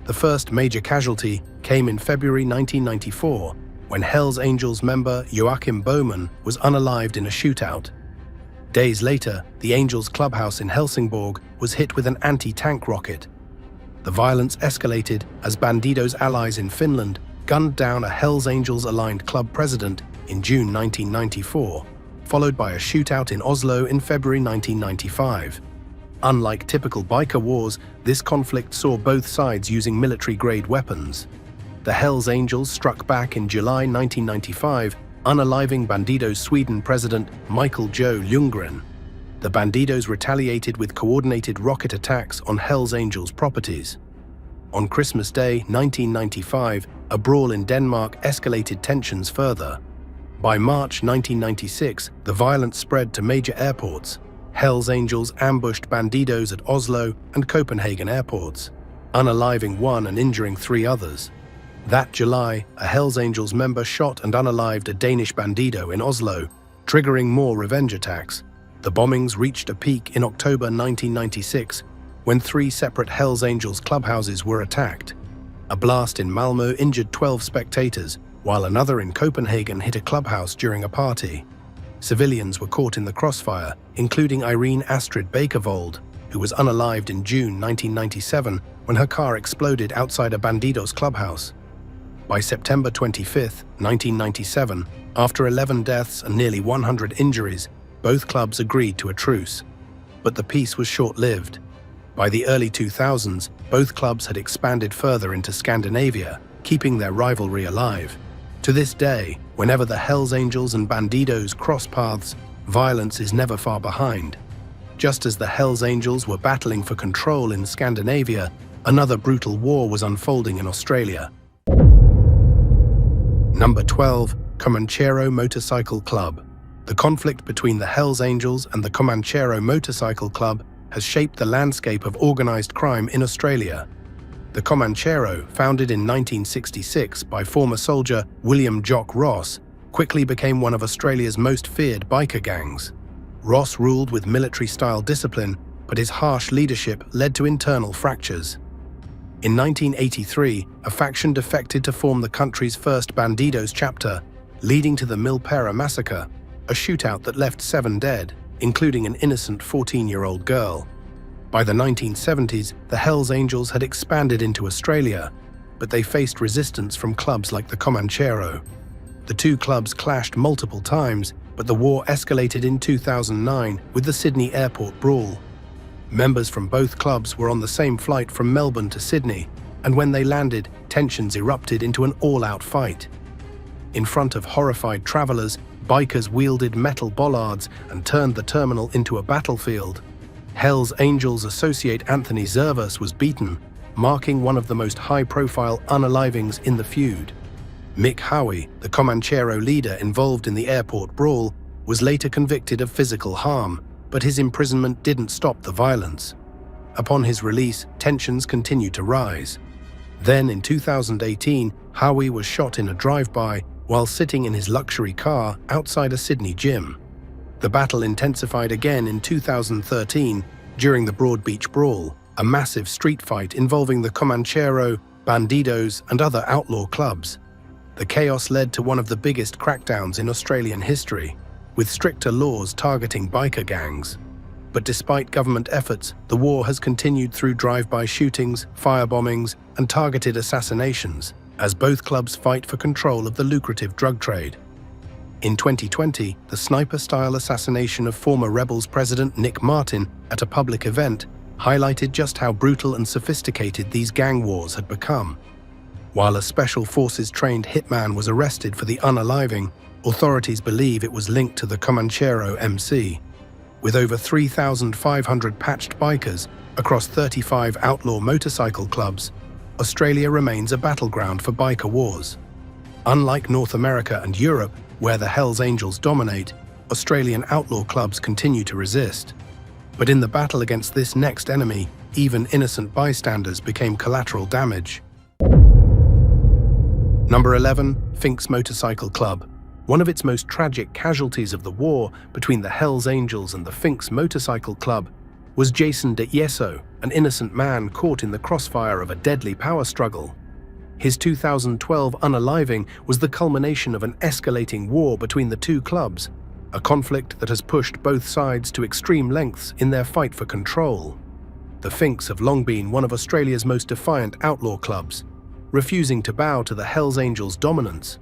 Speaker 2: The first major casualty came in February 1994 when Hells Angels member Joachim Bowman was unalived in a shootout. Days later, the Angels clubhouse in Helsingborg was hit with an anti-tank rocket. The violence escalated as Bandidos allies in Finland gunned down a Hells Angels-aligned club president in June 1994, followed by a shootout in Oslo in February 1995. Unlike typical biker wars, this conflict saw both sides using military-grade weapons. The Hells Angels struck back in July 1995, unaliving Bandidos Sweden president Michael Joe Ljunggren. The Bandidos retaliated with coordinated rocket attacks on Hells Angels properties. On Christmas Day 1995, a brawl in Denmark escalated tensions further. By March 1996, the violence spread to major airports. Hells Angels ambushed Bandidos at Oslo and Copenhagen airports, unaliving one and injuring 3 others. That July, a Hells Angels member shot and unalived a Danish Bandido in Oslo, triggering more revenge attacks. The bombings reached a peak in October 1996, when 3 separate Hells Angels clubhouses were attacked. A blast in Malmö injured 12 spectators, while another in Copenhagen hit a clubhouse during a party. Civilians were caught in the crossfire, including Irene Astrid Bakervold, who was unalived in June 1997 when her car exploded outside a Bandidos clubhouse. By September 25, 1997, after 11 deaths and nearly 100 injuries, both clubs agreed to a truce. But the peace was short-lived. By the early 2000s, both clubs had expanded further into Scandinavia, keeping their rivalry alive. To this day, whenever the Hells Angels and Bandidos cross paths, violence is never far behind. Just as the Hells Angels were battling for control in Scandinavia, another brutal war was unfolding in Australia. Number 12, Comanchero Motorcycle Club. The conflict between the Hells Angels and the Comanchero Motorcycle Club has shaped the landscape of organized crime in Australia. The Comanchero, founded in 1966 by former soldier William Jock Ross, quickly became one of Australia's most feared biker gangs. Ross ruled with military-style discipline, but his harsh leadership led to internal fractures. In 1983, a faction defected to form the country's first Bandidos chapter, leading to the Milpera massacre, a shootout that left 7 dead, including an innocent 14-year-old girl. By the 1970s, the Hells Angels had expanded into Australia, but they faced resistance from clubs like the Comanchero. The two clubs clashed multiple times, but the war escalated in 2009 with the Sydney airport brawl. Members from both clubs were on the same flight from Melbourne to Sydney, and when they landed, tensions erupted into an all-out fight. In front of horrified travelers, bikers wielded metal bollards and turned the terminal into a battlefield. Hells Angels associate Anthony Zervas was beaten, marking one of the most high-profile unalivings in the feud. Mick Huey, the Comanchero leader involved in the airport brawl, was later convicted of physical harm, but his imprisonment didn't stop the violence. Upon his release, tensions continued to rise. Then, in 2018, Huey was shot in a drive-by while sitting in his luxury car outside a Sydney gym. The battle intensified again in 2013 during the Broadbeach Brawl, a massive street fight involving the Comanchero, Bandidos, and other outlaw clubs. The chaos led to one of the biggest crackdowns in Australian history, with stricter laws targeting biker gangs. But despite government efforts, the war has continued through drive-by shootings, firebombings, and targeted assassinations, as both clubs fight for control of the lucrative drug trade. In 2020, the sniper-style assassination of former Rebels president Nick Martin at a public event highlighted just how brutal and sophisticated these gang wars had become. While a special forces-trained hitman was arrested for the unaliving, authorities believe it was linked to the Comanchero MC. With over 3,500 patched bikers across 35 outlaw motorcycle clubs, Australia remains a battleground for biker wars. Unlike North America and Europe, where the Hells Angels dominate, Australian outlaw clubs continue to resist. But in the battle against this next enemy, even innocent bystanders became collateral damage. Number 11, Finks Motorcycle Club. One of its most tragic casualties of the war between the Hells Angels and the Finks Motorcycle Club was Jason de Yeso, an innocent man caught in the crossfire of a deadly power struggle. His 2012 unaliving was the culmination of an escalating war between the two clubs, a conflict that has pushed both sides to extreme lengths in their fight for control. The Finks have long been one of Australia's most defiant outlaw clubs, refusing to bow to the Hells Angels' dominance.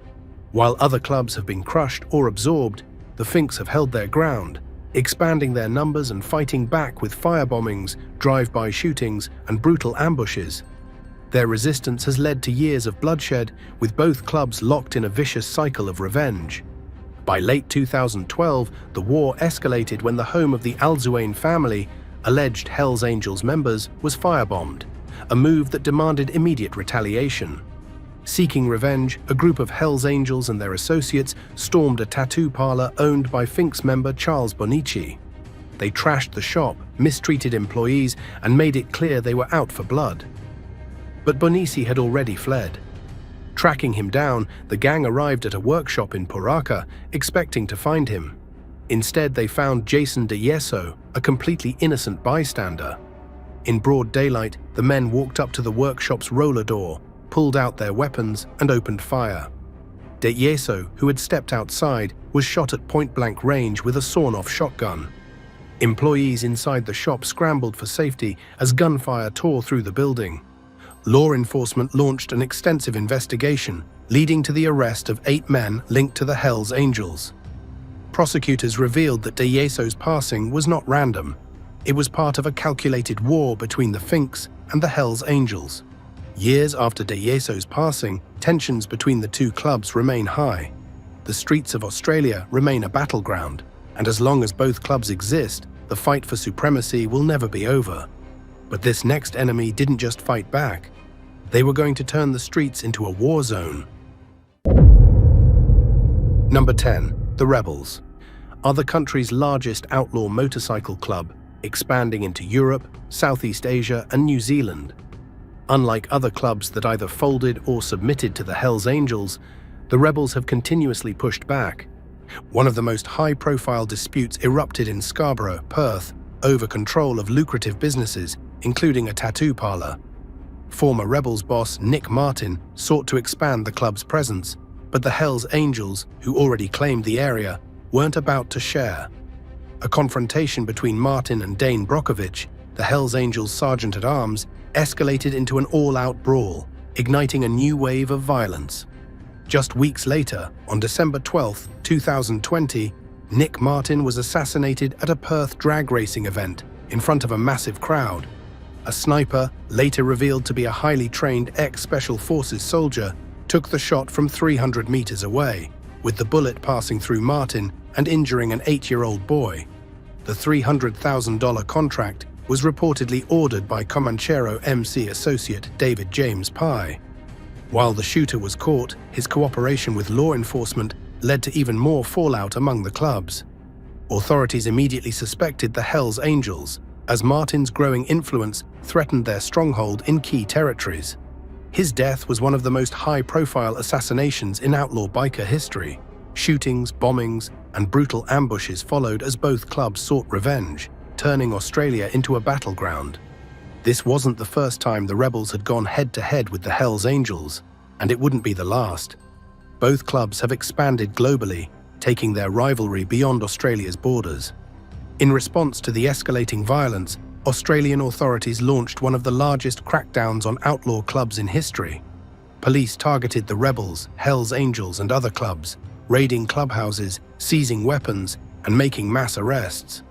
Speaker 2: While other clubs have been crushed or absorbed, the Finks have held their ground, expanding their numbers and fighting back with firebombings, drive-by shootings, and brutal ambushes. Their resistance has led to years of bloodshed, with both clubs locked in a vicious cycle of revenge. By late 2012, the war escalated when the home of the Alzuain family, alleged Hells Angels members, was firebombed, a move that demanded immediate retaliation. Seeking revenge, a group of Hells Angels and their associates stormed a tattoo parlor owned by Finks member Charles Bonici. They trashed the shop, mistreated employees, and made it clear they were out for blood. But Bonici had already fled. Tracking him down, the gang arrived at a workshop in Puraka, expecting to find him. Instead, they found Jason de Yeso, a completely innocent bystander. In broad daylight, the men walked up to the workshop's roller door, pulled out their weapons, and opened fire. De Yeso, who had stepped outside, was shot at point-blank range with a sawn-off shotgun. Employees inside the shop scrambled for safety as gunfire tore through the building. Law enforcement launched an extensive investigation, leading to the arrest of 8 men linked to the Hells Angels. Prosecutors revealed that De Yeso's passing was not random. It was part of a calculated war between the Finks and the Hells Angels. Years after De Yeso's passing, tensions between the two clubs remain high. The streets of Australia remain a battleground, and as long as both clubs exist, the fight for supremacy will never be over. But this next enemy didn't just fight back. They were going to turn the streets into a war zone. Number 10, the Rebels, are the country's largest outlaw motorcycle club, expanding into Europe, Southeast Asia, and New Zealand. Unlike other clubs that either folded or submitted to the Hells Angels, the Rebels have continuously pushed back. One of the most high-profile disputes erupted in Scarborough, Perth, over control of lucrative businesses, including a tattoo parlor. Former Rebels boss Nick Martin sought to expand the club's presence, but the Hells Angels, who already claimed the area, weren't about to share. A confrontation between Martin and Dane Brockovich, the Hells Angels sergeant-at-arms, escalated into an all-out brawl, igniting a new wave of violence. Just weeks later, on December 12, 2020, Nick Martin was assassinated at a Perth drag racing event in front of a massive crowd. A sniper, later revealed to be a highly trained ex-Special Forces soldier, took the shot from 300 meters away, with the bullet passing through Martin and injuring an 8-year-old boy. The $300,000 contract was reportedly ordered by Comanchero MC associate David James Pye. While the shooter was caught, his cooperation with law enforcement led to even more fallout among the clubs. Authorities immediately suspected the Hells Angels, as Martin's growing influence threatened their stronghold in key territories. His death was one of the most high-profile assassinations in outlaw biker history. Shootings, bombings, and brutal ambushes followed as both clubs sought revenge, turning Australia into a battleground. This wasn't the first time the Rebels had gone head-to-head with the Hells Angels, and it wouldn't be the last. Both clubs have expanded globally, taking their rivalry beyond Australia's borders. In response to the escalating violence, Australian authorities launched one of the largest crackdowns on outlaw clubs in history. Police targeted the Rebels, Hells Angels, and other clubs, raiding clubhouses, seizing weapons, and making mass arrests.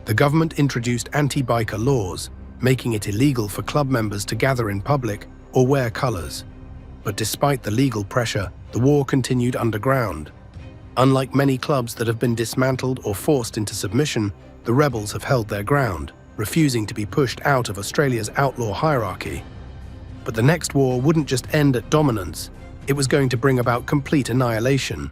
Speaker 2: The government introduced anti-biker laws, making it illegal for club members to gather in public or wear colors. But despite the legal pressure, the war continued underground. Unlike many clubs that have been dismantled or forced into submission, the rebels have held their ground, refusing to be pushed out of Australia's outlaw hierarchy. But the next war wouldn't just end at dominance, it was going to bring about complete annihilation.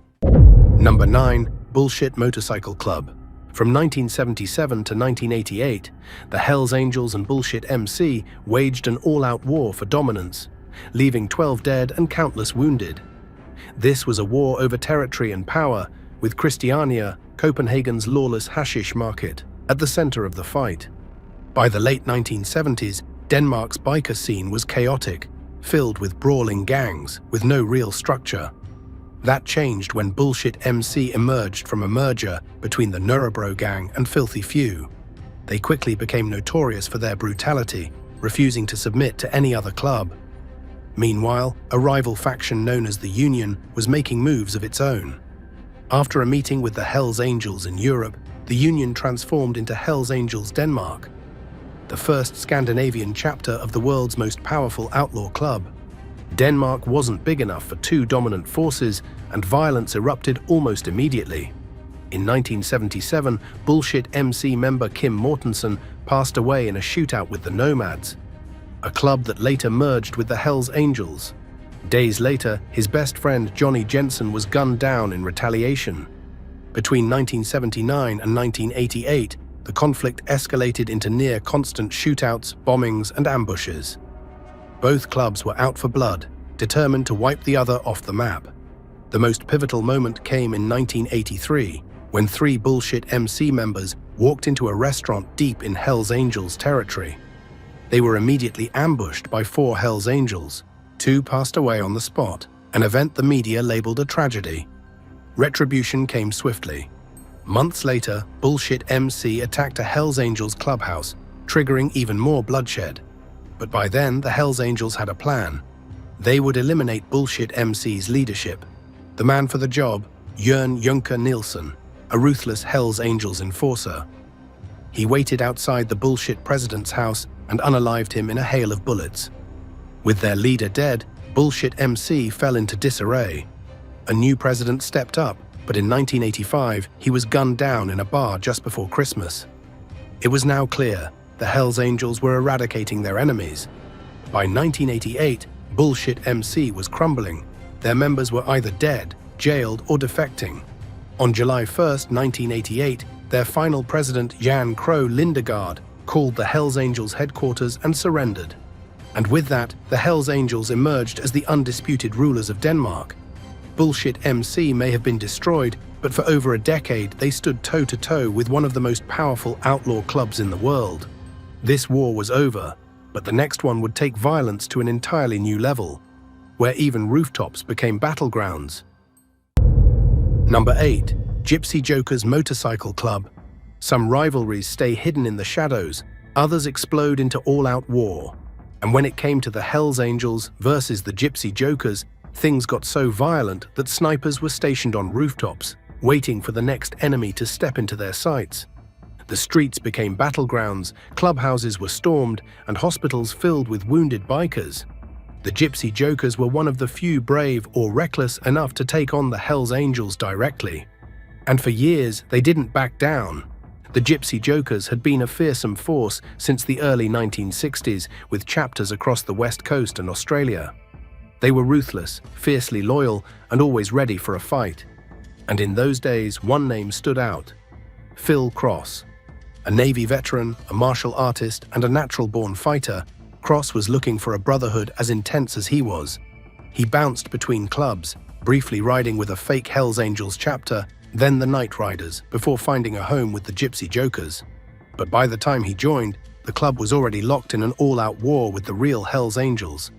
Speaker 2: Number 9, Bullshit Motorcycle Club. From 1977 to 1988, the Hells Angels and Bullshit MC waged an all-out war for dominance, leaving 12 dead and countless wounded. This was a war over territory and power, with Christiania, Copenhagen's lawless hashish market, at the center of the fight. By the late 1970s, Denmark's biker scene was chaotic, filled with brawling gangs with no real structure. That changed when Bullshit MC emerged from a merger between the Nuremberg gang and Filthy Few. They quickly became notorious for their brutality, refusing to submit to any other club. Meanwhile, a rival faction known as the Union was making moves of its own. After a meeting with the Hells Angels in Europe, the Union transformed into Hells Angels Denmark, the first Scandinavian chapter of the world's most powerful outlaw club. Denmark wasn't big enough for two dominant forces, and violence erupted almost immediately. In 1977, Bullshit MC member Kim Mortensen passed away in a shootout with the Nomads, a club that later merged with the Hells Angels. Days later, his best friend Johnny Jensen was gunned down in retaliation. Between 1979 and 1988, the conflict escalated into near-constant shootouts, bombings, and ambushes. Both clubs were out for blood, determined to wipe the other off the map. The most pivotal moment came in 1983, when 3 Bullshit MC members walked into a restaurant deep in Hells Angels territory. They were immediately ambushed by 4 Hells Angels. 2 passed away on the spot, an event the media labeled a tragedy. Retribution came swiftly. Months later, Bullshit MC attacked a Hells Angels clubhouse, triggering even more bloodshed. But by then, the Hells Angels had a plan. They would eliminate Bullshit MC's leadership. The man for the job, Jørn Junker Nielsen, a ruthless Hells Angels enforcer. He waited outside the Bullshit president's house and unalived him in a hail of bullets. With their leader dead, Bullshit MC fell into disarray. A new president stepped up, but in 1985, he was gunned down in a bar just before Christmas. It was now clear the Hells Angels were eradicating their enemies. By 1988, Bullshit MC was crumbling. Their members were either dead, jailed, or defecting. On July 1st, 1988, their final president, Jan Kroh Lindegaard, called the Hells Angels headquarters and surrendered. And with that, the Hells Angels emerged as the undisputed rulers of Denmark. Bullshit MC may have been destroyed, but for over a decade they stood toe-to-toe with one of the most powerful outlaw clubs in the world. This war was over, but the next one would take violence to an entirely new level, where even rooftops became battlegrounds. Number 8. Gypsy Jokers Motorcycle Club. Some rivalries stay hidden in the shadows, others explode into all-out war. And when it came to the Hells Angels versus the Gypsy Jokers, things got so violent that snipers were stationed on rooftops, waiting for the next enemy to step into their sights. The streets became battlegrounds, clubhouses were stormed, and hospitals filled with wounded bikers. The Gypsy Jokers were one of the few brave or reckless enough to take on the Hells Angels directly. And for years, they didn't back down. The Gypsy Jokers had been a fearsome force since the early 1960s, with chapters across the West Coast and Australia. They were ruthless, fiercely loyal, and always ready for a fight. And in those days, one name stood out: Phil Cross. A Navy veteran, a martial artist, and a natural-born fighter, Cross was looking for a brotherhood as intense as he was. He bounced between clubs, briefly riding with a fake Hells Angels chapter, then the Night Riders, before finding a home with the Gypsy Jokers. But by the time he joined, the club was already locked in an all-out war with the real Hells Angels.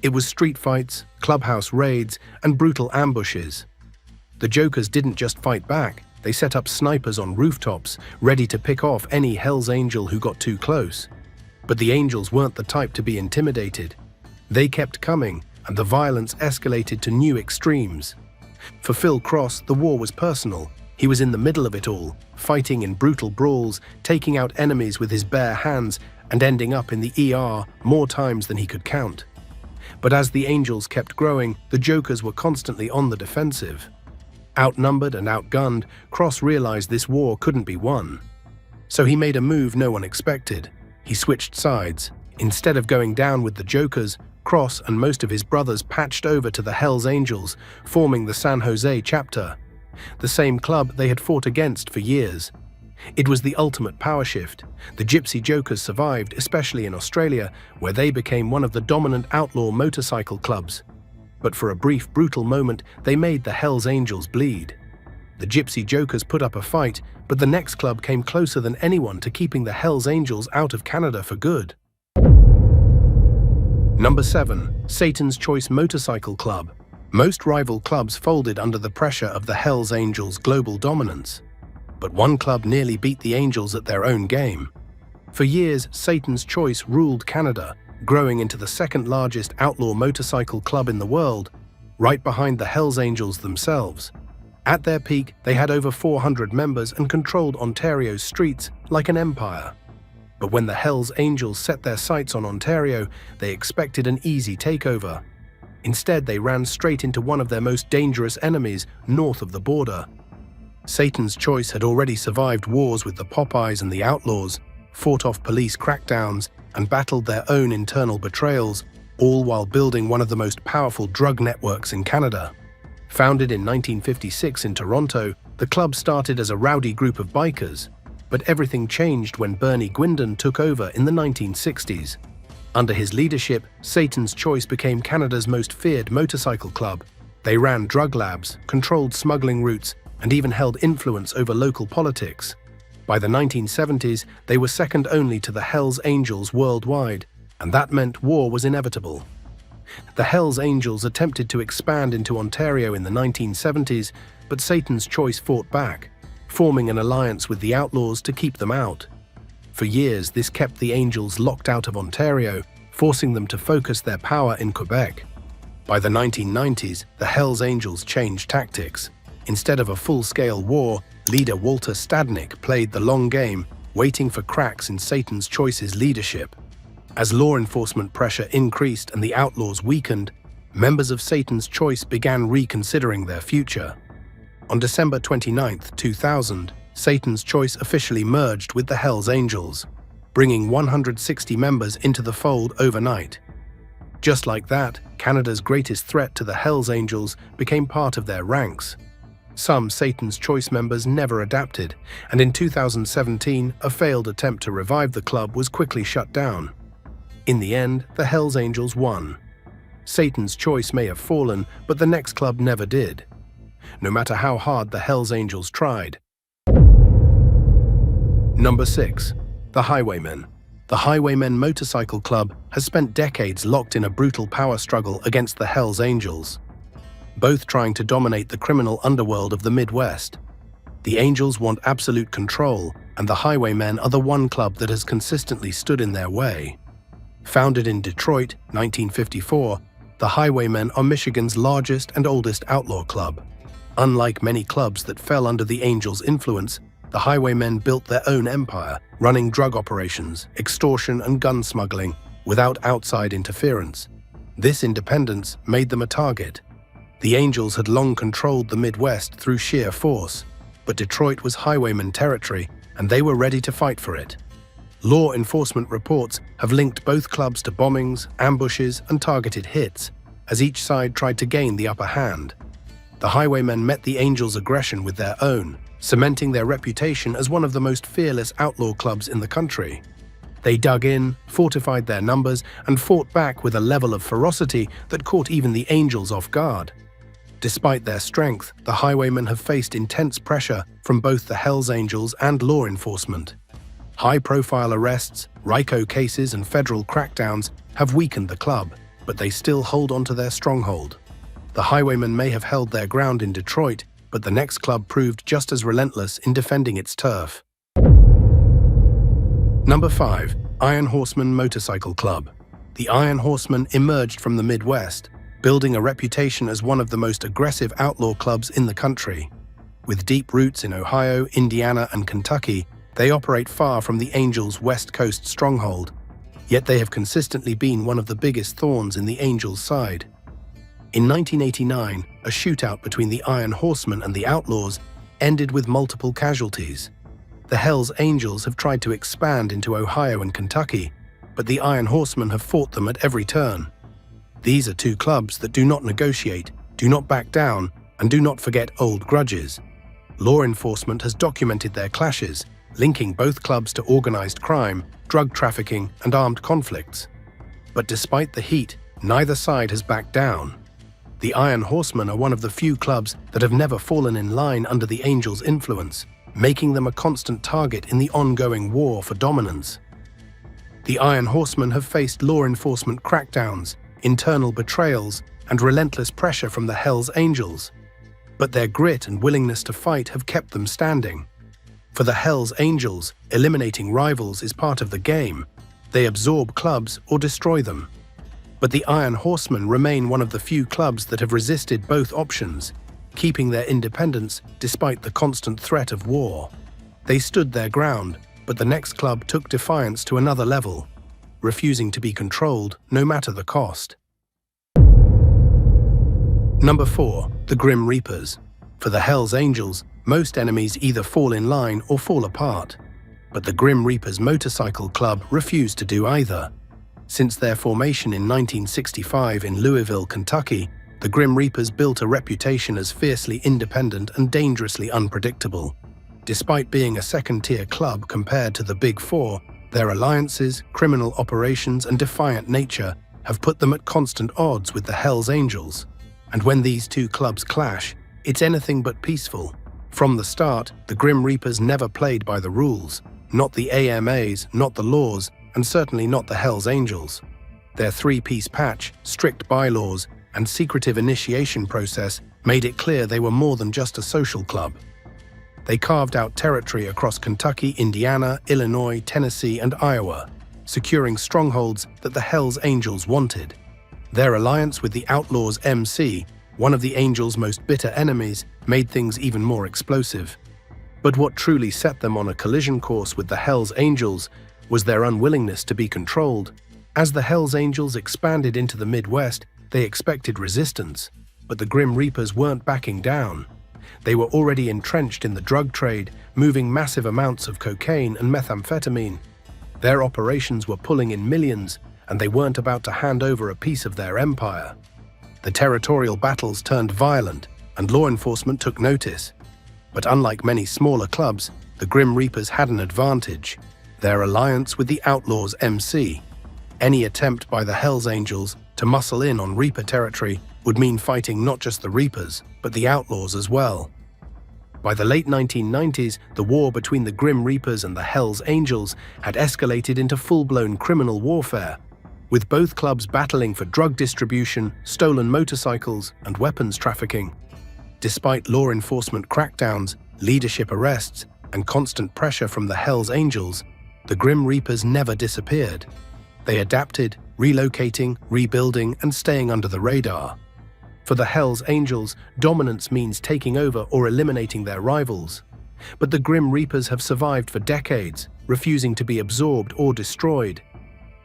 Speaker 2: It was street fights, clubhouse raids, and brutal ambushes. The Jokers didn't just fight back, they set up snipers on rooftops, ready to pick off any Hells Angel who got too close. But the Angels weren't the type to be intimidated. They kept coming, and the violence escalated to new extremes. For Phil Cross, the war was personal. He was in the middle of it all, fighting in brutal brawls, taking out enemies with his bare hands, and ending up in the ER more times than he could count. But as the Angels kept growing, the Jokers were constantly on the defensive. Outnumbered and outgunned, Cross realized this war couldn't be won. So he made a move no one expected. He switched sides. Instead of going down with the Jokers, Cross and most of his brothers patched over to the Hells Angels, forming the San Jose chapter, the same club they had fought against for years. It was the ultimate power shift. The Gypsy Jokers survived, especially in Australia, where they became one of the dominant outlaw motorcycle clubs. But for a brief, brutal moment, they made the Hells Angels bleed. The Gypsy Jokers put up a fight, but the next club came closer than anyone to keeping the Hells Angels out of Canada for good. Number 7. Satan's Choice Motorcycle Club. Most rival clubs folded under the pressure of the Hells Angels' global dominance. But one club nearly beat the Angels at their own game. For years, Satan's Choice ruled Canada, growing into the second largest outlaw motorcycle club in the world, right behind the Hells Angels themselves. At their peak, they had over 400 members and controlled Ontario's streets like an empire. But when the Hells Angels set their sights on Ontario, they expected an easy takeover. Instead, they ran straight into one of their most dangerous enemies north of the border. Satan's Choice had already survived wars with the Popeyes and the Outlaws, fought off police crackdowns, and battled their own internal betrayals, all while building one of the most powerful drug networks in Canada. Founded in 1956 in Toronto, the club started as a rowdy group of bikers, but everything changed when Bernie Guindon took over in the 1960s. Under his leadership, Satan's Choice became Canada's most feared motorcycle club. They ran drug labs, controlled smuggling routes, and even held influence over local politics. By the 1970s, they were second only to the Hells Angels worldwide, and that meant war was inevitable. The Hells Angels attempted to expand into Ontario in the 1970s, but Satan's Choice fought back, forming an alliance with the Outlaws to keep them out. For years, this kept the Angels locked out of Ontario, forcing them to focus their power in Quebec. By the 1990s, the Hells Angels changed tactics. Instead of a full-scale war, leader Walter Stadnik played the long game, waiting for cracks in Satan's Choice's leadership. As law enforcement pressure increased and the Outlaws weakened, members of Satan's Choice began reconsidering their future. On December 29, 2000, Satan's Choice officially merged with the Hells Angels, bringing 160 members into the fold overnight. Just like that, Canada's greatest threat to the Hells Angels became part of their ranks. Some Satan's Choice members never adapted, and in 2017, a failed attempt to revive the club was quickly shut down. In the end, the Hells Angels won. Satan's Choice may have fallen, but the next club never did, no matter how hard the Hells Angels tried. Number 6. The Highwaymen. The Highwaymen Motorcycle Club has spent decades locked in a brutal power struggle against the Hells Angels, both trying to dominate the criminal underworld of the Midwest. The Angels want absolute control, and the Highwaymen are the one club that has consistently stood in their way. Founded in Detroit, 1954, the Highwaymen are Michigan's largest and oldest outlaw club. Unlike many clubs that fell under the Angels' influence, the Highwaymen built their own empire, running drug operations, extortion, and gun smuggling without outside interference. This independence made them a target. The Angels had long controlled the Midwest through sheer force, but Detroit was Highwayman territory, and they were ready to fight for it. Law enforcement reports have linked both clubs to bombings, ambushes, and targeted hits, as each side tried to gain the upper hand. The Highwaymen met the Angels' aggression with their own, cementing their reputation as one of the most fearless outlaw clubs in the country. They dug in, fortified their numbers, and fought back with a level of ferocity that caught even the Angels off guard. Despite their strength, the Highwaymen have faced intense pressure from both the Hells Angels and law enforcement. High-profile arrests, RICO cases, and federal crackdowns have weakened the club, but they still hold onto their stronghold. The Highwaymen may have held their ground in Detroit, but the next club proved just as relentless in defending its turf. Number 5. Iron Horseman Motorcycle Club. The Iron Horsemen emerged from the Midwest, building a reputation as one of the most aggressive outlaw clubs in the country. With deep roots in Ohio, Indiana, and Kentucky, they operate far from the Angels' West Coast stronghold. yet they have consistently been one of the biggest thorns in the Angels' side. In 1989, a shootout between the Iron Horsemen and the Outlaws ended with multiple casualties. The Hells Angels have tried to expand into Ohio and Kentucky, but the Iron Horsemen have fought them at every turn. These are two clubs that do not negotiate, do not back down, and do not forget old grudges. Law enforcement has documented their clashes, linking both clubs to organized crime, drug trafficking, and armed conflicts. But despite the heat, neither side has backed down. The Iron Horsemen are one of the few clubs that have never fallen in line under the Angels' influence, making them a constant target in the ongoing war for dominance. The Iron Horsemen have faced law enforcement crackdowns, internal betrayals, and relentless pressure from the Hells Angels. But their grit and willingness to fight have kept them standing. For the Hells Angels, eliminating rivals is part of the game. They absorb clubs or destroy them. But the Iron Horsemen remain one of the few clubs that have resisted both options, keeping their independence despite the constant threat of war. They stood their ground, but the next club took defiance to another level, refusing to be controlled no matter the cost. Number 4, the Grim Reapers. For the Hells Angels, most enemies either fall in line or fall apart. But the Grim Reapers Motorcycle Club refused to do either. Since their formation in 1965 in Louisville, Kentucky, the Grim Reapers built a reputation as fiercely independent and dangerously unpredictable. Despite being a second-tier club compared to the Big Four, their alliances, criminal operations, and defiant nature have put them at constant odds with the Hells Angels. And when these two clubs clash, it's anything but peaceful. From the start, the Grim Reapers never played by the rules, not the AMAs, not the laws, and certainly not the Hells Angels. Their three-piece patch, strict bylaws, and secretive initiation process made it clear they were more than just a social club. They carved out territory across Kentucky, Indiana, Illinois, Tennessee, and Iowa, securing strongholds that the Hells Angels wanted. Their alliance with the Outlaws MC, one of the Angels' most bitter enemies, made things even more explosive. But what truly set them on a collision course with the Hells Angels was their unwillingness to be controlled. As the Hells Angels expanded into the Midwest, they expected resistance, but the Grim Reapers weren't backing down. They were already entrenched in the drug trade, moving massive amounts of cocaine and methamphetamine. Their operations were pulling in millions, and they weren't about to hand over a piece of their empire. The territorial battles turned violent, and law enforcement took notice. But unlike many smaller clubs, the Grim Reapers had an advantage: their alliance with the Outlaws MC. Any attempt by the Hells Angels to muscle in on Reaper territory would mean fighting not just the Reapers, but the Outlaws as well. By the late 1990s, the war between the Grim Reapers and the Hells Angels had escalated into full-blown criminal warfare, with both clubs battling for drug distribution, stolen motorcycles, and weapons trafficking. Despite law enforcement crackdowns, leadership arrests, and constant pressure from the Hells Angels, the Grim Reapers never disappeared. They adapted, relocating, rebuilding, and staying under the radar. For the Hells Angels, dominance means taking over or eliminating their rivals. But the Grim Reapers have survived for decades, refusing to be absorbed or destroyed.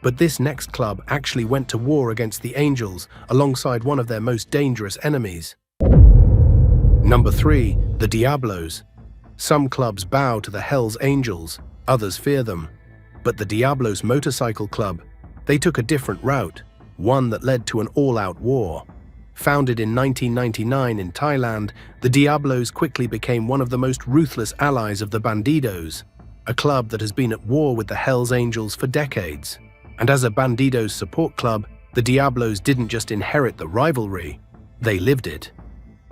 Speaker 2: But this next club actually went to war against the Angels alongside one of their most dangerous enemies. Number 3, the Diablos. Some clubs bow to the Hells Angels, others fear them. But the Diablos Motorcycle Club, they took a different route, one that led to an all-out war. Founded in 1999 in Thailand, the Diablos quickly became one of the most ruthless allies of the Bandidos, a club that has been at war with the Hells Angels for decades. And as a Bandidos support club, the Diablos didn't just inherit the rivalry, they lived it.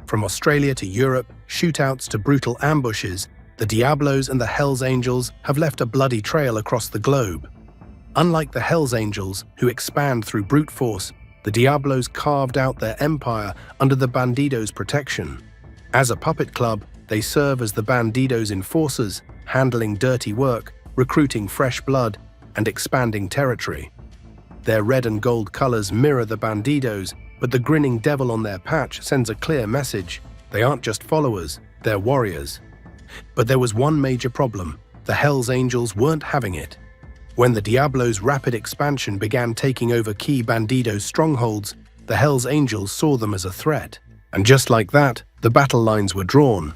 Speaker 2: From Australia to Europe, shootouts to brutal ambushes, the Diablos and the Hells Angels have left a bloody trail across the globe. Unlike the Hells Angels, who expand through brute force, the Diablos carved out their empire under the Bandidos' protection. As a puppet club, they serve as the Bandidos' enforcers, handling dirty work, recruiting fresh blood, and expanding territory. Their red and gold colors mirror the Bandidos, but the grinning devil on their patch sends a clear message. They aren't just followers, they're warriors. But there was one major problem: the Hells Angels weren't having it. When the Diablos' rapid expansion began taking over key Bandido strongholds, the Hells Angels saw them as a threat. And just like that, the battle lines were drawn.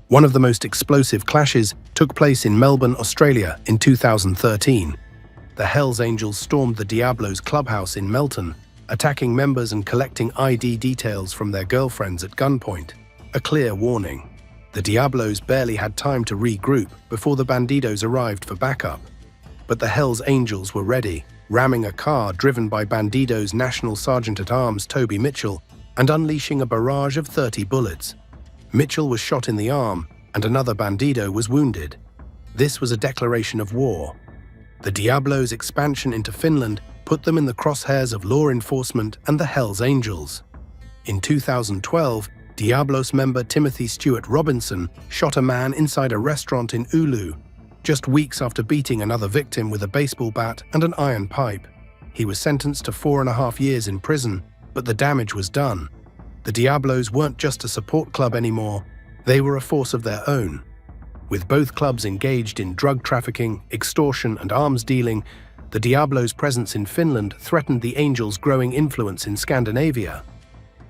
Speaker 2: One of the most explosive clashes took place in Melbourne, Australia in 2013. The Hells Angels stormed the Diablos' clubhouse in Melton, attacking members and collecting ID details from their girlfriends at gunpoint. A clear warning. The Diablos barely had time to regroup before the Bandidos arrived for backup. But the Hells Angels were ready, ramming a car driven by Bandidos' National Sergeant-at-Arms Toby Mitchell and unleashing a barrage of 30 bullets. Mitchell was shot in the arm, and another Bandido was wounded. This was a declaration of war. The Diablos' expansion into Finland put them in the crosshairs of law enforcement and the Hells Angels. In 2012, Diablos member Timothy Stewart Robinson shot a man inside a restaurant in Oulu, just weeks after beating another victim with a baseball bat and an iron pipe. He was sentenced to 4.5 years in prison, but the damage was done. The Diablos weren't just a support club anymore, they were a force of their own. With both clubs engaged in drug trafficking, extortion, and arms dealing, the Diablos' presence in Finland threatened the Angels' growing influence in Scandinavia.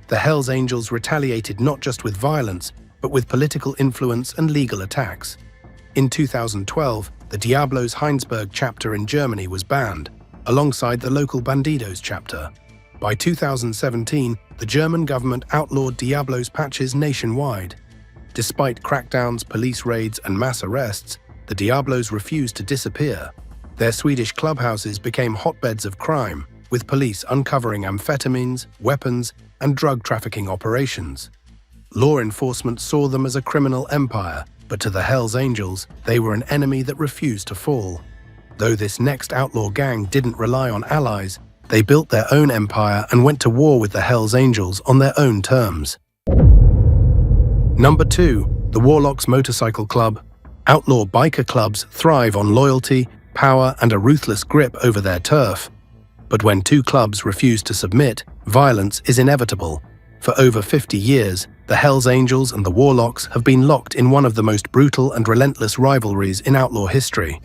Speaker 2: The Hells Angels retaliated not just with violence, but with political influence and legal attacks. In 2012, the Diablos' Heinsberg chapter in Germany was banned, alongside the local Bandidos chapter. By 2017, the German government outlawed Diablos patches nationwide. Despite crackdowns, police raids, and mass arrests, the Diablos refused to disappear. Their Swedish clubhouses became hotbeds of crime, with police uncovering amphetamines, weapons, and drug trafficking operations. Law enforcement saw them as a criminal empire, but to the Hells Angels, they were an enemy that refused to fall. Though this next outlaw gang didn't rely on allies, they built their own empire and went to war with the Hells Angels on their own terms. Number 2. The Warlocks Motorcycle Club. Outlaw biker clubs thrive on loyalty, power, and a ruthless grip over their turf. But when two clubs refuse to submit, violence is inevitable. For over 50 years, the Hells Angels and the Warlocks have been locked in one of the most brutal and relentless rivalries in outlaw history.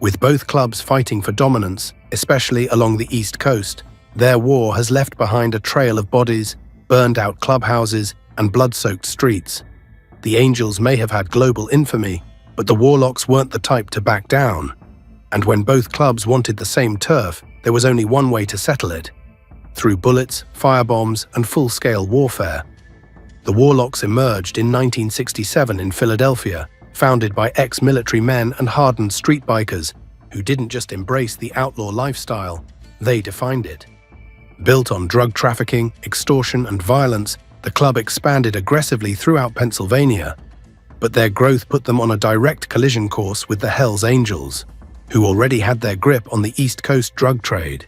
Speaker 2: With both clubs fighting for dominance, especially along the East Coast, their war has left behind a trail of bodies, burned-out clubhouses, and blood-soaked streets. The Angels may have had global infamy, but the Warlocks weren't the type to back down. And when both clubs wanted the same turf, there was only one way to settle it: through bullets, firebombs, and full-scale warfare. The Warlocks emerged in 1967 in Philadelphia, founded by ex-military men and hardened street bikers who didn't just embrace the outlaw lifestyle, they defined it. Built on drug trafficking, extortion, and violence, the club expanded aggressively throughout Pennsylvania. But their growth put them on a direct collision course with the Hells Angels, who already had their grip on the East Coast drug trade.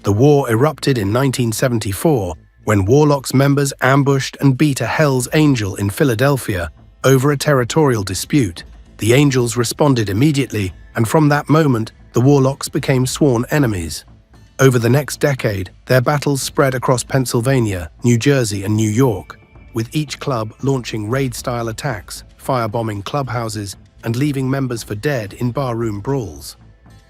Speaker 2: The war erupted in 1974 when Warlocks members ambushed and beat a Hells Angel in Philadelphia over a territorial dispute. The Angels responded immediately, and from that moment, the Warlocks became sworn enemies. Over the next decade, their battles spread across Pennsylvania, New Jersey, and New York, with each club launching raid-style attacks, firebombing clubhouses, and leaving members for dead in barroom brawls.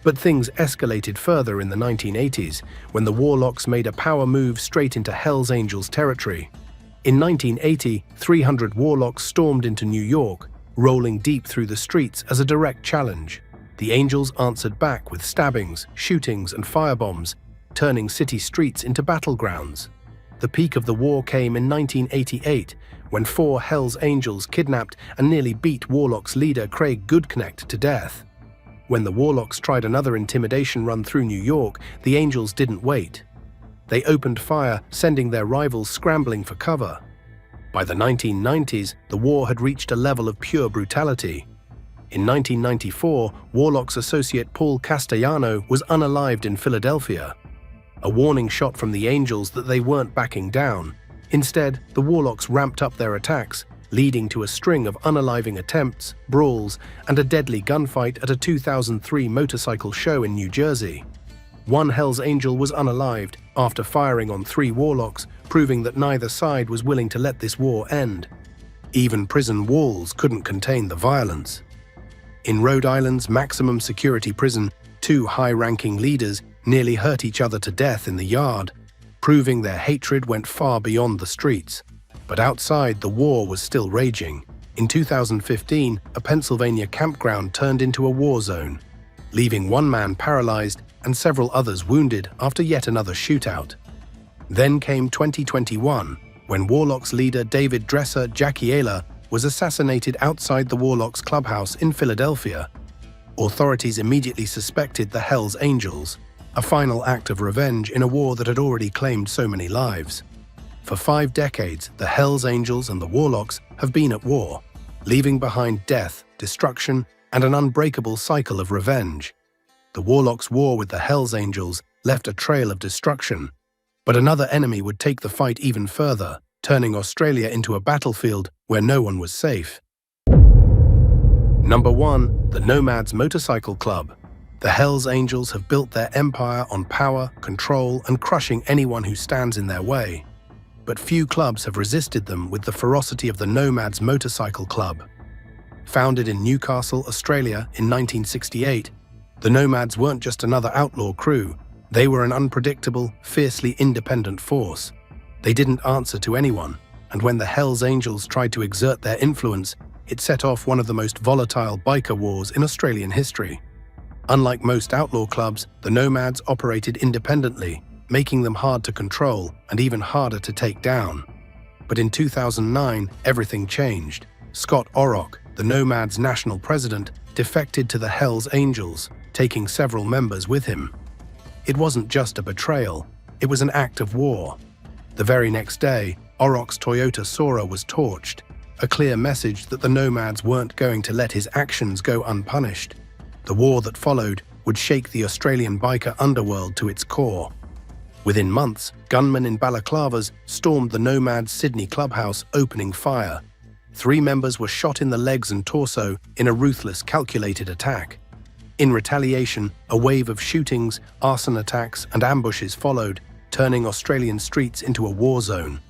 Speaker 2: But things escalated further in the 1980s, when the Warlocks made a power move straight into Hells Angels territory. In 1980, 300 Warlocks stormed into New York, rolling deep through the streets as a direct challenge. The Angels answered back with stabbings, shootings, and firebombs, turning city streets into battlegrounds. The peak of the war came in 1988, when 4 Hells Angels kidnapped and nearly beat Warlocks leader Craig Goodknecht to death. When the Warlocks tried another intimidation run through New York, the Angels didn't wait. They opened fire, sending their rivals scrambling for cover. By the 1990s, the war had reached a level of pure brutality. In 1994, Warlocks associate Paul Castellano was unalived in Philadelphia. A warning shot from the Angels that they weren't backing down. Instead, the Warlocks ramped up their attacks, leading to a string of unaliving attempts, brawls, and a deadly gunfight at a 2003 motorcycle show in New Jersey. One Hells Angel was unalived after firing on 3 Warlocks, proving that neither side was willing to let this war end. Even prison walls couldn't contain the violence. In Rhode Island's maximum security prison, two high-ranking leaders nearly hurt each other to death in the yard, proving their hatred went far beyond the streets. But outside, the war was still raging. In 2015, a Pennsylvania campground turned into a war zone, leaving one man paralyzed and several others wounded after yet another shootout. Then came 2021, when Warlocks leader David Dresser Jackiela was assassinated outside the Warlocks clubhouse in Philadelphia. Authorities immediately suspected the Hells Angels, a final act of revenge in a war that had already claimed so many lives. For 5 decades, the Hells Angels and the Warlocks have been at war, leaving behind death, destruction, and an unbreakable cycle of revenge. The Warlocks' war with the Hells Angels left a trail of destruction, but another enemy would take the fight even further, turning Australia into a battlefield where no one was safe. Number 1, the Nomads Motorcycle Club. The Hells Angels have built their empire on power, control, and crushing anyone who stands in their way. But few clubs have resisted them with the ferocity of the Nomads Motorcycle Club. Founded in Newcastle, Australia in 1968, the Nomads weren't just another outlaw crew. They were an unpredictable, fiercely independent force. They didn't answer to anyone, and when the Hells Angels tried to exert their influence, it set off one of the most volatile biker wars in Australian history. Unlike most outlaw clubs, the Nomads operated independently, making them hard to control and even harder to take down. But in 2009, everything changed. Scott Orrock, the Nomads' national president, defected to the Hells Angels, taking several members with him. It wasn't just a betrayal, it was an act of war. The very next day, Orrock's Toyota Sora was torched, a clear message that the Nomads weren't going to let his actions go unpunished. The war that followed would shake the Australian biker underworld to its core. Within months, gunmen in balaclavas stormed the Nomads' Sydney clubhouse, opening fire. 3 members were shot in the legs and torso in a ruthless, calculated attack. In retaliation, a wave of shootings, arson attacks, and ambushes followed, turning Australian streets into a war zone.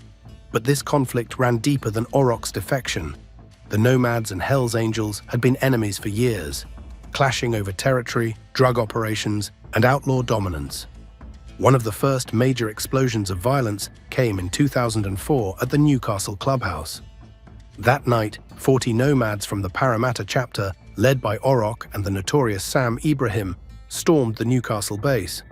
Speaker 2: But this conflict ran deeper than Orrock's defection. The Nomads and Hells Angels had been enemies for years, clashing over territory, drug operations, and outlaw dominance. One of the first major explosions of violence came in 2004 at the Newcastle clubhouse. That night, 40 Nomads from the Parramatta chapter, led by Orrock and the notorious Sam Ibrahim, stormed the Newcastle base.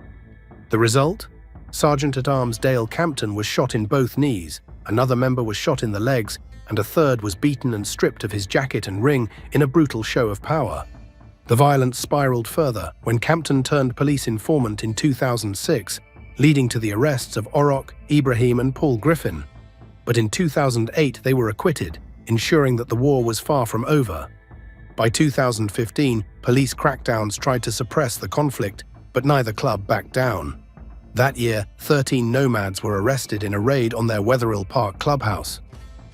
Speaker 2: The result? Sergeant-at-Arms Dale Campton was shot in both knees, another member was shot in the legs, and a third was beaten and stripped of his jacket and ring in a brutal show of power. The violence spiraled further when Campton turned police informant in 2006, leading to the arrests of Orrock, Ibrahim, and Paul Griffin. But in 2008 they were acquitted, ensuring that the war was far from over. By 2015, police crackdowns tried to suppress the conflict, but neither club backed down. That year, 13 Nomads were arrested in a raid on their Wetherill Park clubhouse.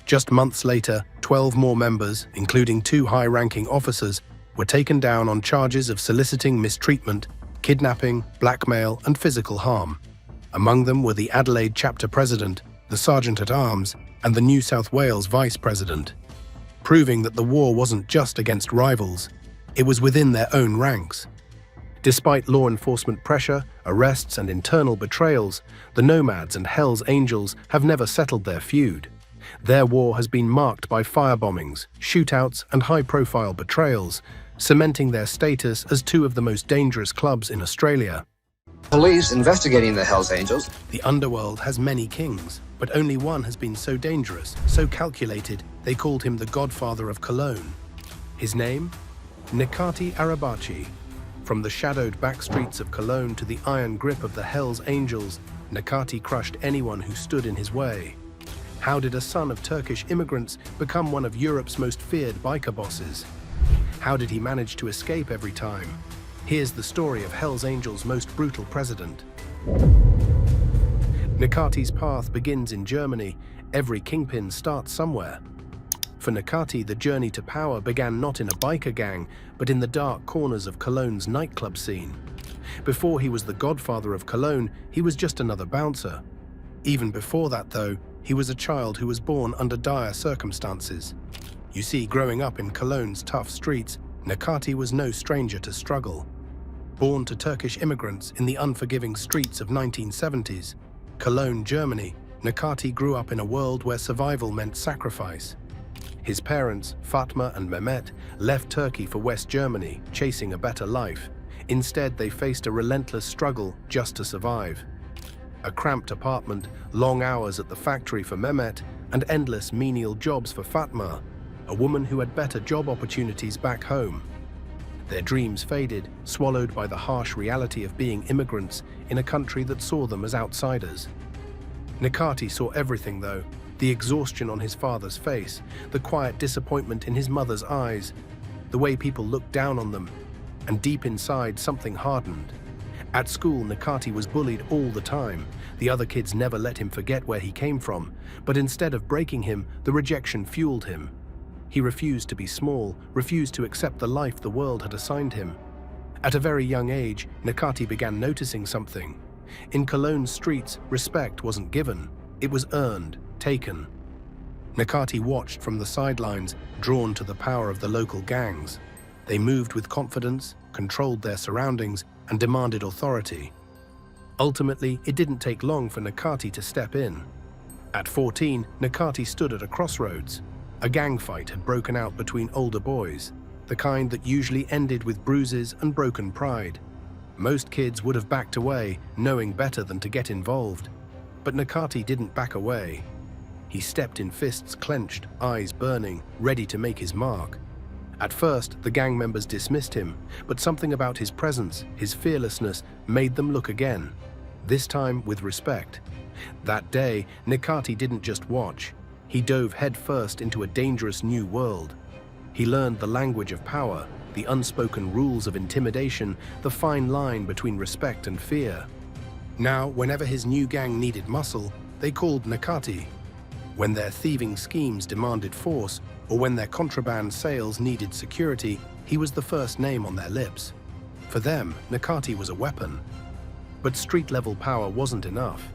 Speaker 2: Just months later, 12 more members, including 2 high-ranking officers, were taken down on charges of soliciting mistreatment, kidnapping, blackmail, and physical harm. Among them were the Adelaide chapter president, the Sergeant-at-Arms, and the New South Wales vice president, proving that the war wasn't just against rivals, it was within their own ranks. Despite law enforcement pressure, arrests, and internal betrayals, the Nomads and Hells Angels have never settled their feud. Their war has been marked by firebombings, shootouts, and high-profile betrayals, cementing their status as 2 of the most dangerous clubs in Australia.
Speaker 14: Police investigating the Hells Angels.
Speaker 2: The underworld has many kings, but only one has been so dangerous, so calculated, they called him the Godfather of Cologne. His name? Nikati Arabaci. From the shadowed back streets of Cologne to the iron grip of the Hells Angels, Nikati crushed anyone who stood in his way. How did a son of Turkish immigrants become one of Europe's most feared biker bosses? How did he manage to escape every time? Here's the story of Hells Angels' most brutal president. Nikati's path begins in Germany. Every kingpin starts somewhere. For Nikati, the journey to power began not in a biker gang, but in the dark corners of Cologne's nightclub scene. Before he was the Godfather of Cologne, he was just another bouncer. Even before that, though, he was a child who was born under dire circumstances. You see, growing up in Cologne's tough streets, Nikati was no stranger to struggle. Born to Turkish immigrants in the unforgiving streets of 1970s, Cologne, Germany, Nikati grew up in a world where survival meant sacrifice. His parents, Fatma and Mehmet, left Turkey for West Germany, chasing a better life. Instead, they faced a relentless struggle just to survive. A cramped apartment, long hours at the factory for Mehmet, and endless menial jobs for Fatma, a woman who had better job opportunities back home. Their dreams faded, swallowed by the harsh reality of being immigrants in a country that saw them as outsiders. Nikati saw everything, though: the exhaustion on his father's face, the quiet disappointment in his mother's eyes, the way people looked down on them, and deep inside something hardened. At school, Nikati was bullied all the time. The other kids never let him forget where he came from, but instead of breaking him, the rejection fueled him. He refused to be small, refused to accept the life the world had assigned him. At a very young age, Nikati began noticing something. In Cologne's streets, respect wasn't given, it was earned, taken. Nikati watched from the sidelines, drawn to the power of the local gangs. They moved with confidence, controlled their surroundings, and demanded authority. Ultimately, it didn't take long for Nikati to step in. At 14, Nikati stood at a crossroads. A gang fight had broken out between older boys, the kind that usually ended with bruises and broken pride. Most kids would have backed away, knowing better than to get involved. But Nikati didn't back away. He stepped in fists clenched, eyes burning, ready to make his mark. At first, the gang members dismissed him, but something about his presence, his fearlessness, made them look again, this time with respect. That day, Nikati didn't just watch. He dove headfirst into a dangerous new world. He learned the language of power, the unspoken rules of intimidation, the fine line between respect and fear. Now, whenever his new gang needed muscle, they called Nikati. When their thieving schemes demanded force, or when their contraband sales needed security, he was the first name on their lips. For them, Nikati was a weapon. But street-level power wasn't enough.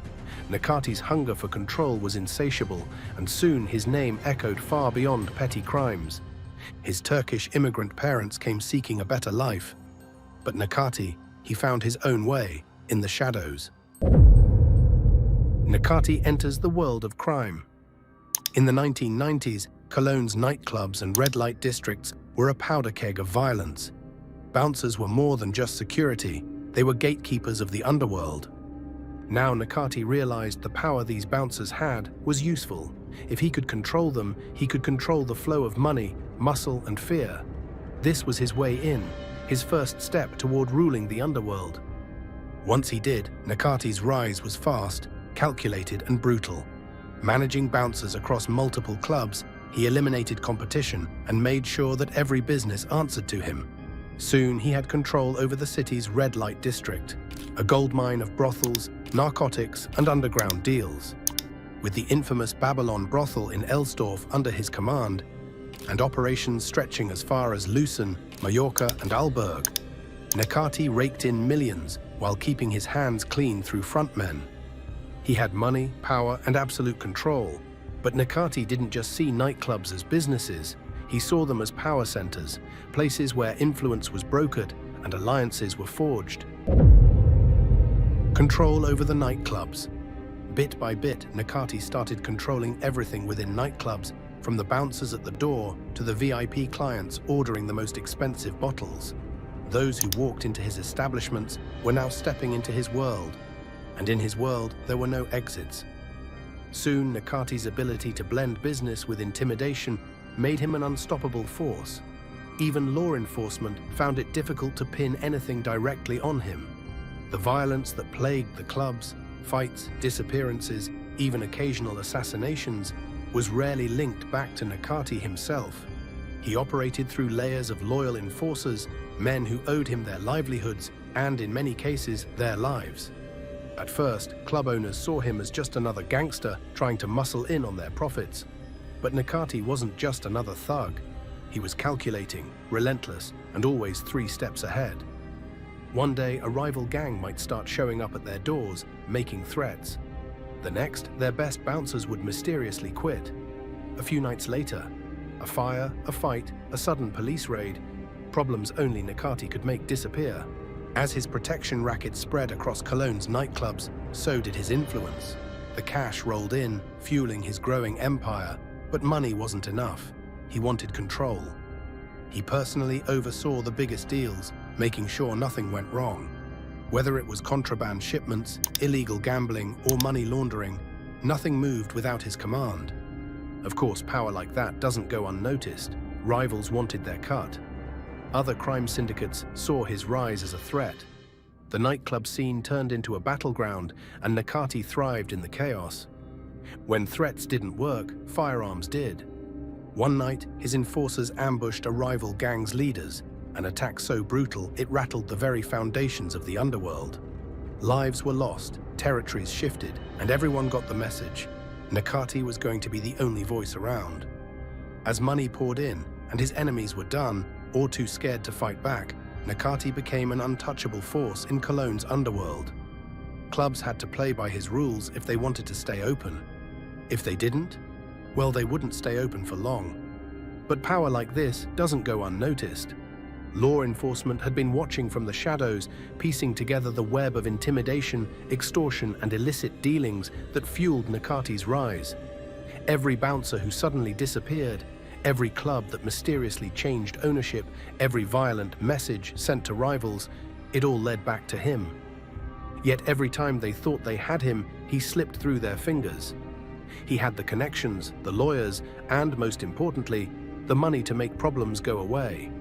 Speaker 2: Nikati's hunger for control was insatiable, and soon his name echoed far beyond petty crimes. His Turkish immigrant parents came seeking a better life. But Nikati, he found his own way, in the shadows. Nikati enters the world of crime. In the 1990s, Cologne's nightclubs and red light districts were a powder keg of violence. Bouncers were more than just security, they were gatekeepers of the underworld. Now Nikati realized the power these bouncers had was useful. If he could control them, he could control the flow of money, muscle, and fear. This was his way in, his first step toward ruling the underworld. Once he did, Nikati's rise was fast, calculated, and brutal. Managing bouncers across multiple clubs, he eliminated competition and made sure that every business answered to him. Soon he had control over the city's red light district, a goldmine of brothels, narcotics, and underground deals. With the infamous Babylon brothel in Elsdorf under his command, and operations stretching as far as Lucerne, Mallorca, and Alberg, Nikati raked in millions while keeping his hands clean through frontmen. He had money, power, and absolute control, but Nikati didn't just see nightclubs as businesses. He saw them as power centers, places where influence was brokered and alliances were forged. Control over the nightclubs. Bit by bit, Nikati started controlling everything within nightclubs, from the bouncers at the door to the VIP clients ordering the most expensive bottles. Those who walked into his establishments were now stepping into his world, and in his world there were no exits. Soon, Nikati's ability to blend business with intimidation made him an unstoppable force. Even law enforcement found it difficult to pin anything directly on him. The violence that plagued the clubs, fights, disappearances, even occasional assassinations, was rarely linked back to Nikati himself. He operated through layers of loyal enforcers, men who owed him their livelihoods and, in many cases, their lives. At first, club owners saw him as just another gangster trying to muscle in on their profits. But Nikati wasn't just another thug. He was calculating, relentless, and always 3 steps ahead. One day, a rival gang might start showing up at their doors, making threats. The next, their best bouncers would mysteriously quit. A few nights later, a fire, a fight, a sudden police raid, problems only Nikati could make disappear. As his protection racket spread across Cologne's nightclubs, so did his influence. The cash rolled in, fueling his growing empire, but money wasn't enough. He wanted control. He personally oversaw the biggest deals, making sure nothing went wrong. Whether it was contraband shipments, illegal gambling, or money laundering, nothing moved without his command. Of course, power like that doesn't go unnoticed. Rivals wanted their cut. Other crime syndicates saw his rise as a threat. The nightclub scene turned into a battleground, and Nikati thrived in the chaos. When threats didn't work, firearms did. One night, his enforcers ambushed a rival gang's leaders, an attack so brutal it rattled the very foundations of the underworld. Lives were lost, territories shifted, and everyone got the message. Nikati was going to be the only voice around. As money poured in, and his enemies were done, or too scared to fight back, Nikati became an untouchable force in Cologne's underworld. Clubs had to play by his rules if they wanted to stay open. If they didn't, well, they wouldn't stay open for long. But power like this doesn't go unnoticed. Law enforcement had been watching from the shadows, piecing together the web of intimidation, extortion, and illicit dealings that fueled Nikati's rise. Every bouncer who suddenly disappeared, every club that mysteriously changed ownership, every violent message sent to rivals, it all led back to him. Yet every time they thought they had him, he slipped through their fingers. He had the connections, the lawyers, and most importantly, the money to make problems go away.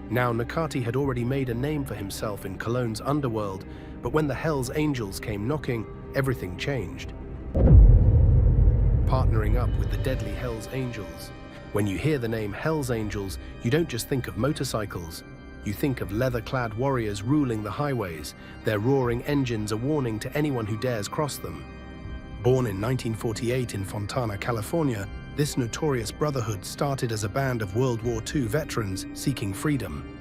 Speaker 2: Now Nikati had already made a name for himself in Cologne's underworld, but when the Hells Angels came knocking, everything changed. Partnering up with the deadly Hells Angels. When you hear the name Hells Angels, you don't just think of motorcycles. You think of leather-clad warriors ruling the highways, their roaring engines a warning to anyone who dares cross them. Born in 1948 in Fontana, California, this notorious brotherhood started as a band of World War II veterans seeking freedom.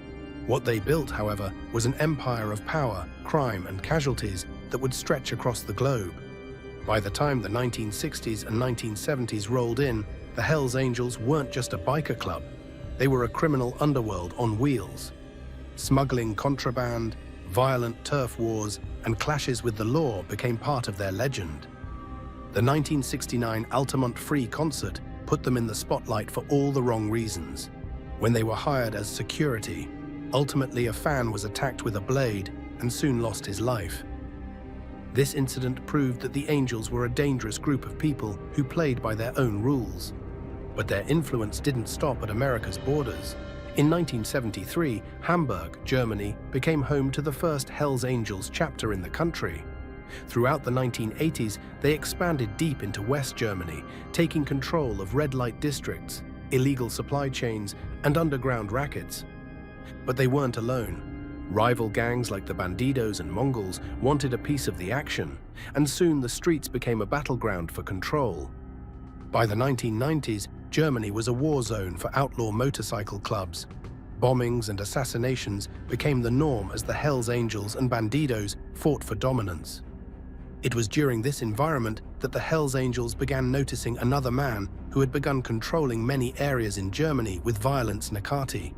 Speaker 2: What they built, however, was an empire of power, crime, and casualties that would stretch across the globe. By the time the 1960s and 1970s rolled in, the Hells Angels weren't just a biker club. They were a criminal underworld on wheels. Smuggling contraband, violent turf wars, and clashes with the law became part of their legend. The 1969 Altamont Free concert put them in the spotlight for all the wrong reasons. When they were hired as security, ultimately a fan was attacked with a blade and soon lost his life. This incident proved that the Angels were a dangerous group of people who played by their own rules. But their influence didn't stop at America's borders. In 1973, Hamburg, Germany, became home to the first Hells Angels chapter in the country. Throughout the 1980s, they expanded deep into West Germany, taking control of red light districts, illegal supply chains, and underground rackets. But they weren't alone. Rival gangs like the Bandidos and Mongols wanted a piece of the action, and soon the streets became a battleground for control. By the 1990s, Germany was a war zone for outlaw motorcycle clubs. Bombings and assassinations became the norm as the Hells Angels and Bandidos fought for dominance. It was during this environment that the Hells Angels began noticing another man who had begun controlling many areas in Germany with violence: Nikati.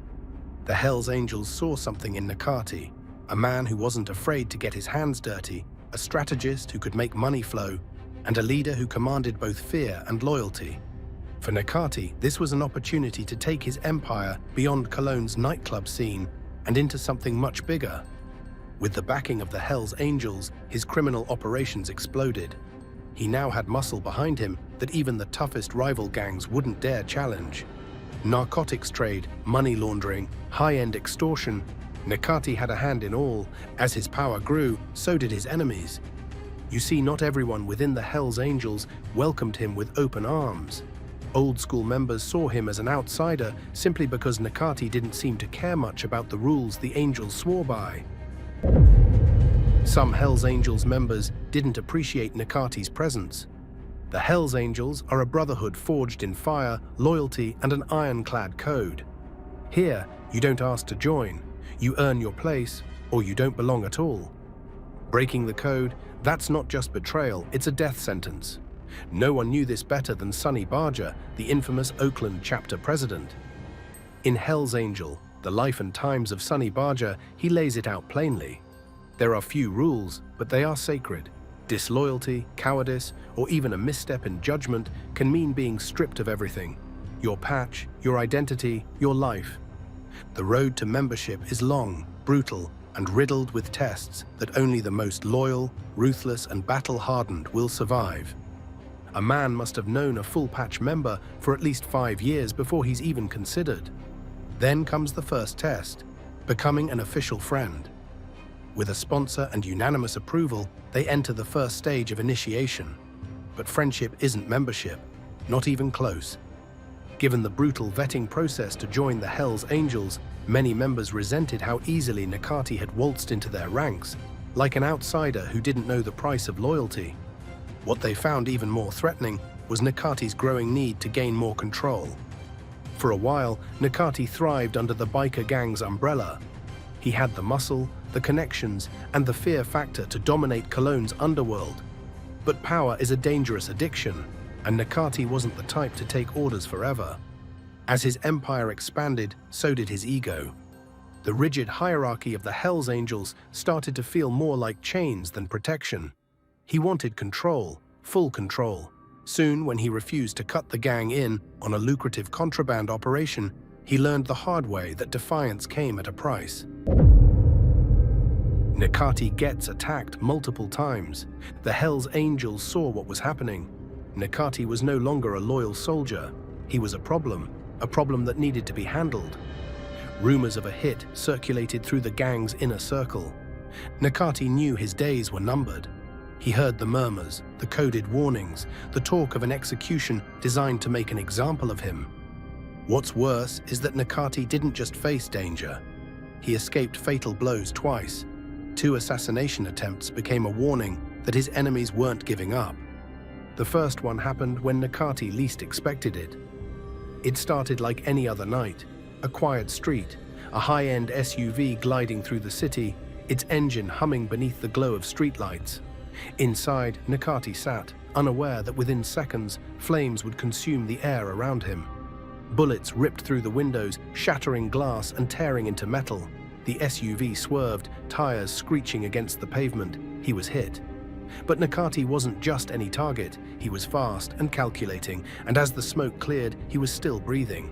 Speaker 2: The Hells Angels saw something in Nikati, a man who wasn't afraid to get his hands dirty, a strategist who could make money flow, and a leader who commanded both fear and loyalty. For Nikati, this was an opportunity to take his empire beyond Cologne's nightclub scene and into something much bigger. With the backing of the Hells Angels, his criminal operations exploded. He now had muscle behind him that even the toughest rival gangs wouldn't dare challenge. Narcotics trade, money laundering, high-end extortion. Nikati had a hand in all. As his power grew, so did his enemies. You see, not everyone within the Hells Angels welcomed him with open arms. Old-school members saw him as an outsider simply because Nikati didn't seem to care much about the rules the Angels swore by. Some Hells Angels members didn't appreciate Nikati's presence. The Hells Angels are a brotherhood forged in fire, loyalty, and an ironclad code. Here, you don't ask to join, you earn your place, or you don't belong at all. Breaking the code, that's not just betrayal, it's a death sentence. No one knew this better than Sonny Barger, the infamous Oakland chapter president. In Hells Angel, The life and times of Sonny Barger, he lays it out plainly. There are few rules, but they are sacred. Disloyalty, cowardice, or even a misstep in judgment can mean being stripped of everything. Your patch, your identity, your life. The road to membership is long, brutal, and riddled with tests that only the most loyal, ruthless, and battle-hardened will survive. A man must have known a full patch member for at least 5 years before he's even considered. Then comes the first test, becoming an official friend. With a sponsor and unanimous approval, they enter the first stage of initiation. But friendship isn't membership, not even close. Given the brutal vetting process to join the Hells Angels, many members resented how easily Nikati had waltzed into their ranks, like an outsider who didn't know the price of loyalty. What they found even more threatening was Nikati's growing need to gain more control. For a while, Nikati thrived under the biker gang's umbrella. He had the muscle, the connections, and the fear factor to dominate Cologne's underworld. But power is a dangerous addiction, and Nikati wasn't the type to take orders forever. As his empire expanded, so did his ego. The rigid hierarchy of the Hells Angels started to feel more like chains than protection. He wanted control, full control. Soon, when he refused to cut the gang in on a lucrative contraband operation, he learned the hard way that defiance came at a price. Nikati gets attacked multiple times. The Hells Angels saw what was happening. Nikati was no longer a loyal soldier. He was a problem that needed to be handled. Rumors of a hit circulated through the gang's inner circle. Nikati knew his days were numbered. He heard the murmurs, the coded warnings, the talk of an execution designed to make an example of him. What's worse is that Nikati didn't just face danger. He escaped fatal blows twice. 2 assassination attempts became a warning that his enemies weren't giving up. The first one happened when Nikati least expected it. It started like any other night, a quiet street, a high-end SUV gliding through the city, its engine humming beneath the glow of streetlights. Inside, Nikati sat, unaware that within seconds, flames would consume the air around him. Bullets ripped through the windows, shattering glass and tearing into metal. The SUV swerved, tires screeching against the pavement. He was hit. But Nikati wasn't just any target. He was fast and calculating, and as the smoke cleared, he was still breathing.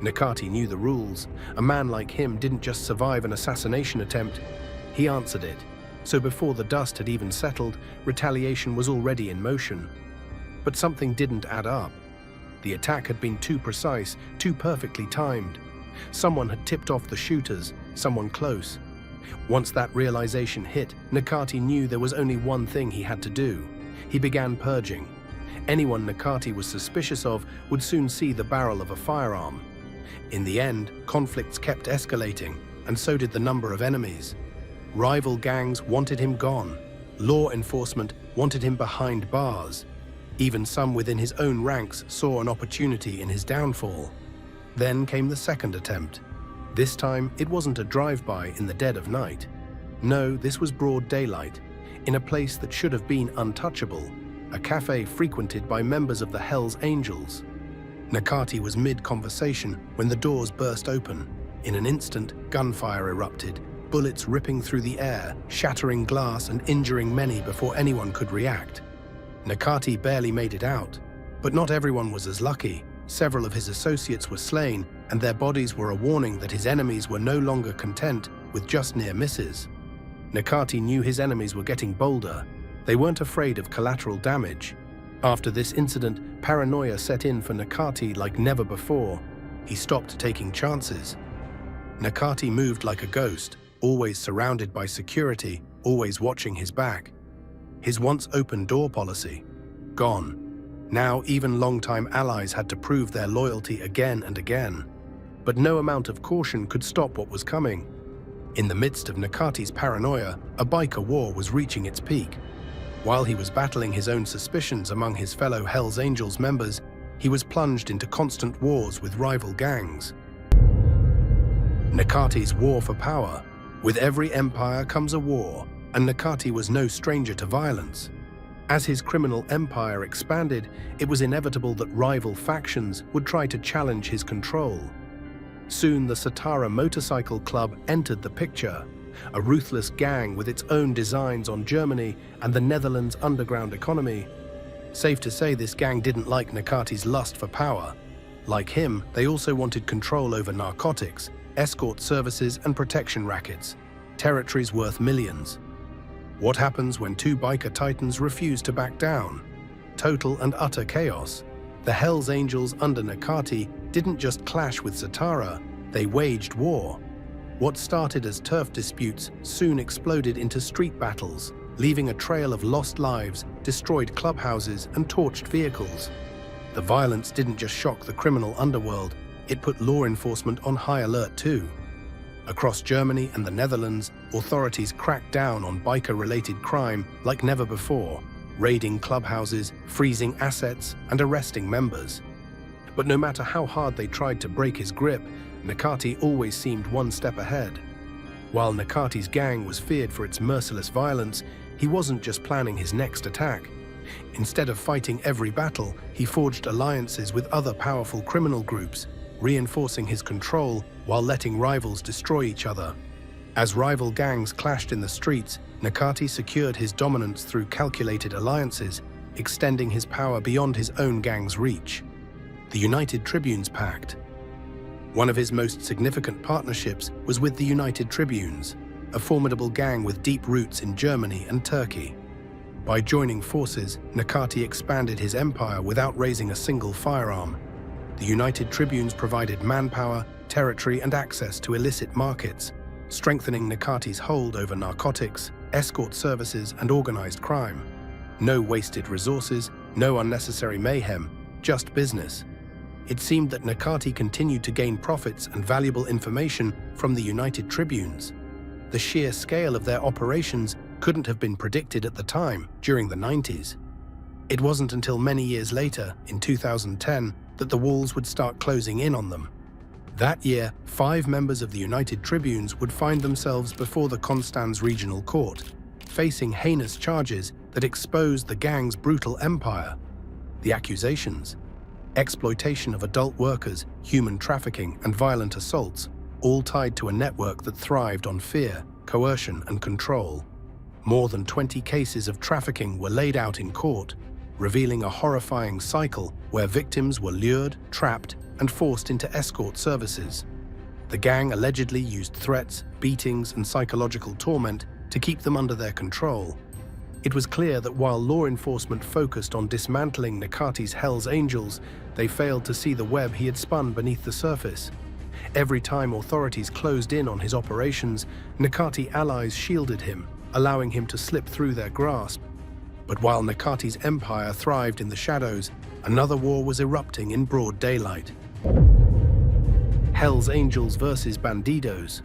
Speaker 2: Nikati knew the rules. A man like him didn't just survive an assassination attempt, he answered it. So before the dust had even settled, retaliation was already in motion. But something didn't add up. The attack had been too precise, too perfectly timed. Someone had tipped off the shooters, someone close. Once that realization hit, Nikati knew there was only one thing he had to do. He began purging. Anyone Nikati was suspicious of would soon see the barrel of a firearm. In the end, conflicts kept escalating, and so did the number of enemies. Rival gangs wanted him gone. Law enforcement wanted him behind bars. Even some within his own ranks saw an opportunity in his downfall. Then came the second attempt. This time, it wasn't a drive-by in the dead of night. No, this was broad daylight, in a place that should have been untouchable, a cafe frequented by members of the Hells Angels. Nikati was mid-conversation when the doors burst open. In an instant, gunfire erupted, bullets ripping through the air, shattering glass and injuring many before anyone could react. Nikati barely made it out, but not everyone was as lucky. Several of his associates were slain, and their bodies were a warning that his enemies were no longer content with just near misses. Nikati knew his enemies were getting bolder. They weren't afraid of collateral damage. After this incident, paranoia set in for Nikati like never before. He stopped taking chances. Nikati moved like a ghost, always surrounded by security, always watching his back. His once open door policy, gone. Now even longtime allies had to prove their loyalty again and again. But no amount of caution could stop what was coming. In the midst of Nikati's paranoia, a biker war was reaching its peak. While he was battling his own suspicions among his fellow Hells Angels members, he was plunged into constant wars with rival gangs. Nikati's war for power. With every empire comes a war, and Nikati was no stranger to violence. As his criminal empire expanded, it was inevitable that rival factions would try to challenge his control. Soon the Satara Motorcycle Club entered the picture, a ruthless gang with its own designs on Germany and the Netherlands' underground economy. Safe to say this gang didn't like Nikati's lust for power. Like him, they also wanted control over narcotics, escort services and protection rackets, territories worth millions. What happens when two biker titans refuse to back down? Total and utter chaos. The Hells Angels under Nikati didn't just clash with Satara, they waged war. What started as turf disputes soon exploded into street battles, leaving a trail of lost lives, destroyed clubhouses, and torched vehicles. The violence didn't just shock the criminal underworld, it put law enforcement on high alert too. Across Germany and the Netherlands, authorities cracked down on biker-related crime like never before, raiding clubhouses, freezing assets, and arresting members. But no matter how hard they tried to break his grip, Nikati always seemed one step ahead. While Nikati's gang was feared for its merciless violence, he wasn't just planning his next attack. Instead of fighting every battle, he forged alliances with other powerful criminal groups, reinforcing his control while letting rivals destroy each other. As rival gangs clashed in the streets, Nikati secured his dominance through calculated alliances, extending his power beyond his own gang's reach. The United Tribunes Pact. One of his most significant partnerships was with the United Tribunes, a formidable gang with deep roots in Germany and Turkey. By joining forces, Nikati expanded his empire without raising a single firearm. The United Tribunes provided manpower, territory, and access to illicit markets, strengthening Nikati's hold over narcotics, escort services, and organized crime. No wasted resources, no unnecessary mayhem, just business. It seemed that Nikati continued to gain profits and valuable information from the United Tribunes. The sheer scale of their operations couldn't have been predicted at the time, during the 90s. It wasn't until many years later, in 2010, that the walls would start closing in on them. That year, 5 members of the United Tribunes would find themselves before the Konstanz Regional Court, facing heinous charges that exposed the gang's brutal empire. The accusations: exploitation of adult workers, human trafficking, and violent assaults, all tied to a network that thrived on fear, coercion, and control. More than 20 cases of trafficking were laid out in court, revealing a horrifying cycle where victims were lured, trapped, and forced into escort services. The gang allegedly used threats, beatings, and psychological torment to keep them under their control. It was clear that while law enforcement focused on dismantling Nikati's Hells Angels, they failed to see the web he had spun beneath the surface. Every time authorities closed in on his operations, Nikati allies shielded him, allowing him to slip through their grasp. But while Nikati's empire thrived in the shadows, another war was erupting in broad daylight. Hells Angels versus Bandidos.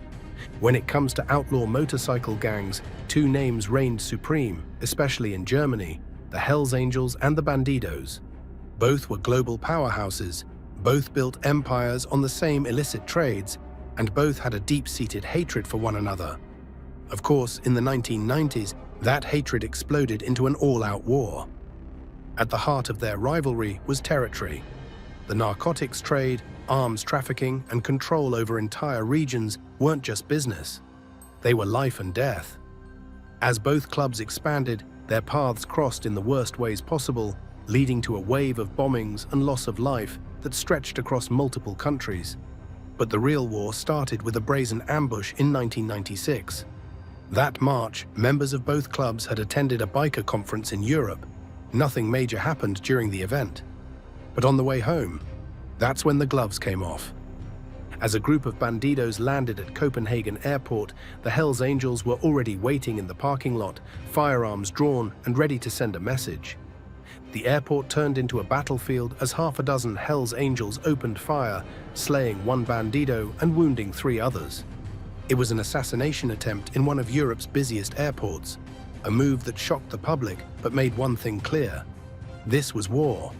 Speaker 2: When it comes to outlaw motorcycle gangs, 2 names reigned supreme, especially in Germany: the Hells Angels and the Bandidos. Both were global powerhouses, both built empires on the same illicit trades, and both had a deep-seated hatred for one another. Of course, in the 1990s, that hatred exploded into an all-out war. At the heart of their rivalry was territory. The narcotics trade, arms trafficking, and control over entire regions weren't just business. They were life and death. As both clubs expanded, their paths crossed in the worst ways possible, leading to a wave of bombings and loss of life that stretched across multiple countries. But the real war started with a brazen ambush in 1996. That March, members of both clubs had attended a biker conference in Europe. Nothing major happened during the event. But on the way home, that's when the gloves came off. As a group of bandidos landed at Copenhagen Airport, the Hells Angels were already waiting in the parking lot, firearms drawn and ready to send a message. The airport turned into a battlefield as half a dozen Hells Angels opened fire, slaying 1 bandido and wounding 3 others. It was an assassination attempt in one of Europe's busiest airports, a move that shocked the public but made one thing clear: this was war.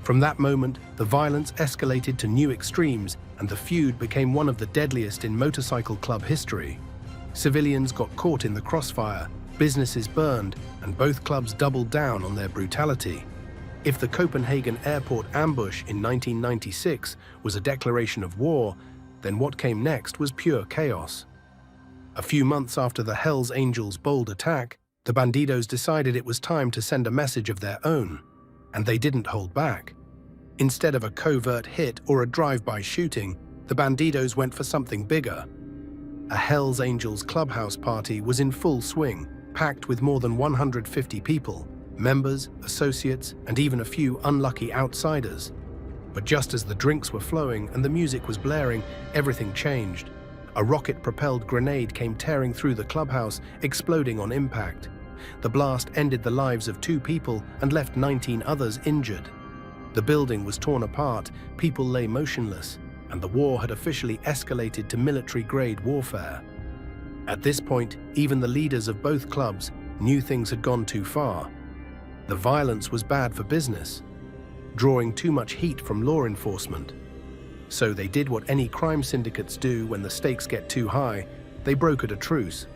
Speaker 2: From that moment, the violence escalated to new extremes, and the feud became one of the deadliest in motorcycle club history. Civilians got caught in the crossfire, businesses burned, and both clubs doubled down on their brutality. If the Copenhagen Airport ambush in 1996 was a declaration of war, then what came next was pure chaos. A few months after the Hells Angels' bold attack, the bandidos decided it was time to send a message of their own, and they didn't hold back. Instead of a covert hit or a drive-by shooting, the bandidos went for something bigger. A Hells Angels clubhouse party was in full swing, packed with more than 150 people, members, associates, and even a few unlucky outsiders. But just as the drinks were flowing and the music was blaring, everything changed. A rocket-propelled grenade came tearing through the clubhouse, exploding on impact. The blast ended the lives of 2 people and left 19 others injured. The building was torn apart, people lay motionless, and the war had officially escalated to military-grade warfare. At this point, even the leaders of both clubs knew things had gone too far. The violence was bad for business, drawing too much heat from law enforcement. So they did what any crime syndicates do when the stakes get too high: they brokered a truce.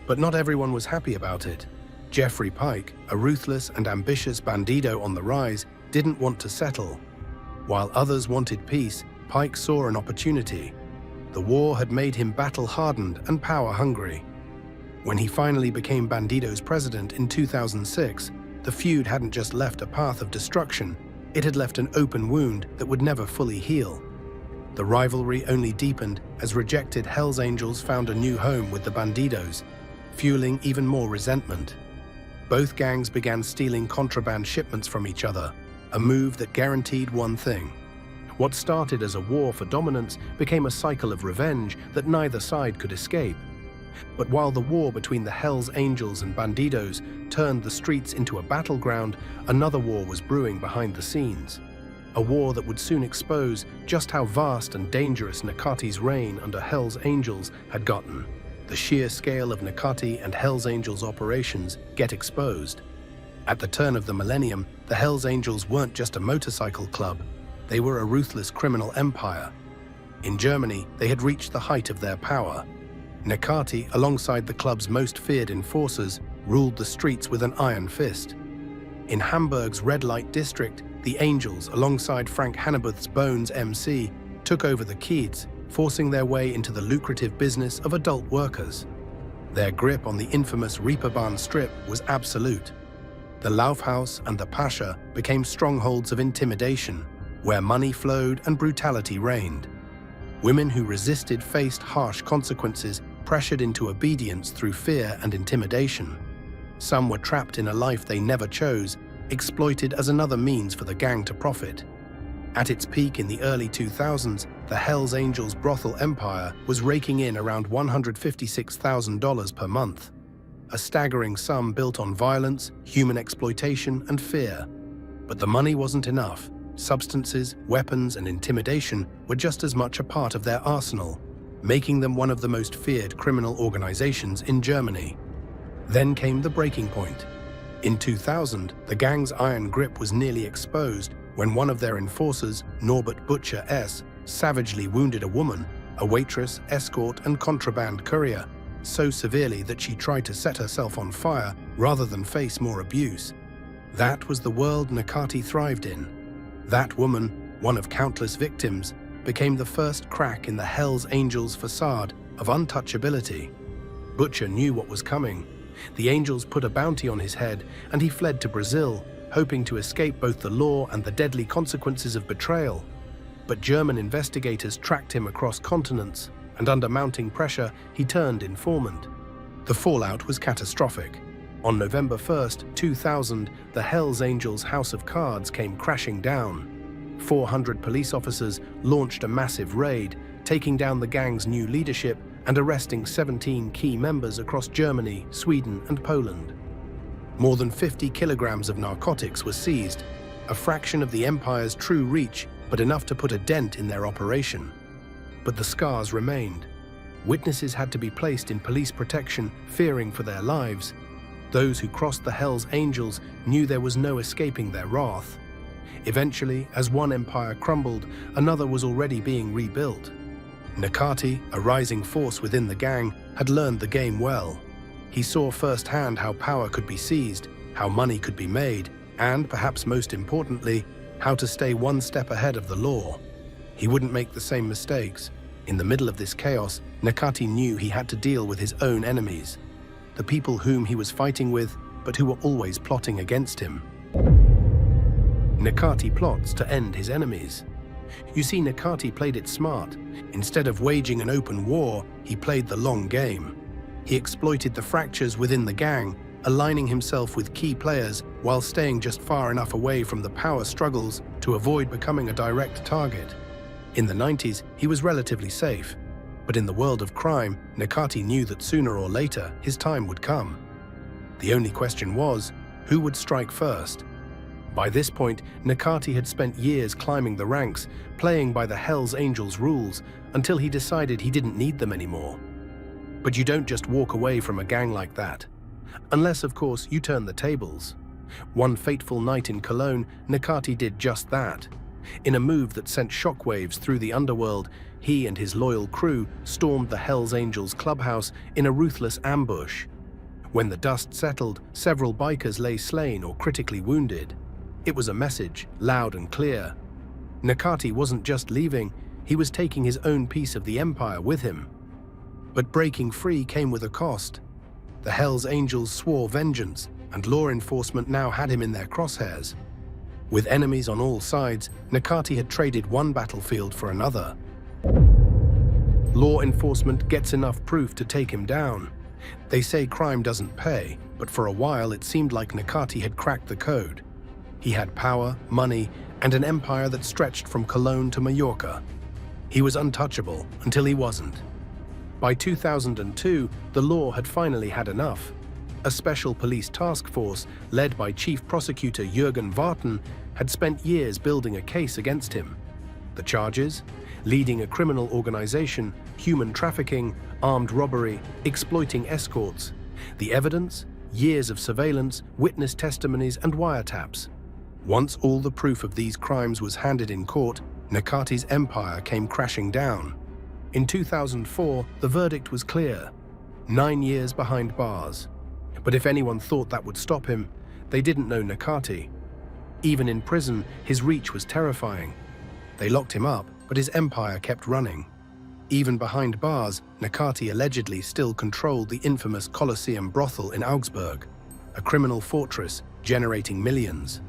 Speaker 2: But not everyone was happy about it. Jeffrey Pike, a ruthless and ambitious bandido on the rise, didn't want to settle. While others wanted peace, Pike saw an opportunity. The war had made him battle-hardened and power-hungry. When he finally became Bandido's president in 2006, the feud hadn't just left a path of destruction, it had left an open wound that would never fully heal. The rivalry only deepened as rejected Hells Angels found a new home with the Bandidos, fueling even more resentment. Both gangs began stealing contraband shipments from each other, a move that guaranteed one thing. What started as a war for dominance became a cycle of revenge that neither side could escape. But while the war between the Hells Angels and Bandidos turned the streets into a battleground, another war was brewing behind the scenes. A war that would soon expose just how vast and dangerous Nikati's reign under Hells Angels had gotten. The sheer scale of Nikati and Hells Angels operations get exposed. At the turn of the millennium, the Hells Angels weren't just a motorcycle club. They were a ruthless criminal empire. In Germany, they had reached the height of their power. Nikati, alongside the club's most feared enforcers, ruled the streets with an iron fist. In Hamburg's red light district, the Angels, alongside Frank Hannebuth's Bones MC, took over the Kiez, forcing their way into the lucrative business of adult workers. Their grip on the infamous Reeperbahn Strip was absolute. The Laufhaus and the Pascha became strongholds of intimidation, where money flowed and brutality reigned. Women who resisted faced harsh consequences, pressured into obedience through fear and intimidation. Some were trapped in a life they never chose, exploited as another means for the gang to profit. At its peak in the early 2000s, the Hells Angels brothel empire was raking in around $156,000 per month, a staggering sum built on violence, human exploitation, and fear. But the money wasn't enough. Substances, weapons, and intimidation were just as much a part of their arsenal, making them one of the most feared criminal organizations in Germany. Then came the breaking point. In 2000, the gang's iron grip was nearly exposed when one of their enforcers, Norbert Butcher S., savagely wounded a woman, a waitress, escort, and contraband courier, so severely that she tried to set herself on fire rather than face more abuse. That was the world Nikati thrived in. That woman, one of countless victims, became the first crack in the Hells Angels facade of untouchability. Butcher knew what was coming. The Angels put a bounty on his head, and he fled to Brazil, hoping to escape both the law and the deadly consequences of betrayal. But German investigators tracked him across continents, and under mounting pressure, he turned informant. The fallout was catastrophic. On November 1st, 2000, the Hells Angels' House of Cards came crashing down. 400 police officers launched a massive raid, taking down the gang's new leadership and arresting 17 key members across Germany, Sweden, and Poland. More than 50 kilograms of narcotics were seized, a fraction of the empire's true reach, but enough to put a dent in their operation. But the scars remained. Witnesses had to be placed in police protection, fearing for their lives. Those who crossed the Hells Angels knew there was no escaping their wrath. Eventually, as one empire crumbled, another was already being rebuilt. Nikati, a rising force within the gang, had learned the game well. He saw firsthand how power could be seized, how money could be made, and, perhaps most importantly, how to stay one step ahead of the law. He wouldn't make the same mistakes. In the middle of this chaos, Nikati knew he had to deal with his own enemies, the people whom he was fighting with, but who were always plotting against him. Nikati plots to end his enemies. You see, Nikati played it smart. Instead of waging an open war, he played the long game. He exploited the fractures within the gang, aligning himself with key players while staying just far enough away from the power struggles to avoid becoming a direct target. In the 90s, he was relatively safe, but in the world of crime, Nikati knew that sooner or later his time would come. The only question was, who would strike first? By this point, Nikati had spent years climbing the ranks, playing by the Hells Angels rules, until he decided he didn't need them anymore. But you don't just walk away from a gang like that. Unless, of course, you turn the tables. One fateful night in Cologne, Nikati did just that. In a move that sent shockwaves through the underworld, he and his loyal crew stormed the Hells Angels clubhouse in a ruthless ambush. When the dust settled, several bikers lay slain or critically wounded. It was a message, loud and clear. Nikati wasn't just leaving, he was taking his own piece of the empire with him. But breaking free came with a cost. The Hells Angels swore vengeance, and law enforcement now had him in their crosshairs. With enemies on all sides, Nikati had traded one battlefield for another. Law enforcement gets enough proof to take him down. They say crime doesn't pay, but for a while it seemed like Nikati had cracked the code. He had power, money, and an empire that stretched from Cologne to Mallorca. He was untouchable until he wasn't. By 2002, the law had finally had enough. A special police task force, led by Chief Prosecutor Jürgen Warten, had spent years building a case against him. The charges? Leading a criminal organization, human trafficking, armed robbery, exploiting escorts. The evidence? Years of surveillance, witness testimonies, and wiretaps. Once all the proof of these crimes was handed in court, Nikati's empire came crashing down. In 2004, the verdict was clear: 9 years behind bars. But if anyone thought that would stop him, they didn't know Nikati. Even in prison, his reach was terrifying. They locked him up, but his empire kept running. Even behind bars, Nikati allegedly still controlled the infamous Colosseum brothel in Augsburg, a criminal fortress generating millions.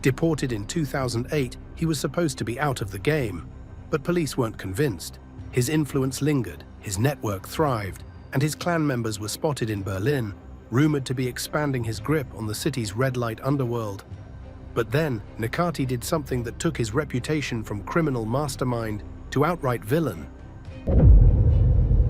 Speaker 2: Deported in 2008, he was supposed to be out of the game, but police weren't convinced. His influence lingered, his network thrived, and his clan members were spotted in Berlin, rumored to be expanding his grip on the city's red light underworld. But then, Nikati did something that took his reputation from criminal mastermind to outright villain.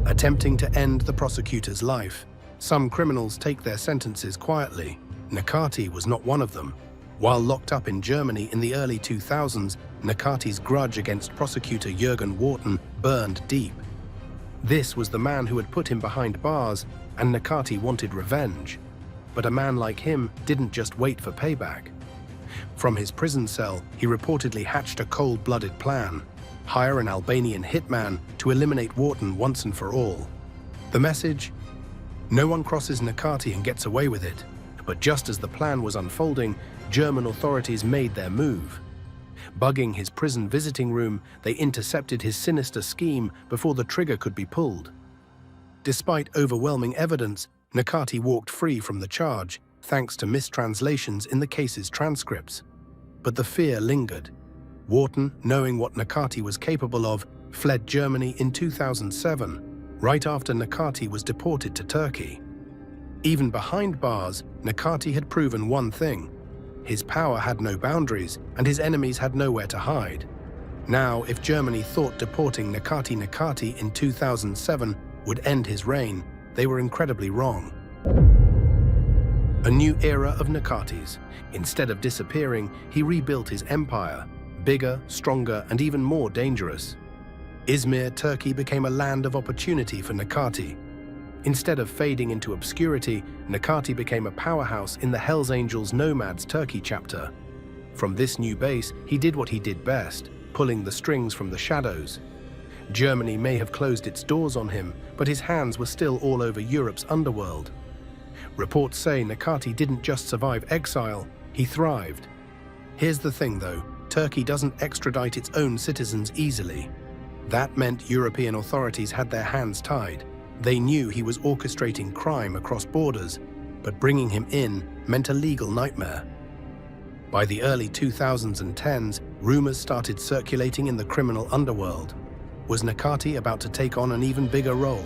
Speaker 2: Attempting to end the prosecutor's life. Some criminals take their sentences quietly. Nikati was not one of them. While locked up in Germany in the early 2000s, Nikati's grudge against prosecutor Jürgen Warten burned deep. This was the man who had put him behind bars, and Nikati wanted revenge. But a man like him didn't just wait for payback. From his prison cell, he reportedly hatched a cold-blooded plan: hire an Albanian hitman to eliminate Warten once and for all. The message? No one crosses Nikati and gets away with it. But just as the plan was unfolding, German authorities made their move. Bugging his prison visiting room, they intercepted his sinister scheme before the trigger could be pulled. Despite overwhelming evidence, Nikati walked free from the charge, thanks to mistranslations in the case's transcripts. But the fear lingered. Warten, knowing what Nikati was capable of, fled Germany in 2007, right after Nikati was deported to Turkey. Even behind bars, Nikati had proven one thing: his power had no boundaries, and his enemies had nowhere to hide. Now, if Germany thought deporting Nikati in 2007 would end his reign, they were incredibly wrong. A new era of Nikatis. Instead of disappearing, he rebuilt his empire, bigger, stronger, and even more dangerous. Izmir, Turkey became a land of opportunity for Nikati. Instead of fading into obscurity, Nikati became a powerhouse in the Hells Angels Nomads Turkey chapter. From this new base, he did what he did best, pulling the strings from the shadows. Germany may have closed its doors on him, but his hands were still all over Europe's underworld. Reports say Nikati didn't just survive exile, he thrived. Here's the thing though, Turkey doesn't extradite its own citizens easily. That meant European authorities had their hands tied. They knew he was orchestrating crime across borders, but bringing him in meant a legal nightmare. By the early 2010s, rumors started circulating in the criminal underworld. Was Nikati about to take on an even bigger role?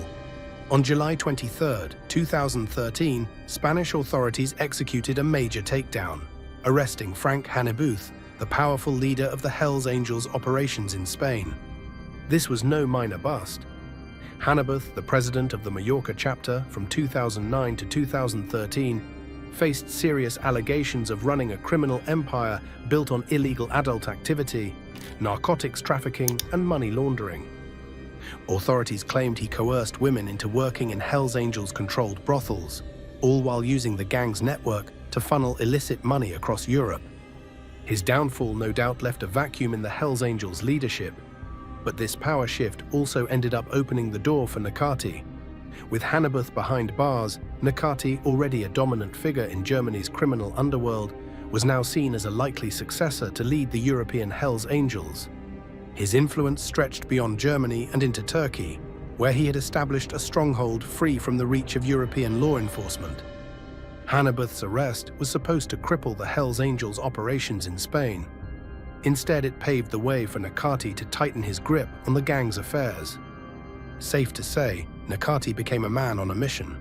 Speaker 2: On July 23, 2013, Spanish authorities executed a major takedown, arresting Frank Hannebuth, the powerful leader of the Hells Angels operations in Spain. This was no minor bust. Hannebuth, the president of the Mallorca chapter from 2009 to 2013, faced serious allegations of running a criminal empire built on illegal adult activity, narcotics trafficking, and money laundering. Authorities claimed he coerced women into working in Hells Angels-controlled brothels, all while using the gang's network to funnel illicit money across Europe. His downfall no doubt left a vacuum in the Hells Angels' leadership, but this power shift also ended up opening the door for Nikati. With Hannebuth behind bars, Nikati, already a dominant figure in Germany's criminal underworld, was now seen as a likely successor to lead the European Hells Angels. His influence stretched beyond Germany and into Turkey, where he had established a stronghold free from the reach of European law enforcement. Hannebuth's arrest was supposed to cripple the Hells Angels' operations in Spain. Instead, it paved the way for Nikati to tighten his grip on the gang's affairs. Safe to say, Nikati became a man on a mission.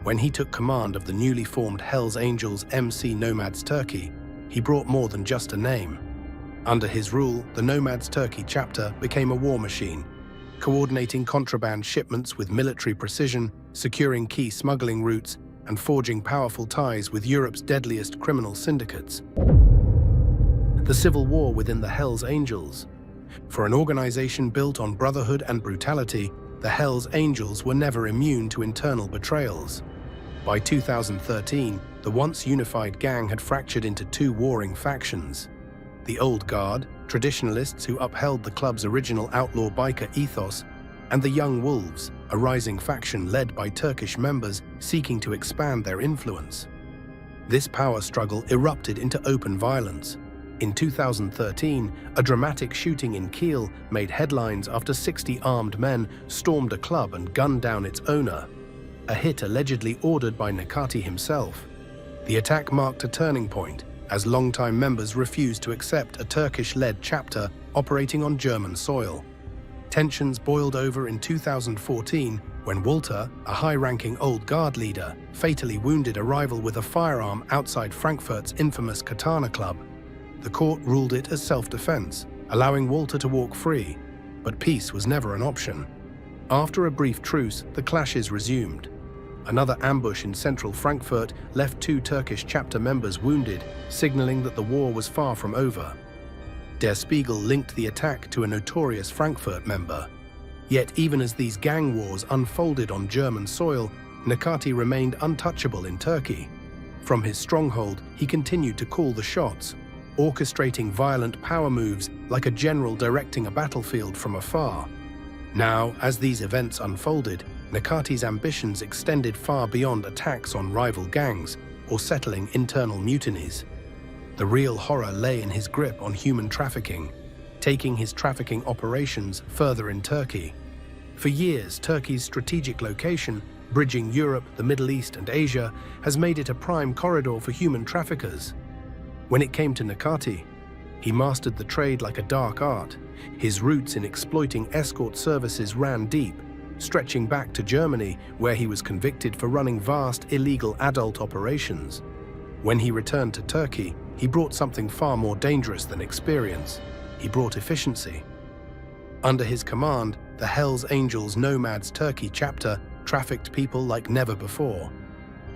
Speaker 2: When he took command of the newly formed Hells Angels MC Nomads Turkey, he brought more than just a name. Under his rule, the Nomads Turkey chapter became a war machine, coordinating contraband shipments with military precision, securing key smuggling routes, and forging powerful ties with Europe's deadliest criminal syndicates. The civil war within the Hells Angels. For an organization built on brotherhood and brutality, the Hells Angels were never immune to internal betrayals. By 2013, the once unified gang had fractured into two warring factions. The Old Guard, traditionalists who upheld the club's original outlaw biker ethos, and the Young Wolves, a rising faction led by Turkish members seeking to expand their influence. This power struggle erupted into open violence. In 2013, a dramatic shooting in Kiel made headlines after 60 armed men stormed a club and gunned down its owner, a hit allegedly ordered by Nikati himself. The attack marked a turning point, as longtime members refused to accept a Turkish-led chapter operating on German soil. Tensions boiled over in 2014 when Walter, a high-ranking Old Guard leader, fatally wounded a rival with a firearm outside Frankfurt's infamous Katana Club. The court ruled it as self-defense, allowing Walter to walk free, but peace was never an option. After a brief truce, the clashes resumed. Another ambush in central Frankfurt left 2 Turkish chapter members wounded, signaling that the war was far from over. Der Spiegel linked the attack to a notorious Frankfurt member. Yet even as these gang wars unfolded on German soil, Nikati remained untouchable in Turkey. From his stronghold, he continued to call the shots, orchestrating violent power moves like a general directing a battlefield from afar. Now, as these events unfolded, Nikati's ambitions extended far beyond attacks on rival gangs or settling internal mutinies. The real horror lay in his grip on human trafficking, taking his trafficking operations further in Turkey. For years, Turkey's strategic location, bridging Europe, the Middle East, and Asia, has made it a prime corridor for human traffickers. When it came to Nikati, he mastered the trade like a dark art. His roots in exploiting escort services ran deep, stretching back to Germany, where he was convicted for running vast illegal adult operations. When he returned to Turkey, he brought something far more dangerous than experience. He brought efficiency. Under his command, the Hells Angels Nomads Turkey chapter trafficked people like never before.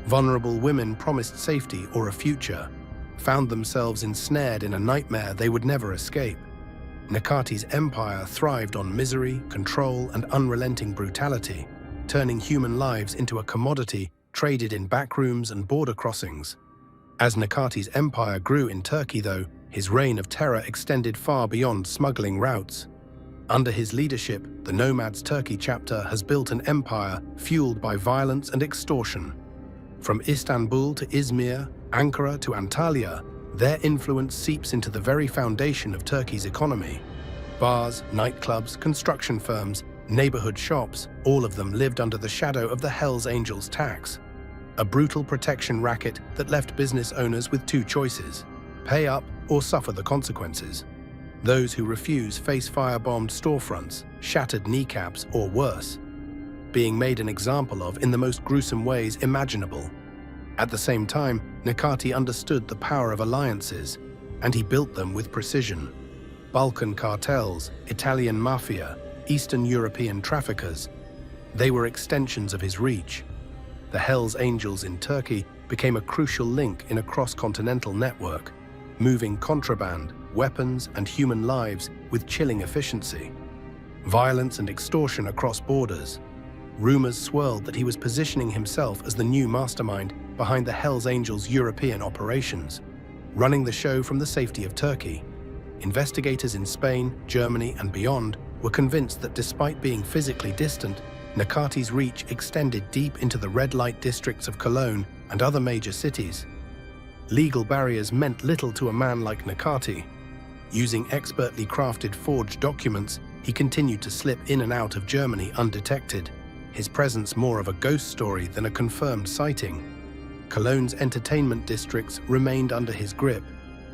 Speaker 2: Vulnerable women promised safety or a future, found themselves ensnared in a nightmare they would never escape. Nikati's empire thrived on misery, control, and unrelenting brutality, turning human lives into a commodity traded in backrooms and border crossings. As Nikati's empire grew in Turkey, though, his reign of terror extended far beyond smuggling routes. Under his leadership, the Nomads Turkey chapter has built an empire fueled by violence and extortion. From Istanbul to Izmir, Ankara to Antalya, their influence seeps into the very foundation of Turkey's economy. Bars, nightclubs, construction firms, neighborhood shops, all of them lived under the shadow of the Hells Angels tax, a brutal protection racket that left business owners with two choices: pay up or suffer the consequences. Those who refuse face firebombed storefronts, shattered kneecaps, or worse, being made an example of in the most gruesome ways imaginable. At the same time, Nikati understood the power of alliances, and he built them with precision. Balkan cartels, Italian mafia, Eastern European traffickers, they were extensions of his reach. The Hells Angels in Turkey became a crucial link in a cross-continental network, moving contraband, weapons, and human lives with chilling efficiency. Violence and extortion across borders. Rumors swirled that he was positioning himself as the new mastermind behind the Hells Angels' European operations, running the show from the safety of Turkey. Investigators in Spain, Germany, and beyond were convinced that despite being physically distant, Nikati's reach extended deep into the red light districts of Cologne and other major cities. Legal barriers meant little to a man like Nikati. Using expertly crafted forged documents, he continued to slip in and out of Germany undetected, his presence more of a ghost story than a confirmed sighting. Cologne's entertainment districts remained under his grip,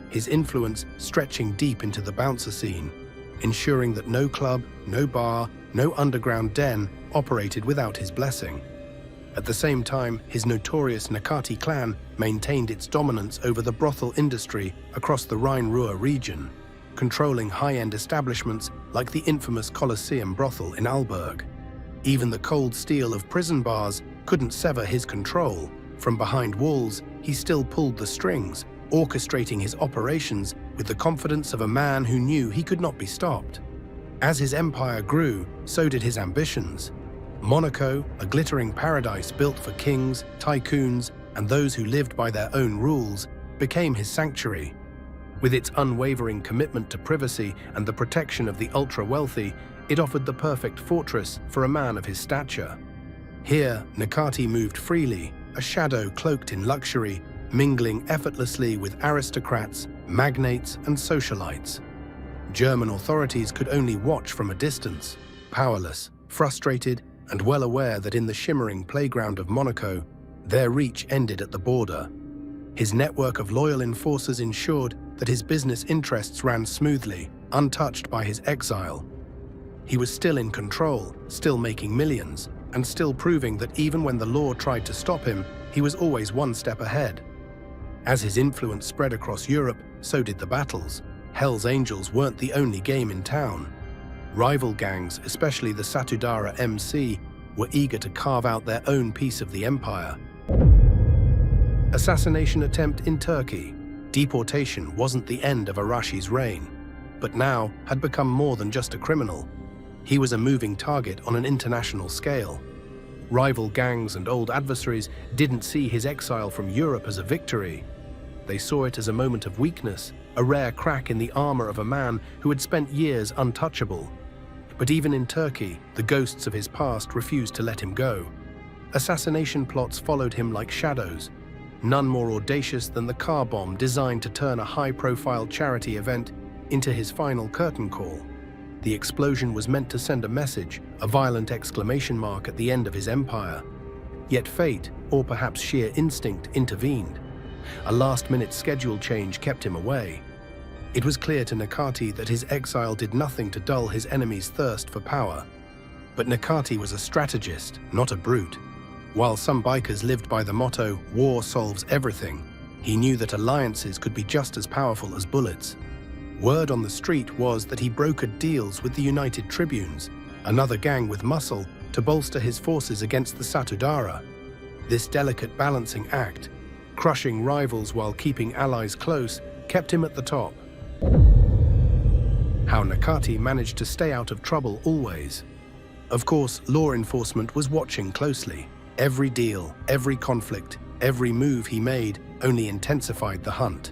Speaker 2: his influence stretching deep into the bouncer scene, ensuring that no club, no bar, no underground den operated without his blessing. At the same time, his notorious Nikati clan maintained its dominance over the brothel industry across the Rhine-Ruhr region, controlling high-end establishments like the infamous Colosseum brothel in Alberg. Even the cold steel of prison bars couldn't sever his control. From behind walls, he still pulled the strings, orchestrating his operations with the confidence of a man who knew he could not be stopped. As his empire grew, so did his ambitions. Monaco, a glittering paradise built for kings, tycoons, and those who lived by their own rules, became his sanctuary. With its unwavering commitment to privacy and the protection of the ultra-wealthy, it offered the perfect fortress for a man of his stature. Here, Nikati moved freely, a shadow cloaked in luxury, mingling effortlessly with aristocrats, magnates, and socialites. German authorities could only watch from a distance, powerless, frustrated, and well aware that in the shimmering playground of Monaco, their reach ended at the border. His network of loyal enforcers ensured that his business interests ran smoothly, untouched by his exile. He was still in control, still making millions, and still proving that even when the law tried to stop him, he was always one step ahead. As his influence spread across Europe, so did the battles. Hells Angels weren't the only game in town. Rival gangs, especially the Satudara MC, were eager to carve out their own piece of the empire. Assassination attempt in Turkey. Deportation wasn't the end of Arabici's reign, but now had become more than just a criminal. He was a moving target on an international scale. Rival gangs and old adversaries didn't see his exile from Europe as a victory. They saw it as a moment of weakness, a rare crack in the armor of a man who had spent years untouchable. But even in Turkey, the ghosts of his past refused to let him go. Assassination plots followed him like shadows, none more audacious than the car bomb designed to turn a high-profile charity event into his final curtain call. The explosion was meant to send a message, a violent exclamation mark at the end of his empire. Yet fate, or perhaps sheer instinct, intervened. A last-minute schedule change kept him away. It was clear to Nikati that his exile did nothing to dull his enemy's thirst for power. But Nikati was a strategist, not a brute. While some bikers lived by the motto, "War solves everything," he knew that alliances could be just as powerful as bullets. Word on the street was that he brokered deals with the United Tribunes, another gang with muscle, to bolster his forces against the Satudara. This delicate balancing act, crushing rivals while keeping allies close, kept him at the top. How Nikati managed to stay out of trouble always. Of course, law enforcement was watching closely. Every deal, every conflict, every move he made only intensified the hunt.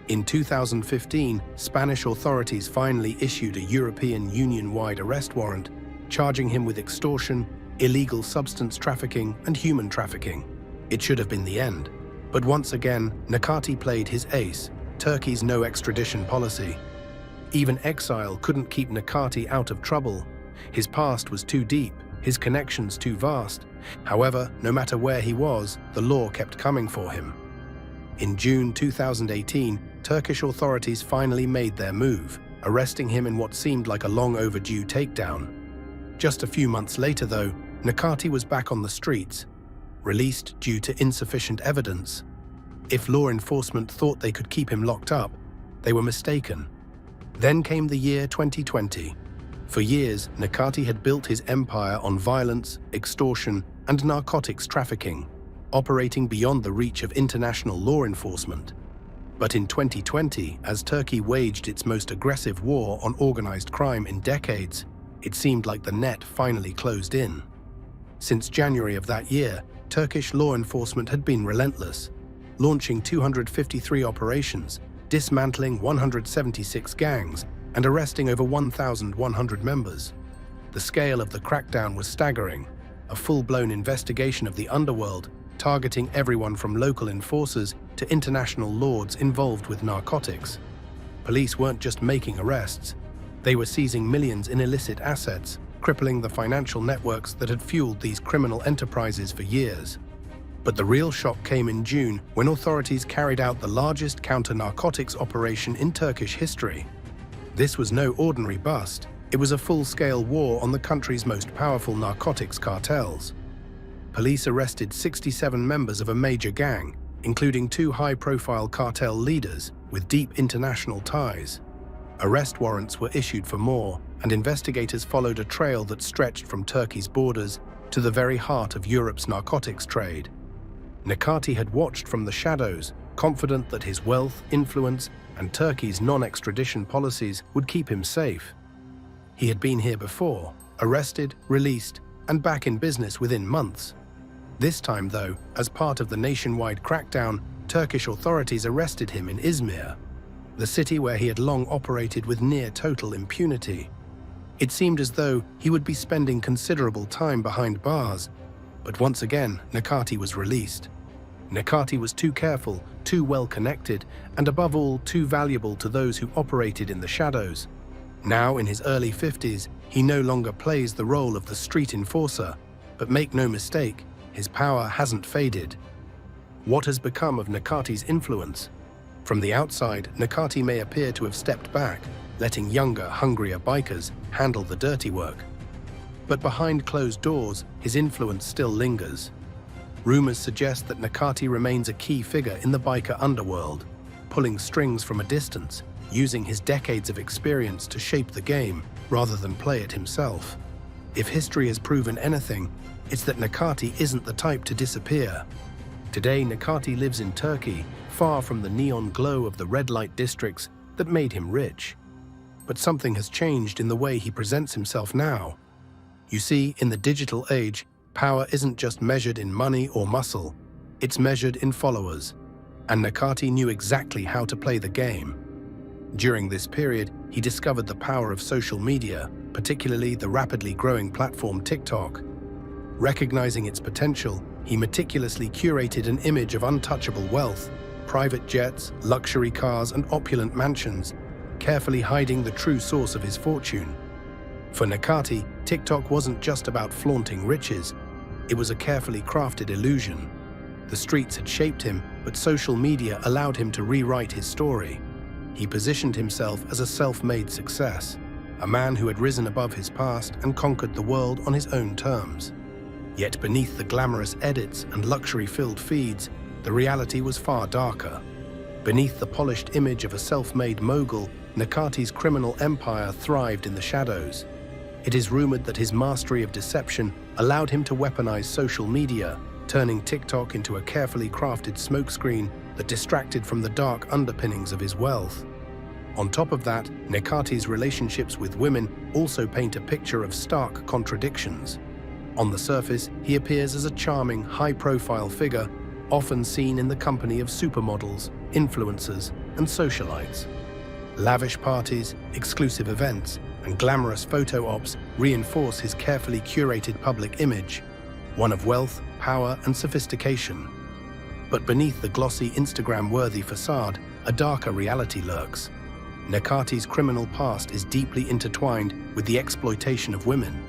Speaker 2: In 2015, Spanish authorities finally issued a European Union-wide arrest warrant, charging him with extortion, illegal substance trafficking, and human trafficking. It should have been the end. But once again, Nikati played his ace, Turkey's no extradition policy. Even exile couldn't keep Nikati out of trouble. His past was too deep, his connections too vast. However, no matter where he was, the law kept coming for him. In June 2018, Turkish authorities finally made their move, arresting him in what seemed like a long overdue takedown. Just a few months later, though, Nikati was back on the streets, released due to insufficient evidence. If law enforcement thought they could keep him locked up, they were mistaken. Then came the year 2020. For years, Nikati had built his empire on violence, extortion, and narcotics trafficking, operating beyond the reach of international law enforcement. But in 2020, as Turkey waged its most aggressive war on organized crime in decades, it seemed like the net finally closed in. Since January of that year, Turkish law enforcement had been relentless, launching 253 operations, dismantling 176 gangs, and arresting over 1,100 members. The scale of the crackdown was staggering, a full-blown investigation of the underworld, targeting everyone from local enforcers to international lords involved with narcotics. Police weren't just making arrests, they were seizing millions in illicit assets, crippling the financial networks that had fueled these criminal enterprises for years. But the real shock came in June when authorities carried out the largest counter-narcotics operation in Turkish history. This was no ordinary bust, it was a full-scale war on the country's most powerful narcotics cartels. Police arrested 67 members of a major gang, including 2 high-profile cartel leaders with deep international ties. Arrest warrants were issued for more, and investigators followed a trail that stretched from Turkey's borders to the very heart of Europe's narcotics trade. Nikati had watched from the shadows, confident that his wealth, influence, and Turkey's non-extradition policies would keep him safe. He had been here before, arrested, released, and back in business within months. This time, though, as part of the nationwide crackdown, Turkish authorities arrested him in Izmir, the city where he had long operated with near-total impunity. It seemed as though he would be spending considerable time behind bars, but once again, Nikati was released. Nikati was too careful, too well-connected, and above all, too valuable to those who operated in the shadows. Now, in his early 50s, he no longer plays the role of the street enforcer, but make no mistake, his power hasn't faded. What has become of Nikati's influence? From the outside, Nikati may appear to have stepped back, letting younger, hungrier bikers handle the dirty work. But behind closed doors, his influence still lingers. Rumors suggest that Nikati remains a key figure in the biker underworld, pulling strings from a distance, using his decades of experience to shape the game rather than play it himself. If history has proven anything, it's that Nikati isn't the type to disappear. Today, Nikati lives in Turkey, far from the neon glow of the red light districts that made him rich. But something has changed in the way he presents himself now. You see, in the digital age, power isn't just measured in money or muscle, it's measured in followers. And Nikati knew exactly how to play the game. During this period, he discovered the power of social media, particularly the rapidly growing platform TikTok. Recognizing its potential, he meticulously curated an image of untouchable wealth, private jets, luxury cars, and opulent mansions, carefully hiding the true source of his fortune. For Nikati, TikTok wasn't just about flaunting riches, it was a carefully crafted illusion. The streets had shaped him, but social media allowed him to rewrite his story. He positioned himself as a self-made success, a man who had risen above his past and conquered the world on his own terms. Yet beneath the glamorous edits and luxury-filled feeds, the reality was far darker. Beneath the polished image of a self-made mogul, Nikati's criminal empire thrived in the shadows. It is rumored that his mastery of deception allowed him to weaponize social media, turning TikTok into a carefully crafted smokescreen that distracted from the dark underpinnings of his wealth. On top of that, Nikati's relationships with women also paint a picture of stark contradictions. On the surface, he appears as a charming, high-profile figure, often seen in the company of supermodels, influencers, and socialites. Lavish parties, exclusive events, and glamorous photo ops reinforce his carefully curated public image, one of wealth, power, and sophistication. But beneath the glossy Instagram-worthy facade, a darker reality lurks. Nikati's criminal past is deeply intertwined with the exploitation of women.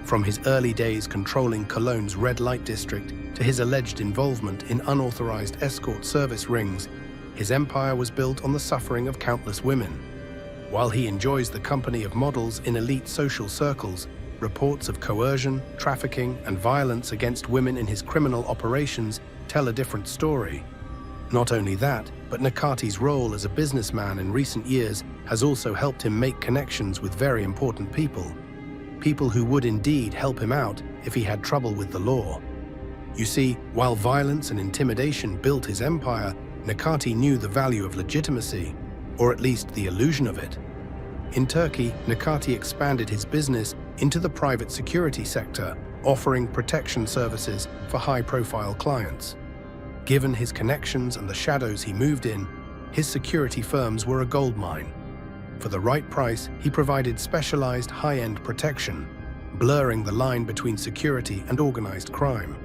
Speaker 2: From his early days controlling Cologne's red light district to his alleged involvement in unauthorized escort service rings, his empire was built on the suffering of countless women. While he enjoys the company of models in elite social circles, reports of coercion, trafficking, and violence against women in his criminal operations tell a different story. Not only that, but Nikati's role as a businessman in recent years has also helped him make connections with very important people. People who would indeed help him out if he had trouble with the law. You see, while violence and intimidation built his empire, Nikati knew the value of legitimacy, or at least the illusion of it. In Turkey, Nikati expanded his business into the private security sector, offering protection services for high-profile clients. Given his connections and the shadows he moved in, his security firms were a goldmine. For the right price, he provided specialized high-end protection, blurring the line between security and organized crime.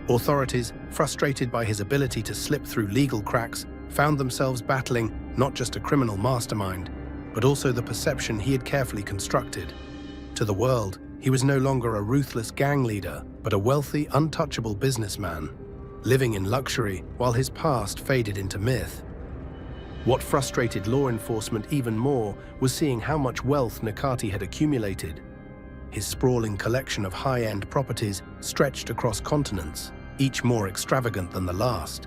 Speaker 2: Authorities, frustrated by his ability to slip through legal cracks, found themselves battling not just a criminal mastermind, but also the perception he had carefully constructed. To the world, he was no longer a ruthless gang leader, but a wealthy, untouchable businessman, living in luxury while his past faded into myth. What frustrated law enforcement even more was seeing how much wealth Nikati had accumulated. His sprawling collection of high-end properties stretched across continents, each more extravagant than the last.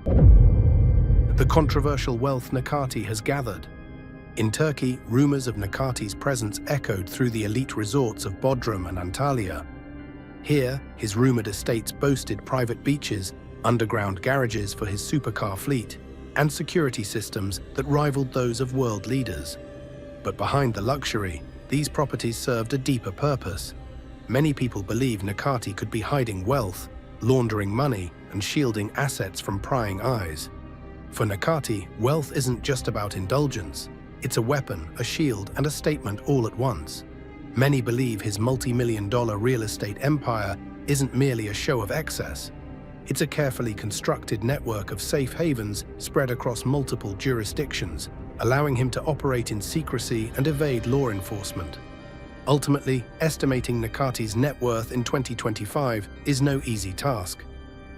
Speaker 2: The controversial wealth Nikati has gathered. In Turkey, rumors of Nikati's presence echoed through the elite resorts of Bodrum and Antalya. Here, his rumored estates boasted private beaches, underground garages for his supercar fleet, and security systems that rivaled those of world leaders. But behind the luxury, these properties served a deeper purpose. Many people believe Nikati could be hiding wealth, laundering money, and shielding assets from prying eyes. For Nikati, wealth isn't just about indulgence. It's a weapon, a shield, and a statement all at once. Many believe his multi-million-dollar real estate empire isn't merely a show of excess. It's a carefully constructed network of safe havens spread across multiple jurisdictions, allowing him to operate in secrecy and evade law enforcement. Ultimately, estimating Nikati's net worth in 2025 is no easy task.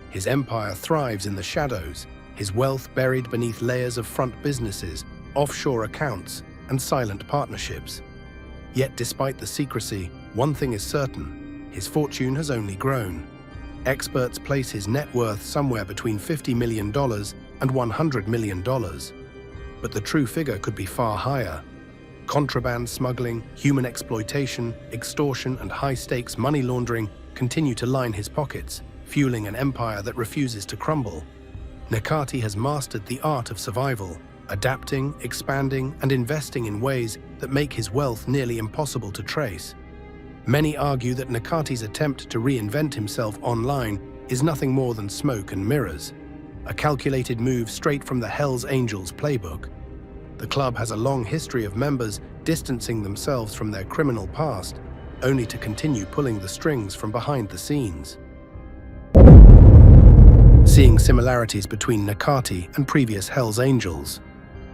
Speaker 2: His empire thrives in the shadows, his wealth buried beneath layers of front businesses, offshore accounts, and silent partnerships. Yet despite the secrecy, one thing is certain: his fortune has only grown. Experts place his net worth somewhere between $50 million and $100 million. But the true figure could be far higher. Contraband smuggling, human exploitation, extortion, and high-stakes money laundering continue to line his pockets, fueling an empire that refuses to crumble. Nikati has mastered the art of survival, adapting, expanding, and investing in ways that make his wealth nearly impossible to trace. Many argue that Nikati's attempt to reinvent himself online is nothing more than smoke and mirrors, a calculated move straight from the Hells Angels playbook. The club has a long history of members distancing themselves from their criminal past, only to continue pulling the strings from behind the scenes. Seeing similarities between Nikati and previous Hells Angels,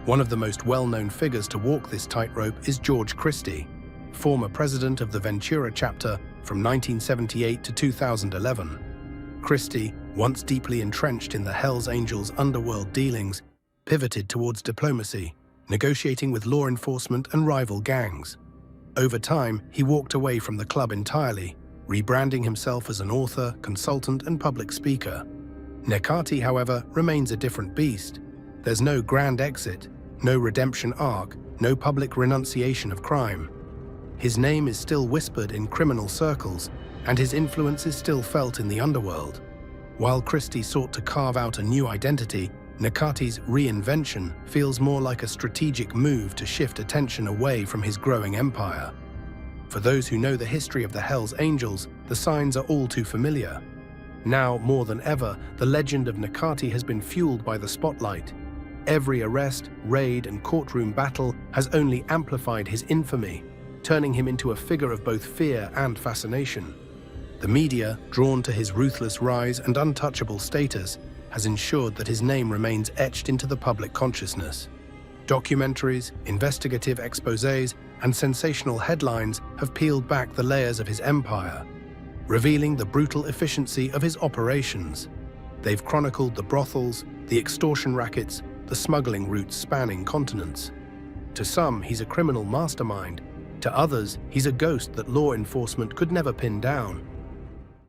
Speaker 2: one of the most well-known figures to walk this tightrope is George Christie, former president of the Ventura chapter from 1978 to 2011. Christie, once deeply entrenched in the Hells Angels' underworld dealings, pivoted towards diplomacy, negotiating with law enforcement and rival gangs. Over time, he walked away from the club entirely, rebranding himself as an author, consultant, and public speaker. Nikati, however, remains a different beast. There's no grand exit, no redemption arc, no public renunciation of crime. His name is still whispered in criminal circles, and his influence is still felt in the underworld. While Christie sought to carve out a new identity, Nikati's reinvention feels more like a strategic move to shift attention away from his growing empire. For those who know the history of the Hells Angels, the signs are all too familiar. Now, more than ever, the legend of Nikati has been fueled by the spotlight. Every arrest, raid, and courtroom battle has only amplified his infamy, turning him into a figure of both fear and fascination. The media, drawn to his ruthless rise and untouchable status, has ensured that his name remains etched into the public consciousness. Documentaries, investigative exposés, and sensational headlines have peeled back the layers of his empire, revealing the brutal efficiency of his operations. They've chronicled the brothels, the extortion rackets, the smuggling routes spanning continents. To some, he's a criminal mastermind. To others, he's a ghost that law enforcement could never pin down.